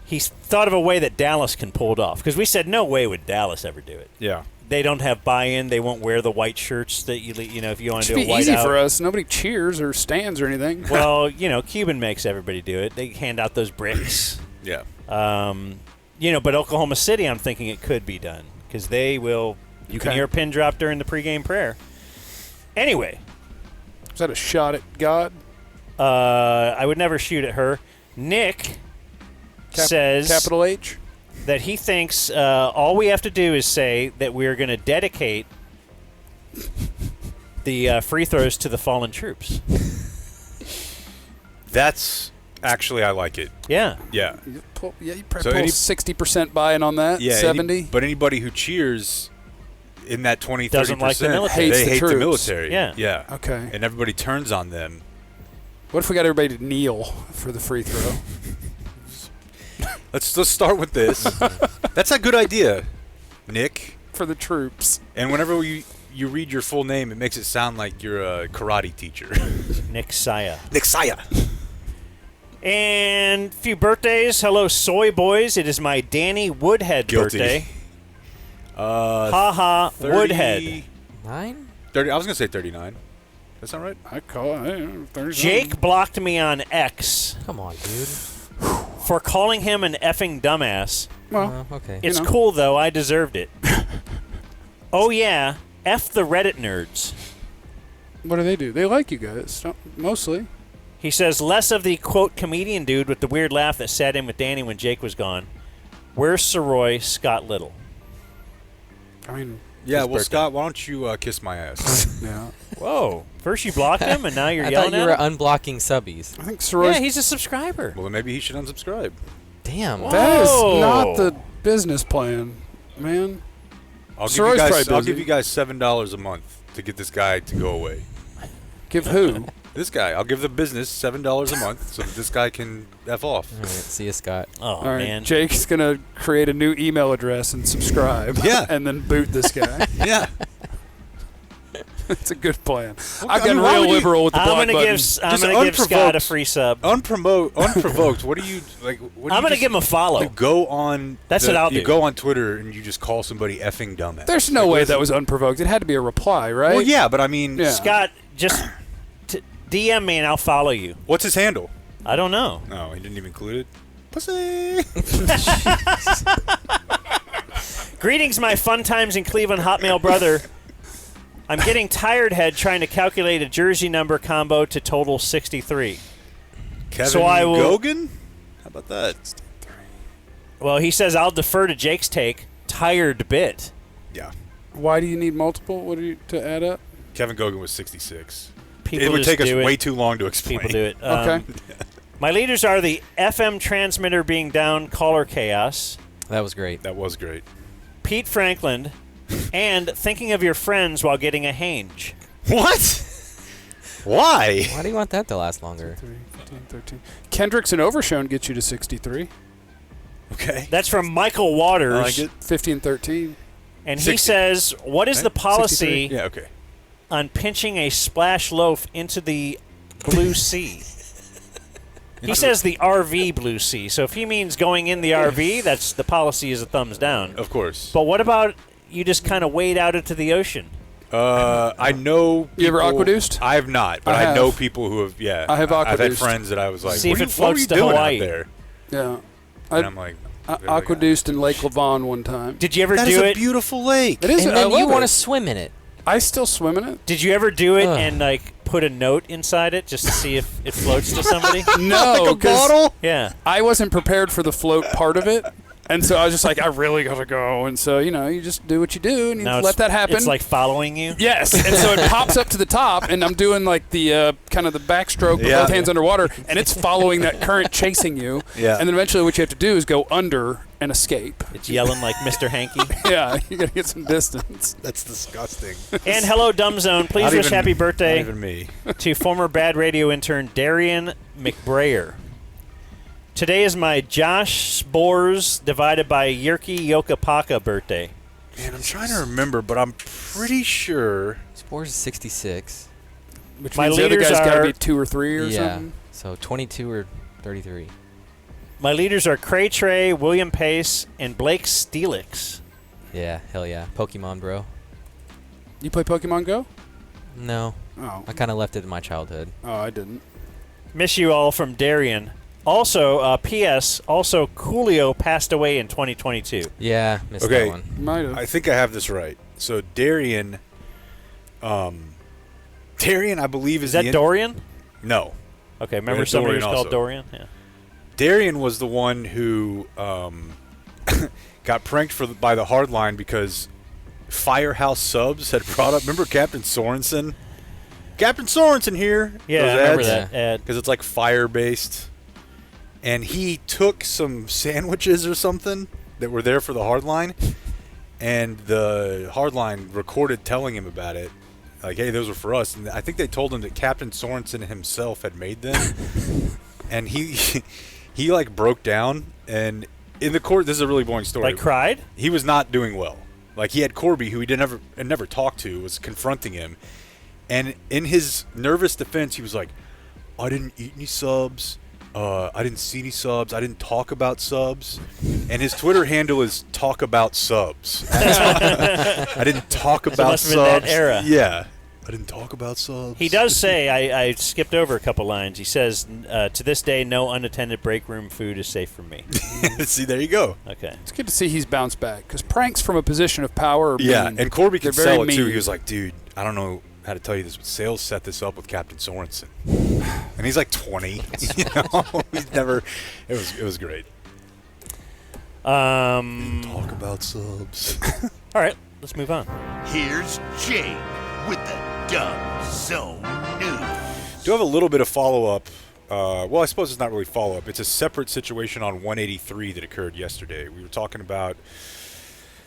He's thought of a way that Dallas can pull it off. Because we said, no way would Dallas ever do it. Yeah. they don't have buy-in. They won't wear the white shirts that you know if you want to It'd do be a white easy out. for us. Nobody cheers or stands or anything. Well, Cuban makes everybody do it. They hand out those bricks. Yeah. But Oklahoma City, I'm thinking it could be done because they will. You can Okay. hear a pin drop during the pregame prayer. Anyway, is that a shot at God? I would never shoot at her. Nick says capital H that he thinks all we have to do is say that we're going to dedicate the free throws to the fallen troops. That's actually, I like it. Yeah. Yeah. You probably pull 60% buy-in on that. Yeah. 70. But anybody who cheers in that 20, 30%, Doesn't like the military. they Hates the hate the troops. military. Yeah. Yeah. Okay. And everybody turns on them. What if we got everybody to kneel for the free throw? Let's start with this. That's a good idea, Nick. For the troops. And whenever you read your full name, it makes it sound like you're a karate teacher. Nick Saya. Nick Saya. And a few birthdays. Hello, Soy Boys. It is my Danny Woodhead Guilty. birthday. Ha ha, 30 Woodhead. 9? 30. I was gonna say 39. That sound right? I call it 30. Jake blocked me on X Come on, dude. for calling him an effing dumbass. Well, Okay. It's cool, though. I deserved it. Oh, yeah. F the Reddit nerds. what do they do? They like you guys, mostly. He says, less of the, quote, comedian dude with the weird laugh that sat in with Danny when Jake was gone. Where's Soroy Scott Little? I mean, Yeah. His Well, birthday. Scott, why don't you kiss my ass? yeah. Whoa. First you blocked him, and now you're I yelling thought you at were him? unblocking subbies. I think Soroy's Yeah, he's a subscriber. Well, then maybe he should unsubscribe. Damn. That is Whoa. not the business plan, man. I'll give, Soroy's you guys, probably I'll busy. give you guys $7 a month to get this guy to go away. Give who? This guy. I'll give the business $7 a month so that this guy can F off. All right, see you, Scott. Oh, All right, man. Jake's gonna create a new email address and subscribe. Yeah. and then boot this guy. Yeah. It's a good plan. Well, I've I mean, gotten why real would you- liberal with the I'm block going to button. give Just Scott a unprovoked. free sub. Unprovoked. What do you like? What do I'm you going to just, give him a follow. like, go on. That's what I'll You do. go on Twitter and you just call somebody effing dumbass. There's no Like, way what is that it? was unprovoked. It had to be a reply, right? Well, yeah, but I mean, Yeah. Scott, just DM me and I'll follow you. what's his handle? I don't know. No, he didn't even include it. Pussy. Greetings, my fun times in Cleveland Hotmail brother. I'm getting tired head trying to calculate a jersey number combo to total 63. Kevin So I will- Gogan? How about that? Well, he says I'll defer to Jake's take. Tired bit. Yeah. Why do you need multiple? What do you to add up? Kevin Gogan was 66. People it would just take us do it. way too long to explain. People do it. Okay. My leaders are the FM transmitter being down, caller chaos, That was great. That was great. Pete Franklin, and thinking of your friends while getting a hange. What? Why? Why do you want that to last longer? 15, 13. Kendricks and Overshown get you to 63. Okay. That's from Michael Waters. I like it. 15, 13. And 60. he says, what is the policy Yeah, okay. on pinching a splash loaf into the blue sea? He says the RV blue sea. So if he means going in the RV, that's the policy is a thumbs down. Of course. But what about you just kind of wade out into the ocean? I know people, You ever aquaduced? I have not, but I I know have. people who have, yeah. I have I've had aquaduced. friends that I was like, See what if are it you- what were floats you to doing Hawaii. out there? Yeah. And I'm like, Aquaduced in Lake Lavon one time. Did you ever that do is a it? beautiful lake. It is. And I then you love want to it. swim in it. I still swim in it. Did you ever do it Ugh. and like put a note inside it just to see if it floats to somebody? No, Like a 'cause bottle? Yeah. I wasn't prepared for the float part of it. And so I was just like, I really got to go. And so, you just do what you do and you Now let that happen. It's like following you. Yes, and so it pops up to the top, and I'm doing like the kind of the backstroke with Yeah. both hands underwater, and it's following that current chasing you. Yeah. And then eventually what you have to do is go under and escape. It's yelling like Mr. Hanky. Yeah, you got to get some distance. That's disgusting. And hello, Dumb Zone. Please Not wish even- happy birthday Not even me. to former Bad Radio intern Darian McBrayer. Today is my Josh Spores divided by Yerky Yokapaka birthday. Man, I'm trying to remember, but I'm pretty sure. Spores is 66. Which My means the other leaders guy's got to are- be 2 or 3 or Yeah. something. So 22 or 33. My leaders are Cray Trey, William Pace, and Blake Steelix. Yeah, hell yeah. Pokemon, bro. You play Pokemon Go? No. Oh. I kind of left it in my childhood. Oh, I didn't. Miss you all from Darian. Also, P.S. Also, Coolio passed away in 2022. Yeah, missed that one. Might have. I think I have this right. So Darian, Darian, I believe Is that Dorian? No. Okay, remember There's somebody Dorian who's called also. Dorian? Yeah. Darian was the one who got pranked by the hardline because Firehouse Subs had brought up. Remember Captain Sorensen? Captain Sorensen here. Yeah, Those I remember ads? that ad. Because it's like fire based. And he took some sandwiches or something that were there for the hardline, and the hardline recorded telling him about it. Like, hey, those were for us. And I think they told him that Captain Sorensen himself had made them. And he like broke down, and in the court, this is a really boring story. Like cried? He was not doing well. Like, he had Corby, who he never talked to, was confronting him. And in his nervous defense, he was like, I didn't eat any subs. I didn't see any subs. I didn't talk about subs. And his Twitter handle is talk about subs. I didn't talk about must have been subs. that era. Yeah. I didn't talk about subs. He does say, I skipped over a couple lines. He says, to this day, no unattended break room food is safe for me. See, there you go. Okay. It's good to see he's bounced back, because pranks from a position of power are Yeah, mean. and Corby They're could very sell it too. mean. He was like, dude, I don't know how to tell you this, but sales set this up with Captain Sorensen. And he's like 20. You know? He's never. It was great. Talk about subs. All right, let's move on. Here's Jake with the Dumb Zone News. Do have a little bit of follow-up. Well, I suppose it's not really follow-up. It's a separate situation on 183 that occurred yesterday. We were talking about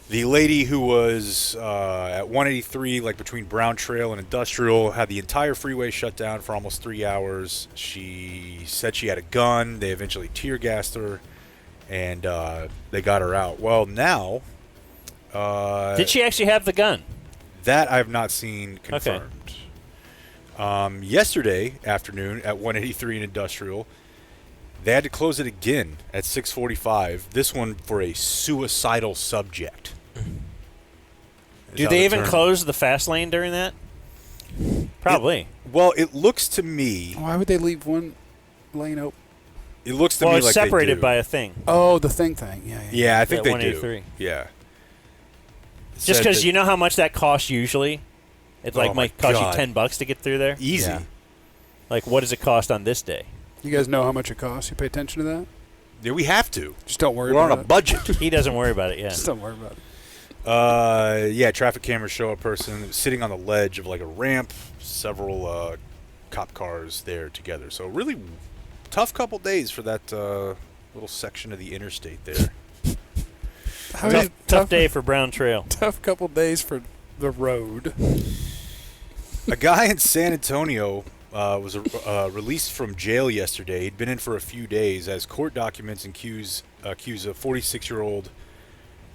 the lady who was at 183, like between Brown Trail and Industrial, had the entire freeway shut down for almost 3 hours. She said she had a gun. They eventually tear-gassed her, and they got her out. Well, now... Did she actually have the gun? That I have not seen confirmed. Yesterday afternoon at 183 in Industrial, they had to close it again at 6:45. This one for a suicidal subject. Do they even close the fast lane during that? Probably. It looks to me. Why would they leave one lane open? It looks to well, me it's like separated they do. by a thing. Oh, the thing. Yeah. Yeah, I think At they 183. do. Yeah. Just because you know how much that costs usually? It might cost you $10 to get through there? Easy. Yeah. Like, what does it cost on this day? You guys know how much it costs? You pay attention to that? Yeah, we have to. Just don't worry We're about it. on a budget. He doesn't worry about it, yeah. Just don't worry about it. Yeah, traffic cameras show a person sitting on the ledge of like a ramp, several cop cars there together. So really tough couple days for that little section of the interstate there. Tough day for Brown Trail. Tough couple days for the road. A guy in San Antonio was released from jail yesterday. He'd been in for a few days as court documents accuse a 46-year-old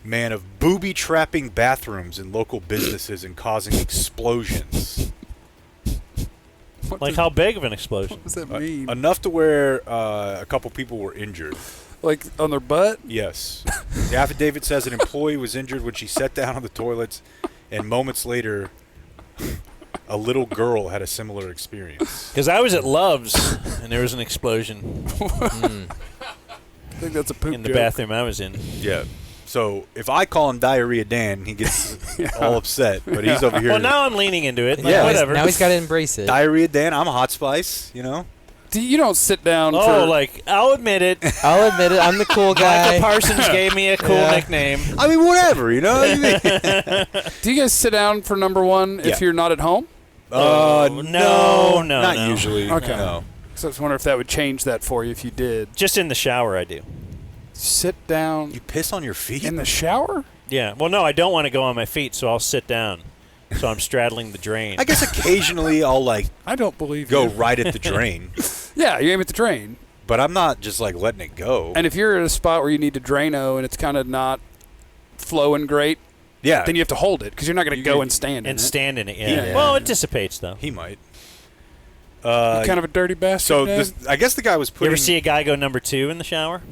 man of booby-trapping bathrooms in local businesses and causing explosions. How big of an explosion? What does that mean? Enough to where a couple people were injured. Like on their butt? Yes. The affidavit says an employee was injured when she sat down on the toilets, and moments later, a little girl had a similar experience. Because I was at Love's, and there was an explosion. I think that's a poop in the joke. bathroom I was in. Yeah. So if I call him Diarrhea Dan, he gets all upset. But he's over here. Well, now I'm leaning into it. Like, Yeah. whatever. Now he's got to embrace it. Diarrhea Dan, I'm a hot spice, you know? You don't sit down I'll admit it. I'll admit it. I'm the cool guy. Michael Parsons gave me a cool nickname. I mean, whatever, you know? What I mean? Do you guys sit down for number one if you're not at home? No, not usually. Okay. No. So I was wondering if that would change that for you if you did. Just in the shower, I do. Sit down. You piss on your feet? In the shower? Yeah. Well, no, I don't want to go on my feet, so I'll sit down. So I'm straddling the drain. I guess occasionally I'll, I don't believe go you. right at the drain. Yeah, you aim at the drain. But I'm not just, letting it go. And if you're at a spot where you need to Drano and it's kind of not flowing great, yeah, then you have to hold it because you're not going to go and stand in and it. stand in it, yeah. Yeah. Well, it dissipates, though. He might. You're kind of a dirty bastard. So Dad? I guess the guy was You putting... ever see a guy go number 2 in the shower?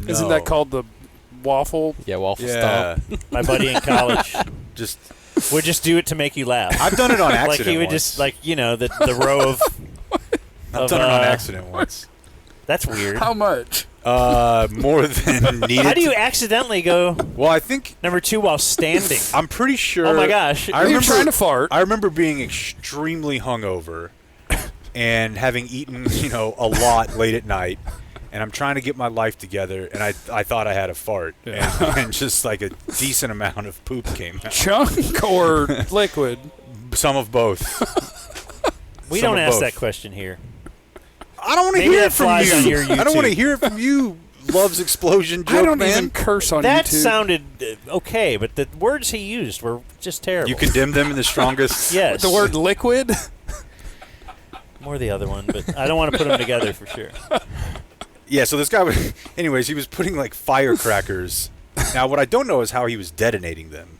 Isn't that called the waffle. Yeah, waffle Yeah. stomp. My buddy in college Just would just do it to make you laugh. I've done it on accident. Like he would once. just the row of. I've done it on accident once. That's weird. How much? More than needed. How do you accidentally go? Well, I think number 2 while standing. I'm pretty sure. Oh my gosh! You're trying to fart. I remember being extremely hungover and having eaten, a lot late at night, and I'm trying to get my life together, and I thought I had a fart, and just like a decent amount of poop came out. Chunk or liquid? Some of both. We Some don't of ask both. that question here. I don't want to Maybe hear that it from flies on your you. I don't want to YouTube. hear it from you. Love's explosion joke, I don't man. even curse on That YouTube. sounded okay, but the words he used were just terrible. You condemned them in the strongest. Yes. The word liquid? More the other one, but I don't want to put them together for sure. Yeah, so this guy was. Anyways, he was putting like firecrackers. Now, what I don't know is how he was detonating them.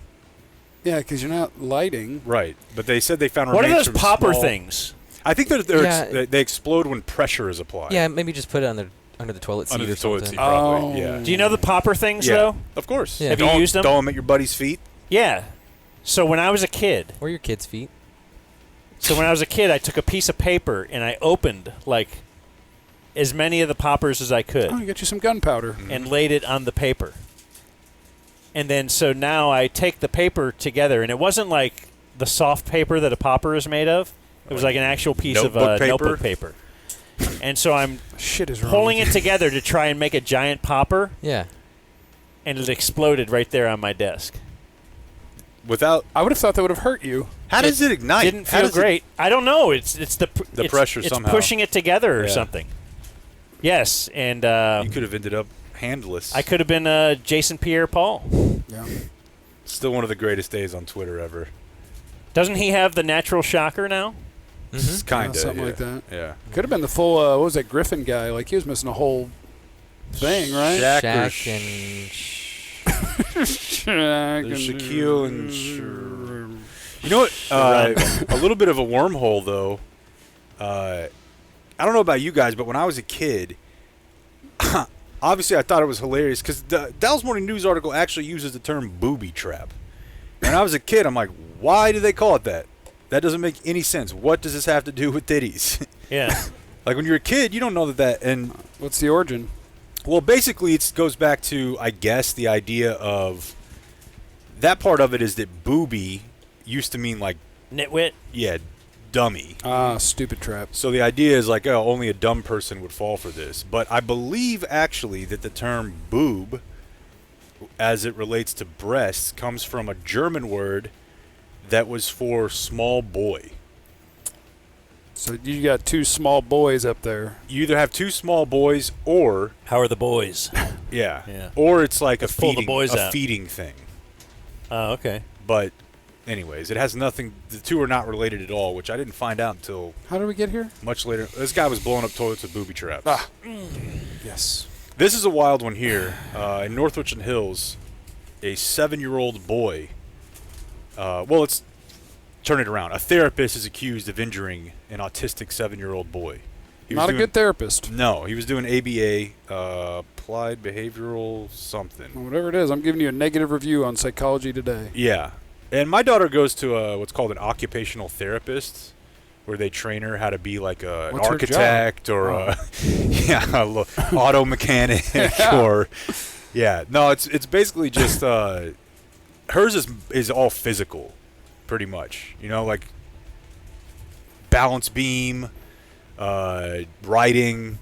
Yeah, because you're not lighting. Right, but they said they found What are remains those from popper small- things? I think they explode when pressure is applied. Yeah, maybe just put it under the toilet seat Under or the toilet something. seat, probably. Yeah. Do you know the popper things, Yeah, though? of course. Yeah. Have you Don't- used them? Throw them at your buddy's feet. Yeah. So when I was a kid, Or your kids' feet. I took a piece of paper and I opened like as many of the poppers as I could Oh, you get you some gunpowder. and laid it on the paper. And then so now I take the paper together, and it wasn't like the soft paper that a popper is made of. It was like an actual piece of notebook paper. And so I'm Shit is wrong pulling with it together to try and make a giant popper, Yeah. and it exploded right there on my desk. Without, I would have thought that would have hurt you. how does it ignite? Didn't How feel does it- great. I don't know. It's the pressure it's somehow. pushing it together or Yeah. something. Yes, and you could have ended up handless. I could have been Jason Pierre-Paul. Yeah. Still one of the greatest days on Twitter ever. Doesn't he have the natural shocker now? It's kind of something like that. Yeah. Could have been the full, what was that, Griffin guy? Like, he was missing a whole thing, right? Shaq or Shaq and Shaq There's and- Shaquille and you know what? A little bit of a wormhole though. I don't know about you guys, but when I was a kid, obviously I thought it was hilarious because the Dallas Morning News article actually uses the term booby trap. When I was a kid, I'm like, why do they call it that? That doesn't make any sense. What does this have to do with titties? Yeah. Like when you're a kid, you don't know that. And what's the origin? Well, basically, it goes back to, I guess, the idea of that part of it is that booby used to mean like nitwit. Yeah, dummy. Stupid trap. So the idea is like, oh, only a dumb person would fall for this. But I believe actually that the term boob, as it relates to breasts, comes from a German word that was for small boy. So you got two small boys up there. You either have two small boys or how are the boys? Yeah. Yeah. Or it's like Let's a pull the feeding boys out. feeding thing. Oh, okay. But anyways, it has nothing. The two are not related at all, which I didn't find out until How did we get here? much later. This guy was blowing up toilets with booby traps. Yes. This is a wild one here in North Richland Hills. A 7-year-old boy. Let's turn it around. A therapist is accused of injuring an autistic 7-year-old boy. He was Not a doing- good therapist. No, he was doing ABA, applied behavioral something. Well, whatever it is, I'm giving you a negative review on Psychology Today. Yeah. And my daughter goes to what's called an occupational therapist, where they train her how to be like an What's her architect job? or Oh. auto mechanic Yeah. or no, it's basically just hers is all physical, pretty much. You know, like balance beam, writing,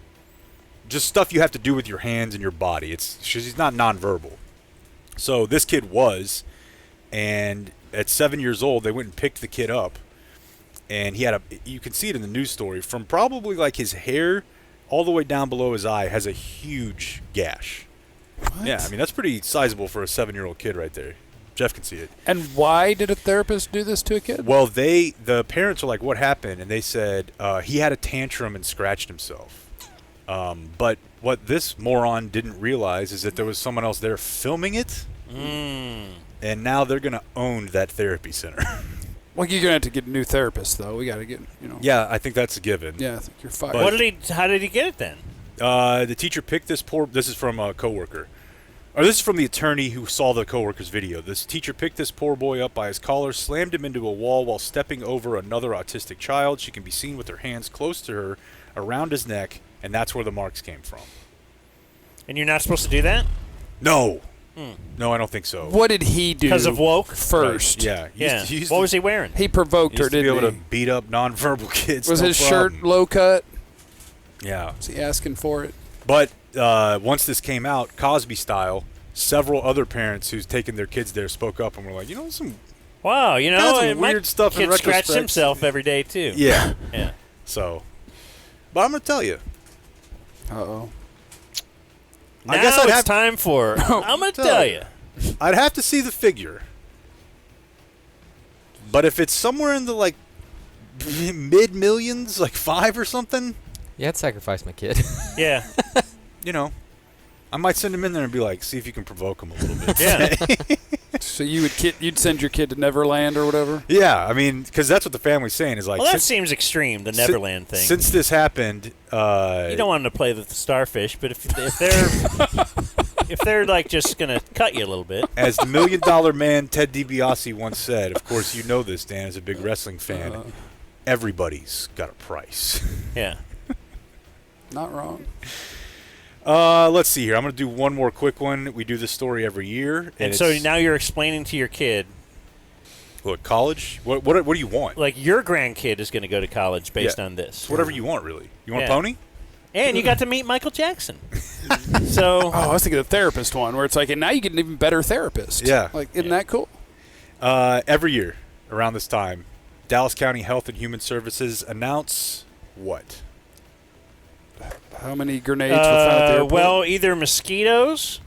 just stuff you have to do with your hands and your body. She's not nonverbal. So this kid was, and at 7 years old, they went and picked the kid up, and he had you can see it in the news story, from probably like his hair all the way down below his eye has a huge gash. What? Yeah, I mean, that's pretty sizable for a 7-year-old kid right there. Jeff can see it. And why did a therapist do this to a kid? Well, the parents were like, what happened? And they said he had a tantrum and scratched himself. But what this moron didn't realize is that there was someone else there filming it. And now they're going to own that therapy center. Well, you're going to have to get a new therapist, though. We got to get, Yeah, I think that's a given. Yeah, I think you're fired. But- How did he get it then? The teacher picked this is from a coworker. Or this is from the attorney who saw the coworker's video. This teacher picked this poor boy up by his collar, slammed him into a wall while stepping over another autistic child. She can be seen with her hands close to her, around his neck, and that's where the marks came from. And you're not supposed to do that? No. No, I don't think so. What did he do? Because of woke? First. Right. Yeah. What was he wearing? He provoked He her, used to be didn't able he? to beat up nonverbal kids. Was no his problem. shirt low cut? Yeah. Was he asking for it? But once this came out, Cosby style, several other parents who's taken their kids there spoke up and were like, some Wow, kinds of my weird stuff in kid scratched retrospect. himself every day, too. Yeah. Yeah. So, but I'm going to tell you. Uh-oh. Now I guess I'd it's have time for, I'm going to tell you. I'd have to see the figure. But if it's somewhere in the, mid-millions, 5 or something. Yeah, I'd sacrifice my kid. Yeah. I might send him in there and be like, see if you can provoke him a little bit. Yeah. So you'd send your kid to Neverland or whatever? Yeah, I mean, because that's what the family's saying is like. Well, that seems extreme, the Neverland thing. Since this happened, you don't want them to play with the starfish, but if they're just gonna cut you a little bit. As the $1 Million Man Ted DiBiase once said, of course you know this, Dan, as a big wrestling fan. Everybody's got a price. Yeah. Not wrong. Let's see here. I'm going to do one more quick one. We do this story every year. And so now you're explaining to your kid. What, college? What do you want? Like your grandkid is going to go to college based on this. It's whatever you want, really. You want a pony? And you got to meet Michael Jackson. So. I was thinking of the therapist one where it's like, and now you get an even better therapist. Yeah. Isn't that cool? Every year around this time, Dallas County Health and Human Services announce what? How many grenades were found at the airport? Well, either mosquitoes.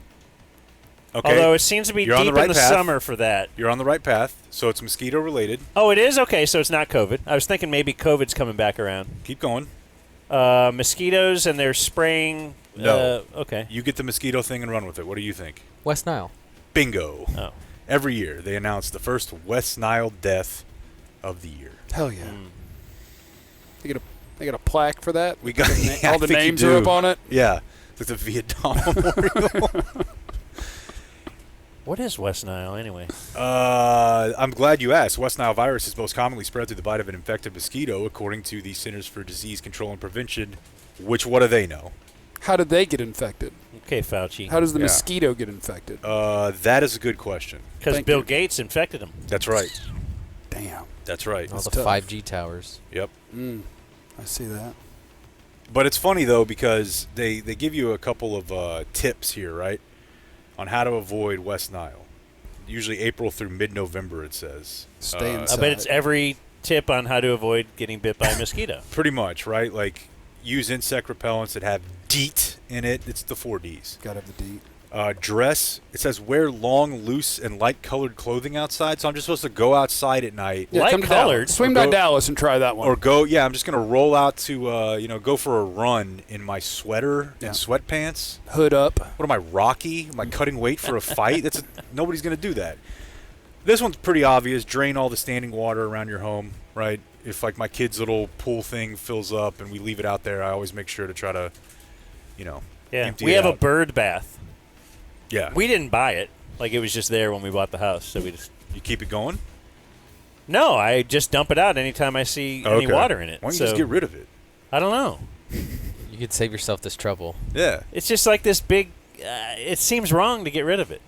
Okay. Although it seems to be You're on deep the right in the path. summer for that. You're on the right path, so it's mosquito related. Oh, it is? Okay, so it's not COVID. I was thinking maybe COVID's coming back around. Keep going. Mosquitoes, and they're spraying. No. Okay. You get the mosquito thing and run with it. What do you think? West Nile. Bingo. Oh. Every year they announce the first West Nile death of the year. Hell yeah. They got a plaque for that? We got all the names are up on it? Yeah. It's a Vietnam memorial. What is West Nile anyway? I'm glad you asked. West Nile virus is most commonly spread through the bite of an infected mosquito, according to the Centers for Disease Control and Prevention, which what do they know? How did they get infected? Okay, Fauci. How does the mosquito get infected? That is a good question. Because Bill Gates infected him. That's right. Damn. That's right. All the 5G towers. Yep. I see that. But it's funny, though, because they give you a couple of tips here, right, on how to avoid West Nile. Usually April through mid-November, it says. Stay inside. I bet it's every tip on how to avoid getting bit by a mosquito. Pretty much, right? Like, use insect repellents that have DEET in it. It's the 4 Ds. Gotta have the DEET. Dress. It says wear long, loose, and light-colored clothing outside. So I'm just supposed to go outside at night. Yeah, come to Dallas. Swing by Dallas and try that one. Or go, I'm just going to roll out to, go for a run in my sweater and sweatpants. Hood up. What am I, Rocky? Am I cutting weight for a fight? Nobody's going to do that. This one's pretty obvious. Drain all the standing water around your home, right? If, my kid's little pool thing fills up and we leave it out there, I always make sure to try to, empty we it have out. a bird bath. Yeah. We didn't buy it. It was just there when we bought the house. So we just. You keep it going? No, I just dump it out anytime I see any water in it. Why don't you just get rid of it? I don't know. You could save yourself this trouble. Yeah. It's just this big. It seems wrong to get rid of it.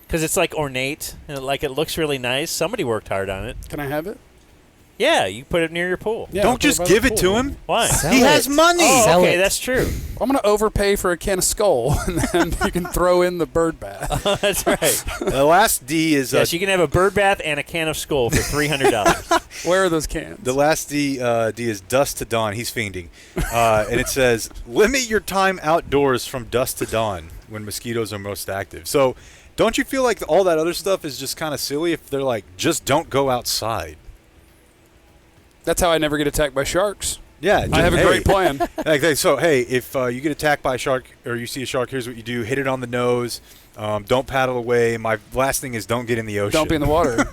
Because it's ornate and it looks really nice. Somebody worked hard on it. Can I have it? Yeah, you put it near your pool. Yeah, Don't just give it to him. Why? He has money. Oh, okay, that's true. I'm going to overpay for a can of Skull, and then you can throw in the bird bath. That's right. The last D is... yes, you can have a bird bath and a can of Skull for $300. Where are those cans? The last D is dusk to dawn. He's fiending. And it says, limit your time outdoors from dusk to dawn when mosquitoes are most active. So don't you feel like all that other stuff is just kind of silly if they're just don't go outside? That's how I never get attacked by sharks. Yeah. I have a great plan. So, if you get attacked by a shark or you see a shark, here's what you do. Hit it on the nose. Don't paddle away. My last thing is don't get in the ocean. Don't be in the water.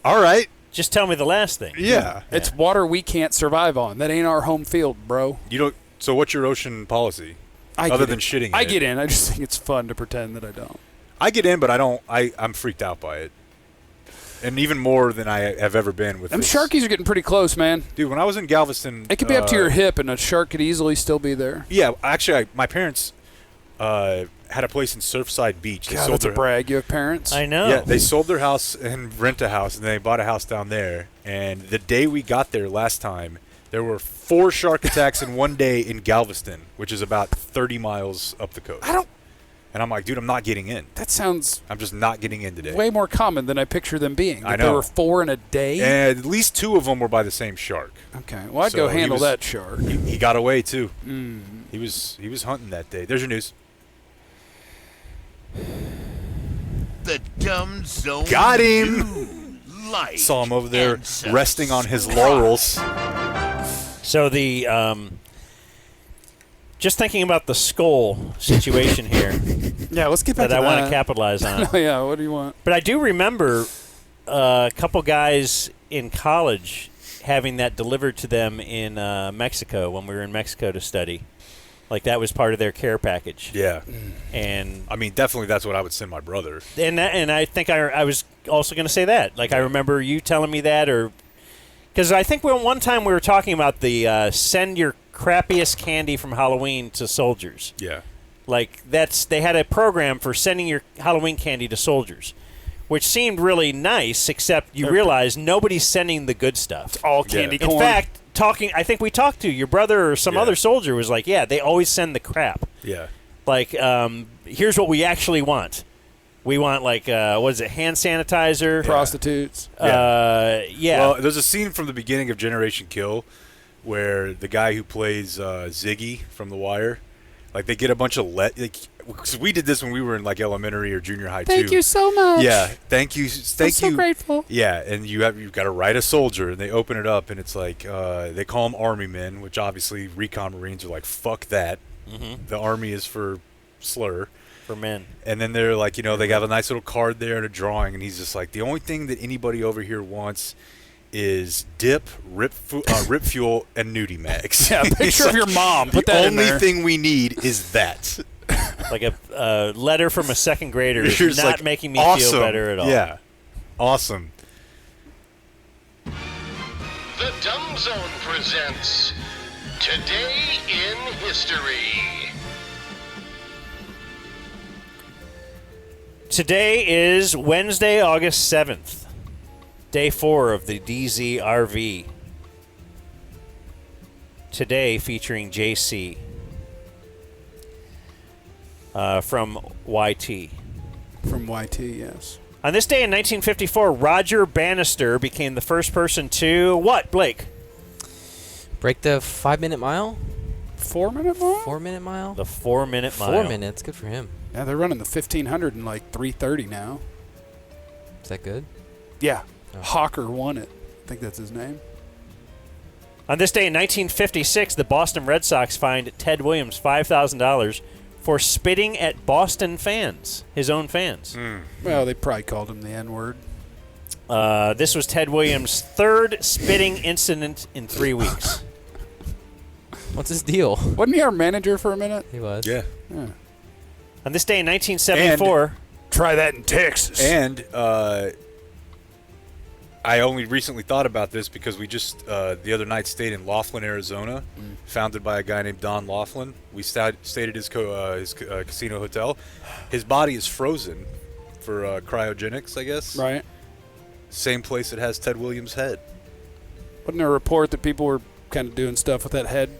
All right. Just tell me the last thing. Yeah. It's water we can't survive on. That ain't our home field, bro. You don't. So what's your ocean policy? other than shitting in I it. get in. I just think it's fun to pretend that I don't. I get in, but I don't. I'm freaked out by it. And even more than I have ever been with Them this. Sharkies are getting pretty close, man. Dude, when I was in Galveston... It could be up to your hip, and a shark could easily still be there. Yeah, actually, my parents had a place in Surfside Beach. God, that's a brag. You have parents? I know. Yeah, they sold their house and rent a house, and they bought a house down there. And the day we got there last time, there were 4 shark attacks in one day in Galveston, which is about 30 miles up the coast. And I'm like, dude, I'm not getting in. That sounds... I'm just not getting in today. way more common than I picture them being. I That know. There were 4 in a day? And at least 2 of them were by the same shark. Okay. Well, I'd So go he handle was- that shark. He got away, too. Mm. He was hunting that day. There's your news. The Dumb Zone. Got him! News. Like Saw him over there and resting on his laurels. So the just thinking about the skull situation here. Yeah, let's get back that to I want that. to capitalize on. Oh, yeah, what do you want? But I do remember a couple guys in college having that delivered to them in Mexico when we were in Mexico to study. Like that was part of their care package. Yeah. And I mean, definitely that's what I would send my brother. And I think I was also going to say that. Like I remember you telling me that, or because I think one time we were talking about the send your crappiest candy from Halloween to soldiers. Yeah. Like they had a program for sending your Halloween candy to soldiers, which seemed really nice, except you realize nobody's sending the good stuff. It's all candy corn. In fact, I think we talked to your brother or some other soldier was like, yeah, they always send the crap. Yeah. Like, here's what we actually want. We want, like, what is it, hand sanitizer? Prostitutes. Yeah. Well, there's a scene from the beginning of Generation Kill where the guy who plays Ziggy from The Wire, like, they get a bunch of because we did this when we were in, like, elementary or junior high, too. Thank you so much. Yeah, thank you. I'm so grateful. Yeah, and you've got to write a soldier, and they open it up, and it's like, they call them Army men, which obviously recon Marines are like, fuck that. Mhm. The Army is for slur. For men. And then they're like, they have a nice little card there and a drawing, and he's just like, the only thing that anybody over here wants is dip, rip fuel, and nudie mags. Yeah, a picture of your mom. Put the that in only there. thing we need is that. Like a letter from a second grader is You're just not like, making me awesome. feel better at all. Yeah. Awesome. The Dumb Zone presents Today in History. Today is Wednesday, August 7th, day 4 of the DZRV. Today featuring JC from YT. From YT, yes. On this day in 1954, Roger Bannister became the first person to what, Blake? Break the 5-minute mile? 4-minute mile? 4-minute mile? The 4-minute mile. 4 minutes. Good for him. Yeah, they're running the 1500 in like 3:30 now. Is that good? Yeah. Oh. Hawker won it. I think that's his name. On this day in 1956, the Boston Red Sox fined Ted Williams $5,000 for spitting at Boston fans, his own fans. Well, they probably called him the N-word. This was Ted Williams' third spitting incident in 3 weeks. What's his deal? Wasn't he our manager for a minute? He was. Yeah. On this day in 1974... Try that in Texas. And I only recently thought about this because we just, the other night, stayed in Laughlin, Arizona, founded by a guy named Don Laughlin. We stayed at his casino hotel. His body is frozen for cryogenics, I guess. Right. Same place that has Ted Williams' head. Wasn't there a report that people were kind of doing stuff with that head?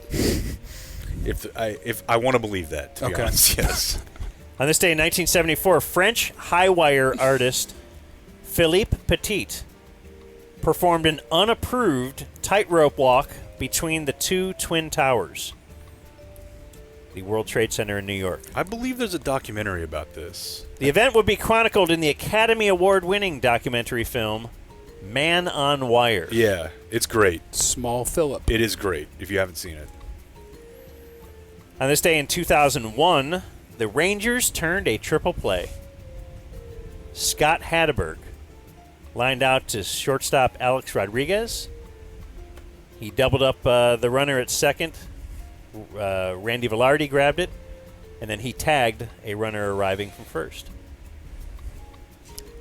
If I want to believe that, to be honest, yes. On this day in 1974, French high wire artist Philippe Petit performed an unapproved tightrope walk between the two Twin Towers, the World Trade Center in New York. I believe there's a documentary about this. The event would be chronicled in the Academy Award-winning documentary film Man on Wire. Yeah, it's great. Small Philip. It is great if you haven't seen it. On this day in 2001, the Rangers turned a triple play. Scott Hatteberg lined out to shortstop Alex Rodriguez. He doubled up the runner at second. Randy Velarde grabbed it. and then he tagged a runner arriving from first.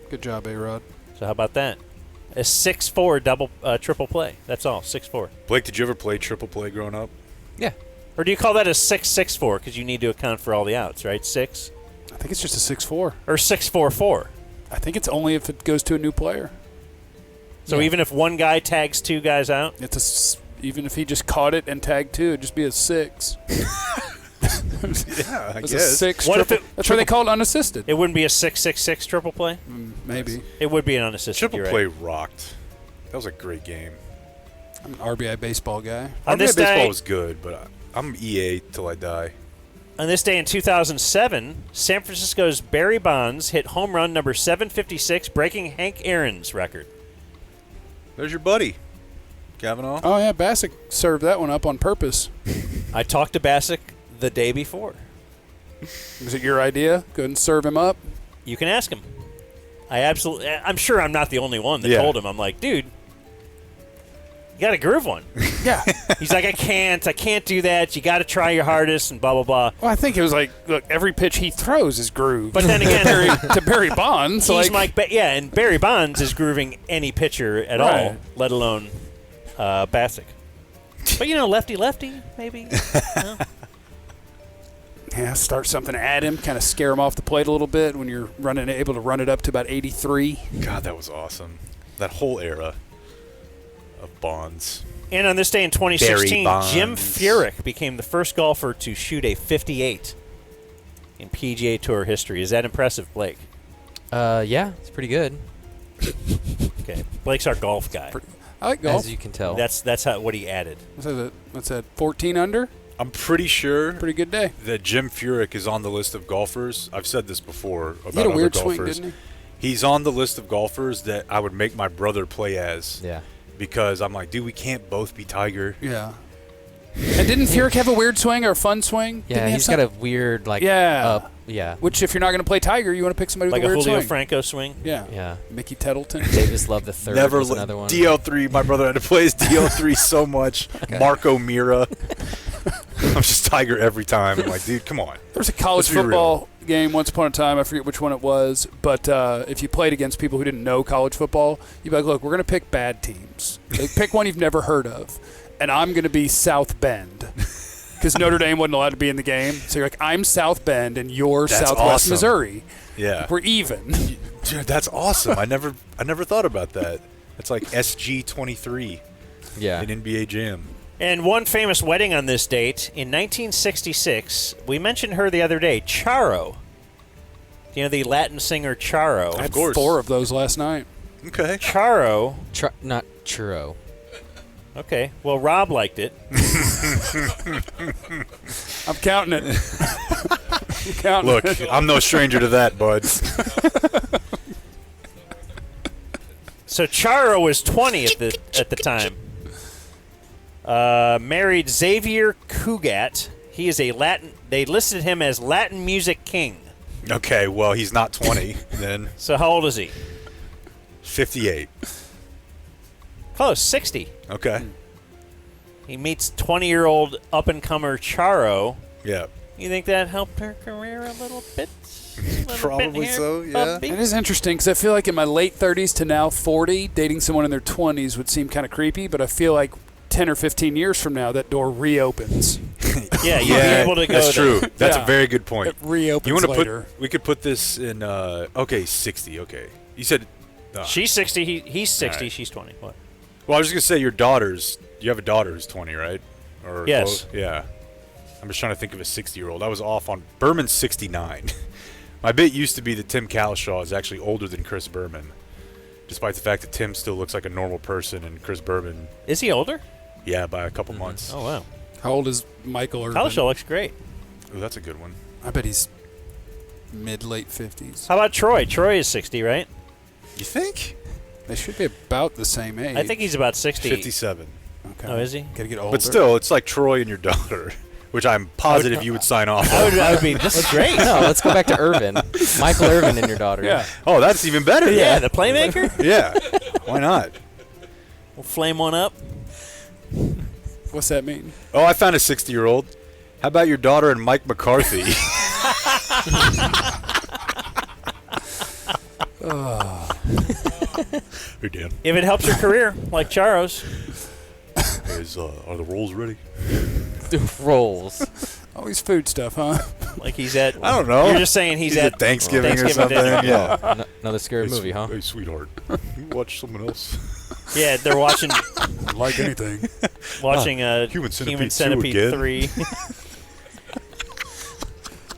Good job, A-Rod. So how about that? A 6-4 triple play. That's all, 6-4. Blake, did you ever play triple play growing up? Yeah. Or do you call that a 6-6-4 because you need to account for all the outs, right? 6? I think it's just a 6-4. Or 6-4-4. I think it's only if it goes to a new player. So even if one guy tags 2 guys out? Even if he just caught it and tagged 2, it'd just be a 6. Yeah, I It's guess. a 6 What if triple. That's why they call it unassisted. It wouldn't be a 6-6-6 triple play? Maybe. It would be an unassisted. Triple you're play right. rocked. That was a great game. I'm an RBI baseball guy. On RBI this baseball day- was good, but I'm EA till I die. On this day in 2007, San Francisco's Barry Bonds hit home run number 756, breaking Hank Aaron's record. There's your buddy, Cavanaugh. Oh, yeah, Bassick served that one up on purpose. I talked to Bassick the day before. Was it your idea? Go ahead and serve him up. You can ask him. I'm sure I'm not the only one that Yeah. told him. I'm like, dude, you got to groove one. Yeah. He's like, I can't do that. You got to try your hardest and blah, blah, blah. Well, I think it was like, look, every pitch he throws is grooved. But then again, to Barry Bonds, he's and Barry Bonds is grooving any pitcher at all, let alone Bassick. But, lefty, maybe. No? Yeah, start something at him, kind of scare him off the plate a little bit when you're able to run it up to about 83. God, that was awesome. That whole era of Bonds. And on this day in 2016, Barry Jim Bonds. Furyk became the first golfer to shoot a 58 in PGA Tour history. Is that impressive, Blake? Yeah, it's pretty good. Okay, Blake's our golf guy. I like golf. As you can tell. That's what he added. What's that, 14 under? I'm pretty sure Pretty good day. that Jim Furyk is on the list of golfers. I've said this before about He had a other weird golfers. swing, didn't He's on the list of golfers that I would make my brother play as. Yeah. Because I'm like, dude, we can't both be Tiger. he? Yeah. And didn't Furyk have a weird swing or a fun swing? Yeah, he's got a weird, Yeah. yeah. Which, if you're not going to play Tiger, you want to pick somebody Like with a a weird Julio swing. Franco swing? Yeah. Yeah. Mickey Tettleton. Davis Love the Third Never was another one. DL3. My brother had to play his DL3 so much. Marco Mira. I'm just Tiger every time. I'm like, dude, come on. There was a college Let's be real. football game once upon a time. I forget which one it was. But if you played against people who didn't know college football, you'd be like, look, we're going to pick bad teams. Like, pick one you've never heard of. And I'm going to be South Bend. Because Notre Dame wasn't allowed to be in the game. So you're like, I'm South Bend and you're That's Southwest awesome. Missouri. Yeah. We're even. Dude, that's awesome. I never thought about that. It's like SG23 Yeah. in NBA Jam. And one famous wedding on this date, in 1966, we mentioned her the other day, Charo. Do you know the Latin singer Charo? I had 4 of those last night. Okay. Charo. Not churro. Okay, well, Rob liked it. I'm counting it. I'm counting Look, it. I'm no stranger to that, bud. So Charo was 20 at the time. Married Xavier Cugat. He is a Latin. They listed him as Latin music king. Okay, well, he's not 20 then. So how old is he? 58. Close, 60. Okay. He meets 20-year-old up-and-comer Charo. Yeah. You think that helped her career a little bit? Probably so, yeah. It is interesting because I feel like in my late 30s to now 40, dating someone in their 20s would seem kind of creepy, but I feel like 10 or 15 years from now, that door reopens. Yeah, you'll be able to go That's there. true. That's Yeah. a very good point. It reopens You wanna later. we could put this in, okay, 60, okay. You said... She's 60, he's 60, All right. she's 20. What? Well, I was just going to say you have a daughter who's 20, right? Or Yes. close? Yeah. I'm just trying to think of a 60-year-old. I was off on... Berman's 69. My bit used to be that Tim Cowshaw is actually older than Chris Berman, despite the fact that Tim still looks like a normal person and Chris Berman... Is he older? Yeah, by a couple months. Oh, wow. How old is Michael Irvin? Cowshaw looks great. Ooh, that's a good one. I bet he's mid-late 50s. How about Troy? Troy is 60, right? You think? They should be about the same age. I think he's about 60. 57. Okay. Oh, is he? Gotta get older. But still, it's like Troy and your daughter, which I'm positive you would sign off on. I would be, this is great. No, let's go back to Irvin. Michael Irvin and your daughter. Yeah. Oh, that's even better. Yeah, the playmaker? Yeah. Why not? We'll flame one up. What's that mean? Oh, I found a 60-year-old. How about your daughter and Mike McCarthy? Hey, Dan. If it helps your career, like Charo's. Are the rolls ready? Rolls. Always food stuff, huh? Like he's at. I don't know. You're just saying he's at Thanksgiving or something. dinner. Yeah. Another scary movie, huh? Hey, sweetheart. You watch someone else. Yeah, they're watching. Like anything. Watching Human Human Centipede Centipede 2 3.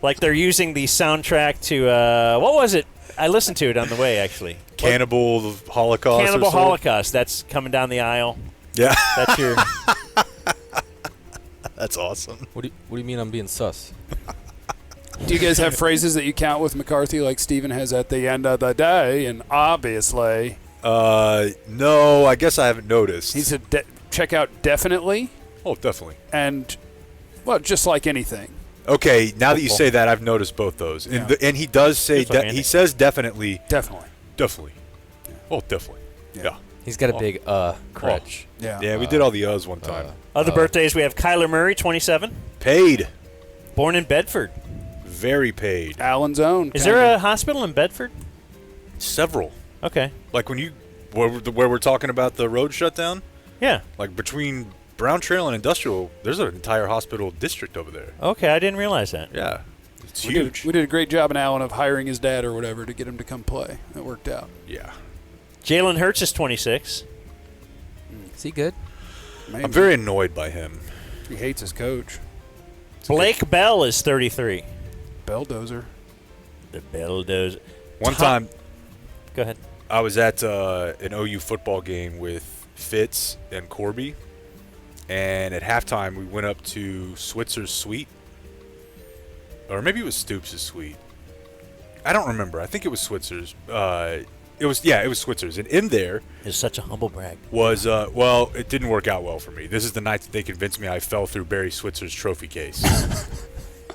Like they're using the soundtrack to what was it? I listened to it on the way actually. Cannibal Holocaust. Cannibal or something? Holocaust. That's coming down the aisle. Yeah. That's your. That's awesome. What do you mean I'm being sus? Do you guys have phrases that you count with McCarthy like Steven has at the end of the day? And obviously. No, I guess I haven't noticed. He said check out definitely. Oh, definitely. And, well, just like anything. Okay, now that you say that, I've noticed both those. Yeah. And he does say, Just like he says definitely. Definitely. Definitely. Yeah. Oh, definitely. Yeah. He's got a big crutch. Yeah. Yeah, we did all the one time. Other birthdays, we have Kyler Murray, 27. Paid. Born in Bedford. Very paid. Allen's own. Is there a hospital in Bedford? Several. Okay. Like where we're talking about the road shutdown? Yeah. Like between Brown Trail and Industrial, there's an entire hospital district over there. Okay, I didn't realize that. Yeah. It's We huge. did a great job in Allen of hiring his dad or whatever to get him to come play. It worked out. Yeah. Jalen Hurts is 26. Is he good? Maybe. I'm very annoyed by him. He hates his coach. Blake Bell is 33. Belldozer. The Belldozer. One time, Go ahead. I was at an OU football game with Fitz and Corby, and at halftime we went up to Switzer's suite, or maybe it was Stoops' suite. I don't remember. I think it was Switzer's. It was Switzer's, and in there It's such a humble brag. was well, it didn't work out well for me. This is the night that they convinced me I fell through Barry Switzer's trophy case.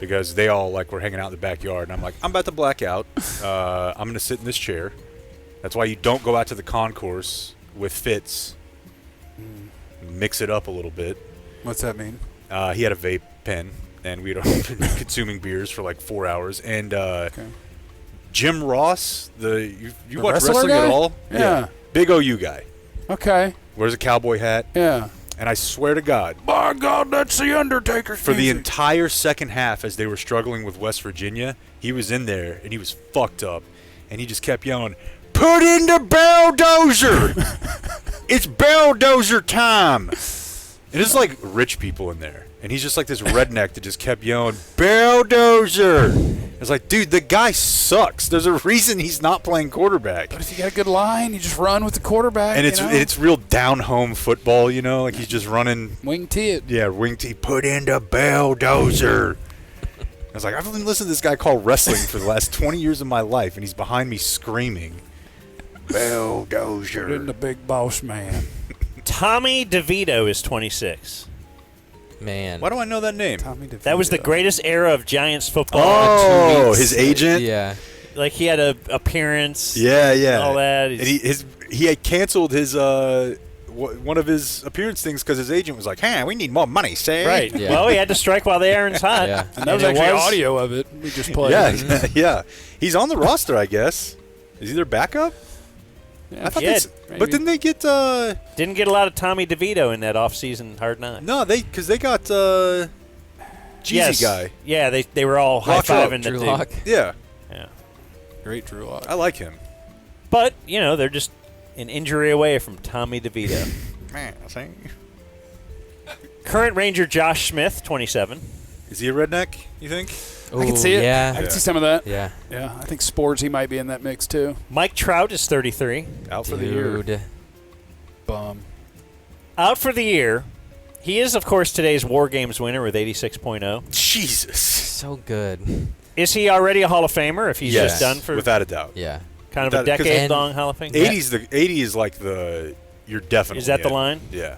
Because they all were hanging out in the backyard, and I'm like, I'm about to black out. I'm gonna sit in this chair. That's why you don't go out to the concourse with Fitz. Mix it up a little bit. What's that mean? He had a vape pen, and we'd been consuming beers for like 4 hours. And Jim Ross, you watch wrestling guy? at all? Yeah. Big OU guy. Okay. Wears a cowboy hat. Yeah. And I swear to God, By God, that's the Undertaker's for the music. entire second half, as they were struggling with West Virginia, he was in there and he was fucked up, and he just kept yelling, "Put in the Belldozer! It's Belldozer time!" And it's like rich people in there, and he's just like this redneck that just kept yelling, "Belldozer!" It's like, dude, the guy sucks. There's a reason he's not playing quarterback. But if you got a good line, you just run with the quarterback. And it's real down home football, like he's just running. Wing tee it. Yeah, wing tee. Put in the Belldozer. I was like, I've been listening to this guy call wrestling for the last 20 years of my life, and he's behind me screaming, "Belldozer." Put in the big boss man. Tommy DeVito is 26. Man. Why do I know that name? Tommy DeVito. That was the greatest era of Giants football. Oh, his agent? Yeah. Like he had a appearance. Yeah. And all that. And he had canceled his one of his appearance things because his agent was like, "Hey, we need more money, say." Right. Yeah. Well, he had to strike while the iron's hot. Yeah. And that was actually audio of it. We just played. Yeah, yeah. He's on the roster, I guess. Is he their backup? Yeah. I thought Yeah, but didn't they get Didn't get a lot of Tommy DeVito in that offseason Hard Knock. No, because they got Jeezy guy. Yeah, they were all Rock high-fiving Drew the Lock. Yeah. Yeah. Great Drew Lock. I like him. But, they're just an injury away from Tommy DeVito. Man, I think. Current Ranger Josh Smith, 27. Is he a redneck, you think? I can see it. Yeah. I can see some of that. Yeah. Yeah. I think Sports, he might be in that mix too. Mike Trout is 33. Out for the year. Dude. Bum. Out for the year. He is, of course, today's War Games winner with 86.0. Jesus. So good. Is he already a Hall of Famer if he's Yes, just done for without a doubt. Yeah. kind of a Without- 'cause decade-long Hall of Fame? 80 is like you're definitely Is that the in. line? Yeah.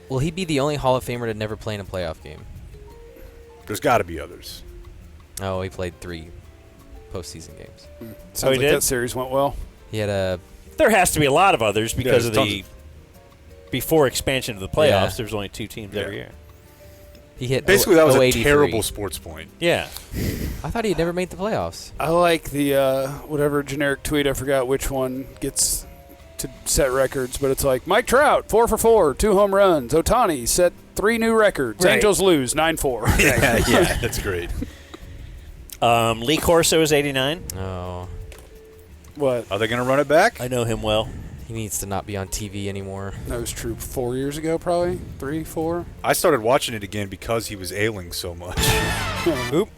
Will he be the only Hall of Famer to never play in a playoff game? There's got to be others. Oh, he played 3 postseason games. Sounds he like did? that series went well. He had a There has to be a lot of others because there's of the before expansion of the playoffs. Yeah. There's only 2 teams every year. He hit Basically, that was a 083. terrible sports point. Yeah. I thought he had never made the playoffs. I like the whatever generic tweet. I forgot which one gets to set records, but it's like Mike Trout 4 for 4, 2 home runs. Ohtani set 3 new records. Right. Angels lose 9-4. Yeah, that's great. Lee Corso is 89. Oh, What? Are they going to run it back? I know him well. he needs to not be on TV anymore. That was true 4 years ago, probably 3, 4. I started watching it again because he was ailing so much. Oop.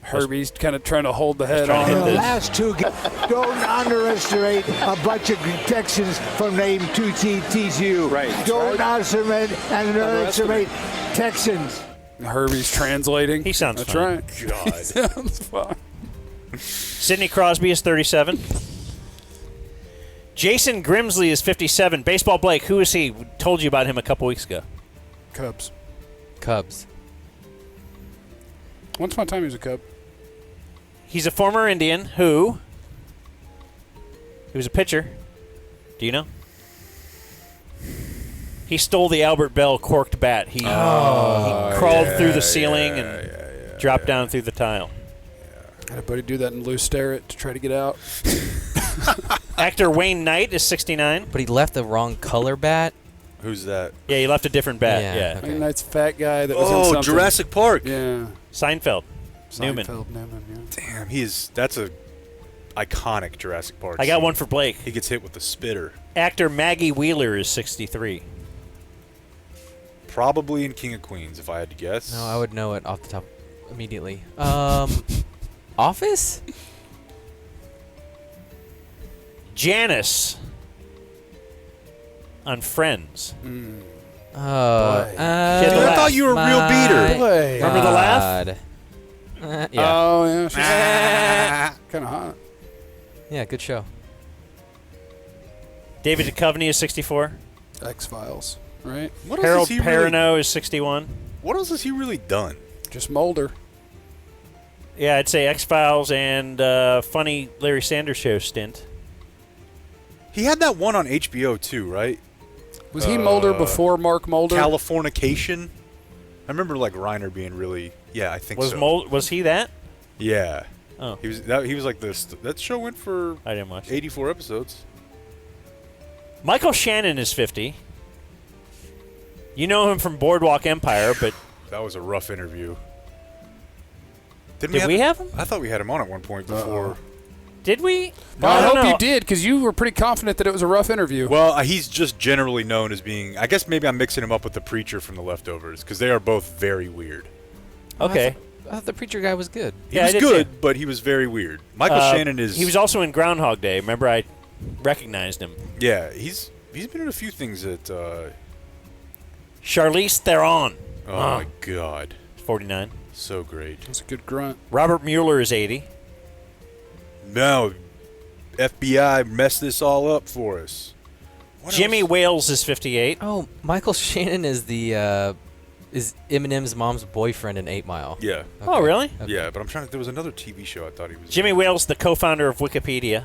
Herbie's kind of trying to hold the head on. The last 2 games, don't underestimate a bunch of Texans from name 2 TCU. Right. Don't underestimate Texans. Herbie's translating. He sounds That's fine. right. God. He sounds fine. Sidney Crosby is 37. Jason Grimsley is 57. Baseball Blake, who is he? We told you about him a couple weeks ago. Cubs. Once upon a time, he was a Cub. He's a former Indian who he was a pitcher. Do you know? He stole the Albert Bell corked bat. He crawled through the ceiling and dropped down through the tile. Had a buddy do that in Lou Sterrett to try to get out. Actor Wayne Knight is 69. But he left the wrong color bat. Who's that? Yeah, he left a different bat. Yeah. Okay. Wayne Knight's fat guy that was in something. Jurassic Park. Yeah. Seinfeld. Newman. Newman, yeah. Damn, that's a iconic Jurassic Park. I got scene. one for Blake. He gets hit with the spitter. Actor Maggie Wheeler is 63. Probably in King of Queens, if I had to guess. No, I would know it off the top immediately. Office? Janice on Friends. Oh, She had the I laugh. thought you were a real beater. Boy. Remember the laugh? Yeah. Oh, yeah. She's kind of hot. Yeah, good show. David Duchovny is 64. X-Files, right? What else Harold has he really, Perrineau is 61. What else has he really done? Just Mulder. Yeah, I'd say X-Files and funny Larry Sanders Show stint. He had that one on HBO too, right? Was he Mulder before Mark Mulder? Californication. I remember like Reiner being really. Yeah, I think so. Was he that? Yeah. Oh. He was like this. That show went for I didn't watch it. 84 episodes. Michael Shannon is 50. You know him from Boardwalk Empire, but That was a rough interview. did we have him? I thought we had him on at one point before. Did we? Well, I hope don't know. you did, because you were pretty confident that it was a rough interview. Well, he's just generally known as being. I guess maybe I'm mixing him up with the preacher from The Leftovers because they are both very weird. Okay. I thought the preacher guy was good. He Yeah, I was did good, too. but he was very weird. Michael Shannon is. He was also in Groundhog Day. Remember, I recognized him. Yeah, he's been in a few things that. Charlize Theron. Oh my God. 49. So great. That's a good grunt. Robert Mueller is 80. No, FBI messed this all up for us. What Jimmy else? Wales is 58. Oh, Michael Shannon is the is Eminem's mom's boyfriend in 8 Mile. Yeah. Oh, really? Okay. Yeah, but I'm trying to. There was another TV show I thought he was. Jimmy Wales, the co-founder of Wikipedia.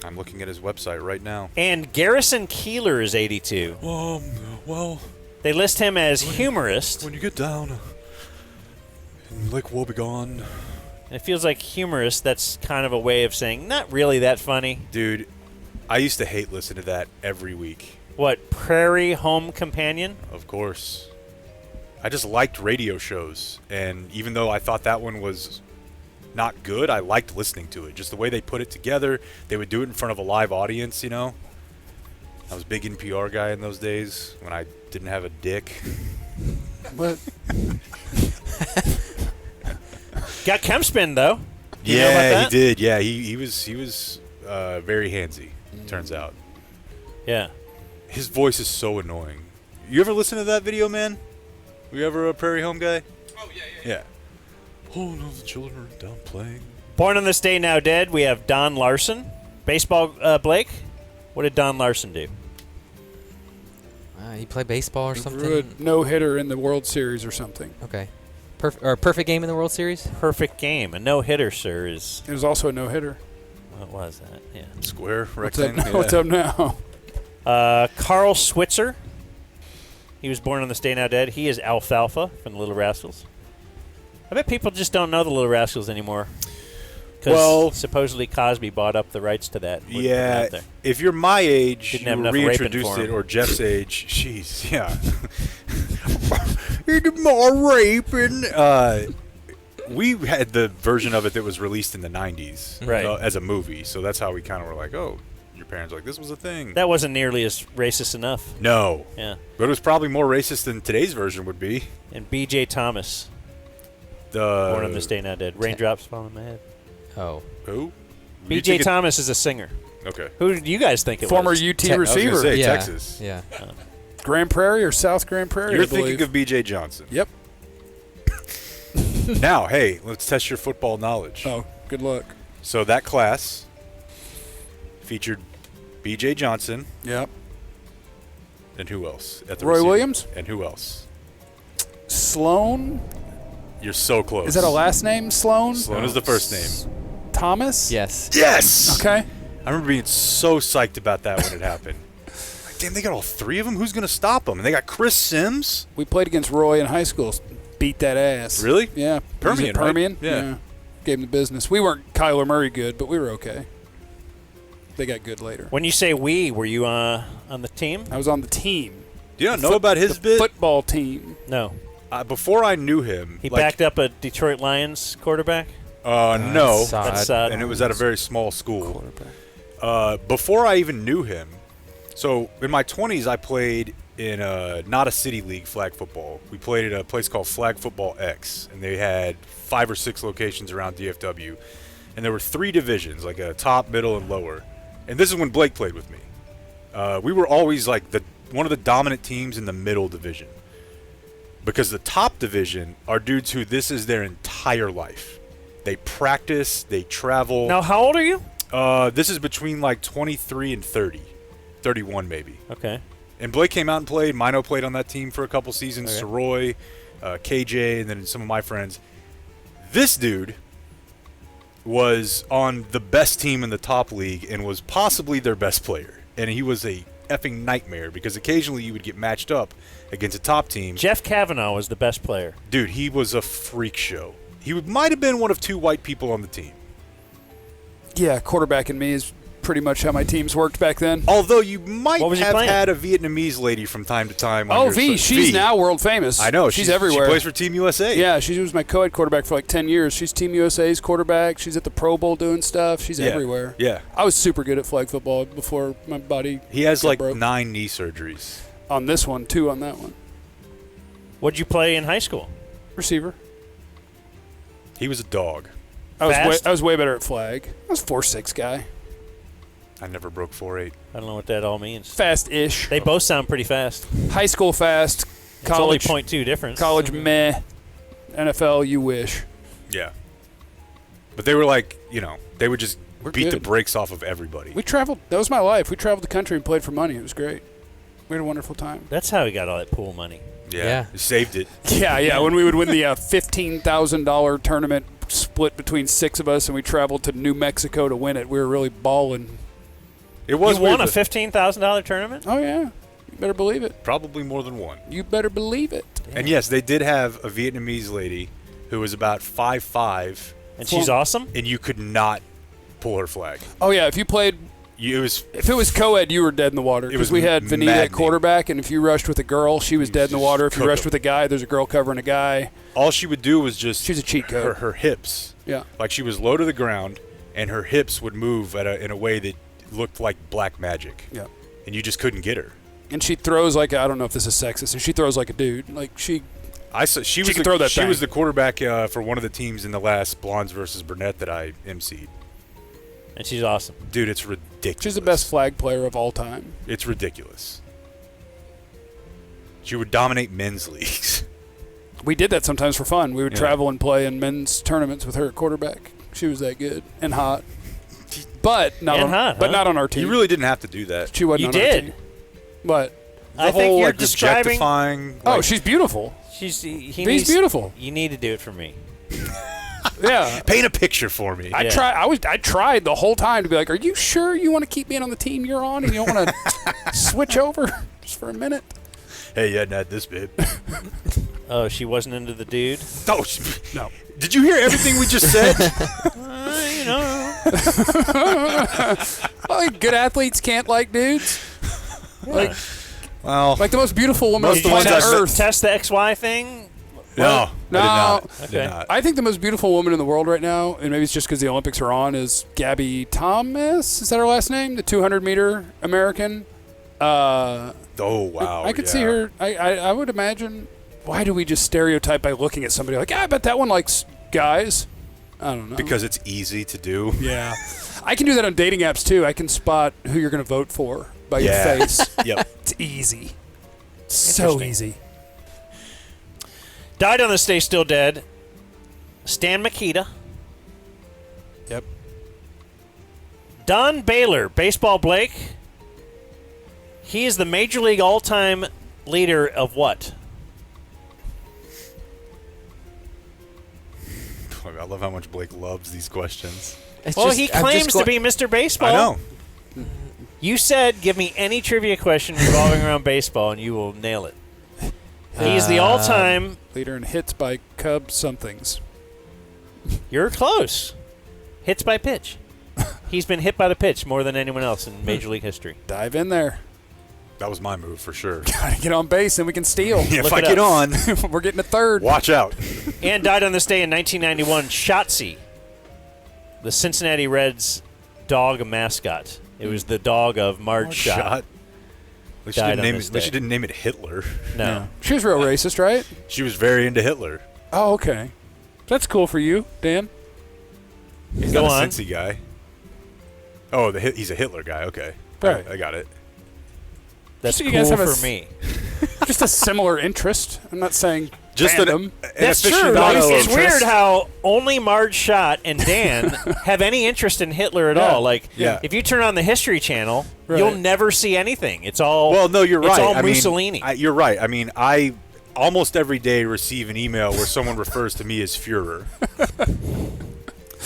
I'm looking at his website right now. And Garrison Keillor is 82. Well, They list him as humorist. when you get down in Lake Wobegon, It feels like humorist, that's kind of a way of saying not really that funny. dude, I used to hate listening to that every week. What, Prairie Home Companion? Of course. I just liked radio shows, and even though I thought that one was not good, I liked listening to it. Just the way they put it together, they would do it in front of a live audience, you know? I was a big NPR guy in those days when I didn't have a dick. But Got Kempspin, though. Do you know about Yeah, that? he did. Yeah, he was very handsy, turns out. Yeah. His voice is so annoying. You ever listen to that video, man? Were you ever a Prairie Home guy? Oh, yeah. Oh, no, the children are down playing. Born on this day, now dead, we have Don Larson. Baseball, Blake? What did Don Larson do? He played baseball or threw something. a no-hitter in the World Series or something. Okay. Perfect game in the World Series? Perfect game. A no-hitter, sir, is... It was also a no-hitter. What was that? Yeah. Square, What's up rectangle. now? What's up now? Carl Switzer. He was born on this day now dead. He is Alfalfa from the Little Rascals. I bet people just don't know the Little Rascals anymore. Well, supposedly Cosby bought up the rights to that. Yeah, if you're my age, Didn't you have enough raping reintroduced for it, him. or Jeff's age. Jeez, yeah. It's more raping. We had the version of it that was released in the 90s Right. As a movie, so that's how we kind of were like, oh, your parents were like, this was a thing. That wasn't nearly as racist enough. No. Yeah. But it was probably more racist than today's version would be. And B.J. Thomas. Born on this day now dead. Raindrops falling on my head. Oh. Who? B.J. Thomas is a singer. Okay. Who do you guys think it Former was? UT receiver. I was gonna say, Yeah. Texas. Yeah. Grand Prairie or South Grand Prairie? You're I believe. thinking of B.J. Johnson. Yep. Now, hey, let's test your football knowledge. Oh, good luck. So that class featured B.J. Johnson. Yep. And who else? Roy Williams? And who else? Sloan? You're so close. Is that a last name, Sloan? Sloan is the first name. Thomas? Yes. Yes! Okay. I remember being so psyched about that when it happened. Like, damn, they got all three of them? Who's going to stop them? And they got Chris Sims? We played against Roy in high school. Beat that ass. Really? Yeah. Permian, right? Permian? Yeah. Gave him the business. We weren't Kyler Murray good, but we were okay. They got good later. When you say we, were you on the team? I was on the team. Do you not know about his bit? Football team. No. Before I knew him. He backed up a Detroit Lions quarterback? No. That's sod. And it was at a very small school. Before I even knew him, so in my 20s, I played in not a city league flag football. We played at a place called Flag Football X, and they had 5 or 6 locations around DFW. And there were 3 divisions, like a top, middle, and lower. And this is when Blake played with me. We were always like one of the dominant teams in the middle division. Because the top division are dudes who this is their entire life. They practice, they travel. Now, how old are you? This is between like 23 and 30. 31 maybe. Okay. And Blake came out and played. Mino played on that team for a couple seasons. Okay. Soroy, KJ, and then some of my friends. This dude was on the best team in the top league and was possibly their best player. And he was a effing nightmare because occasionally you would get matched up against a top team. Jeff Cavanaugh was the best player. Dude, he was a freak show. He might have been one of 2 white people on the team. Yeah, quarterback and me is pretty much how my teams worked back then. Although you might What was he have playing? had a Vietnamese lady from time to time. on Oh, your V. side. She's now world famous. I know. She's everywhere. She plays for Team USA. Yeah, she was my co-ed quarterback for like 10 years. She's Team USA's quarterback. She's at the Pro Bowl doing stuff. She's Yeah. everywhere. Yeah. I was super good at flag football before my body He has got like broke. 9 knee surgeries. On this one, 2 on that one. What'd you play in high school? Receiver. He was a dog. I was way better at flag. I was 4'6" guy. I never broke 4'8". I don't know what that all means. Fast-ish. They both sound pretty fast. High school fast. It's only College 0.2 difference. College meh. NFL you wish. Yeah. But they were like, they would just We're beat the good. brakes off of everybody. We traveled. That was my life. We traveled the country and played for money. It was great. We had a wonderful time. That's how he got all that pool money. Yeah. He saved it. Yeah. When we would win the $15,000 tournament split between 6 of us and we traveled to New Mexico to win it, we were really balling. It was You won weird a $15,000 tournament? Oh, yeah. You better believe it. Probably more than one. You better believe it. And yes, they did have a Vietnamese lady who was about 5'5". And she's awesome? And you could not pull her flag. Oh, yeah. If you played... If it was co-ed, you were dead in the water. Because we had Vanita at quarterback, and if you rushed with a girl, she was dead in the water. If you rushed with a guy, there's a girl covering a guy. All she would do was just... She's a cheat code. Her hips. Yeah. Like she was low to the ground, and her hips would move in a way that looked like black magic. Yeah. And you just couldn't get her. And she throws like I don't know if this is sexist. And she throws like a dude. Like she She can throw that thing. was the quarterback for one of the teams in the last Blondes versus Burnett that I emceed. And she's awesome. Dude, it's ridiculous. She's the best flag player of all time. It's ridiculous. She would dominate men's leagues. We did that sometimes for fun. We would travel and play in men's tournaments with her at quarterback. She was that good and hot. But not on our team. You really didn't have to do that. She wasn't on our team. But I think you're describing. Oh, she's beautiful. He's beautiful. You need to do it for me. Yeah. Paint a picture for me. I tried the whole time to be like, are you sure you want to keep being on the team you're on and you don't want to switch over just for a minute? Hey, you hadn't had this, babe. Oh, she wasn't into the dude? Oh, no. Did you hear everything we just said? You know. Like, good athletes can't like dudes. Like, well, like the most beautiful woman on most of the ones planet I've Earth. Test the XY thing? No, No. I did Okay. not. I think the most beautiful woman in the world right now, and maybe it's just because the Olympics are on, is Gabby Thomas. Is that her last name? The 200-meter American. Oh, wow. I could see her. I would imagine. Why do we just stereotype by looking at somebody like, I bet that one likes guys? I don't know. Because it's easy to do. Yeah. I can do that on dating apps, too. I can spot who you're going to vote for by your face. Yep. It's easy. So easy. Died on this day, still dead. Stan Mikita. Yep. Don Baylor, Baseball Blake. He is the Major League all-time leader of what? I love how much Blake loves these questions. He claims to be Mr. Baseball. I know. You said, give me any trivia question revolving around baseball, and you will nail it. He's the all-time leader in hits by Cub somethings. You're close. Hits by pitch. He's been hit by the pitch more than anyone else in Major League history. Dive in there. That was my move for sure. Gotta get on base and we can steal. If I get on, we're getting a third. Watch out. And died on this day in 1991, Shotzi, the Cincinnati Reds dog mascot. It was the dog of Marge Schott. At least she didn't name it Hitler. No. She was real racist, right? She was very into Hitler. Oh, okay. That's cool for you, Dan. He's Go not on. a Cincy guy. Oh, he's a Hitler guy. Okay. Right. I got it. That's So you cool guys have for me. Just a similar interest. I'm not saying Just fandom. That's true. It's weird how only Marge Schott and Dan have any interest in Hitler at all. Like, if you turn on the History Channel, you'll never see anything. It's all Well, no, you're right. It's all I mean, Mussolini. you're right. I mean, I almost every day receive an email where someone refers to me as Führer.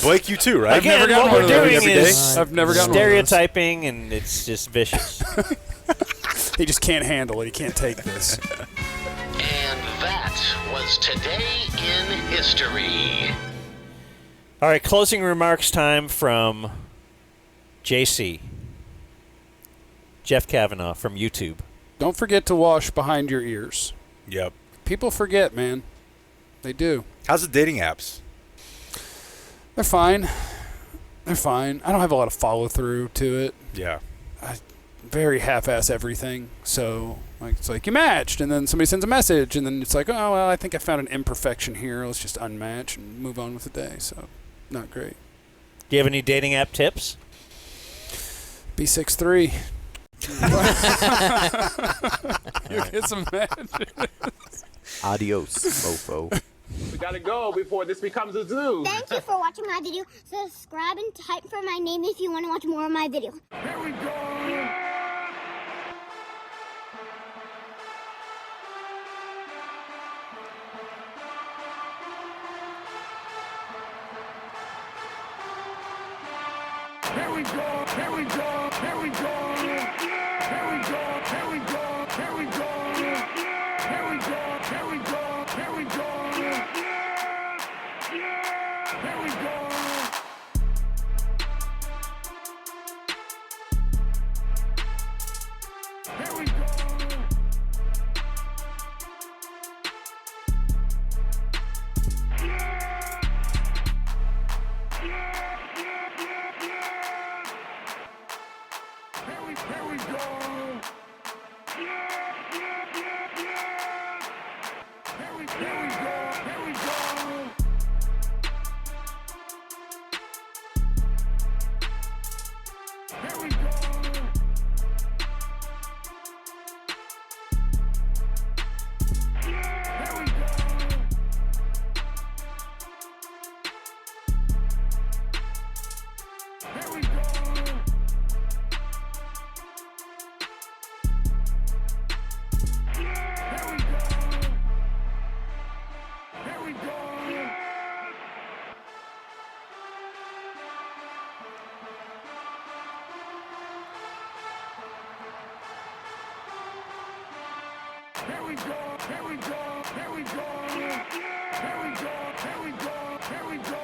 Blake, you too, right? Again, what we're doing is I've never gotten stereotyping, and it's just vicious. He just can't handle it. He can't take this. And that was Today in History. All right, closing remarks time from JC. Jeff Cavanaugh from YouTube. Don't forget to wash behind your ears. Yep. People forget, man. They do. How's the dating apps? They're fine. They're fine. I don't have a lot of follow-through to it. Yeah. I very half-ass everything. So it's like you matched, and then somebody sends a message, and then it's like, oh, well, I think I found an imperfection here. Let's just unmatch and move on with the day. So not great. Do you have any dating app tips? Be 6'3". You get some matches. Adios, mofo. We gotta go before this becomes a zoo. Thank you for watching my video. Subscribe and type for my name if you want to watch more of my videos. Here we go. Here we go. Here we go. Here we go. Here we go. Here we go. Here we go. Here we go. Here we go. Here we go. Here we go. Here we go. Here we go. Here we go. Here we go. Here we go. Here we go. Here we go. Here we go. we go. Here we go. Here we go. Here we go. Here we go. Here we go.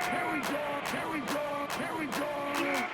Here we go. Here we go. Here we go. Here we go.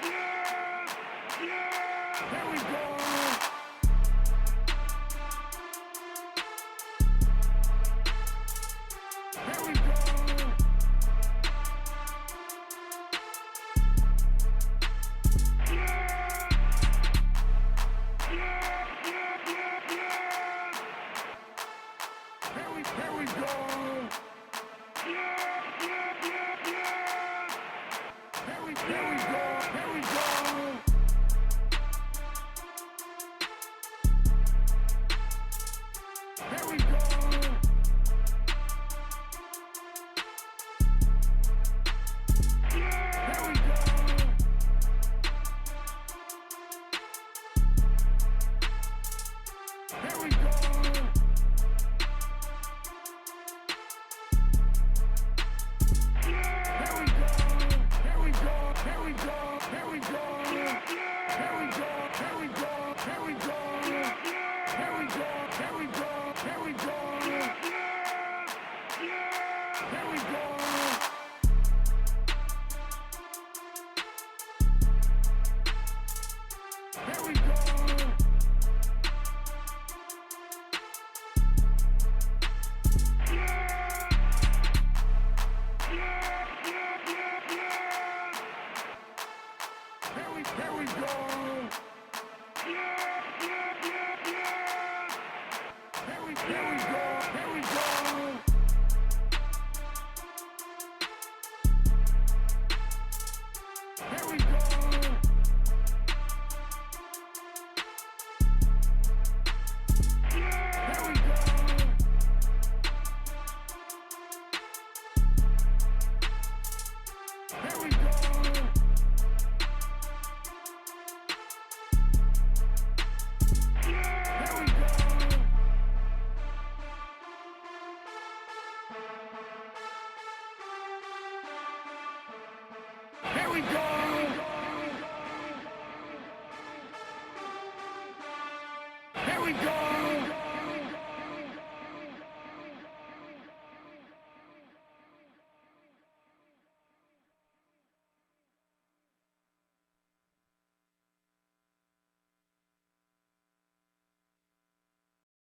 Here we go!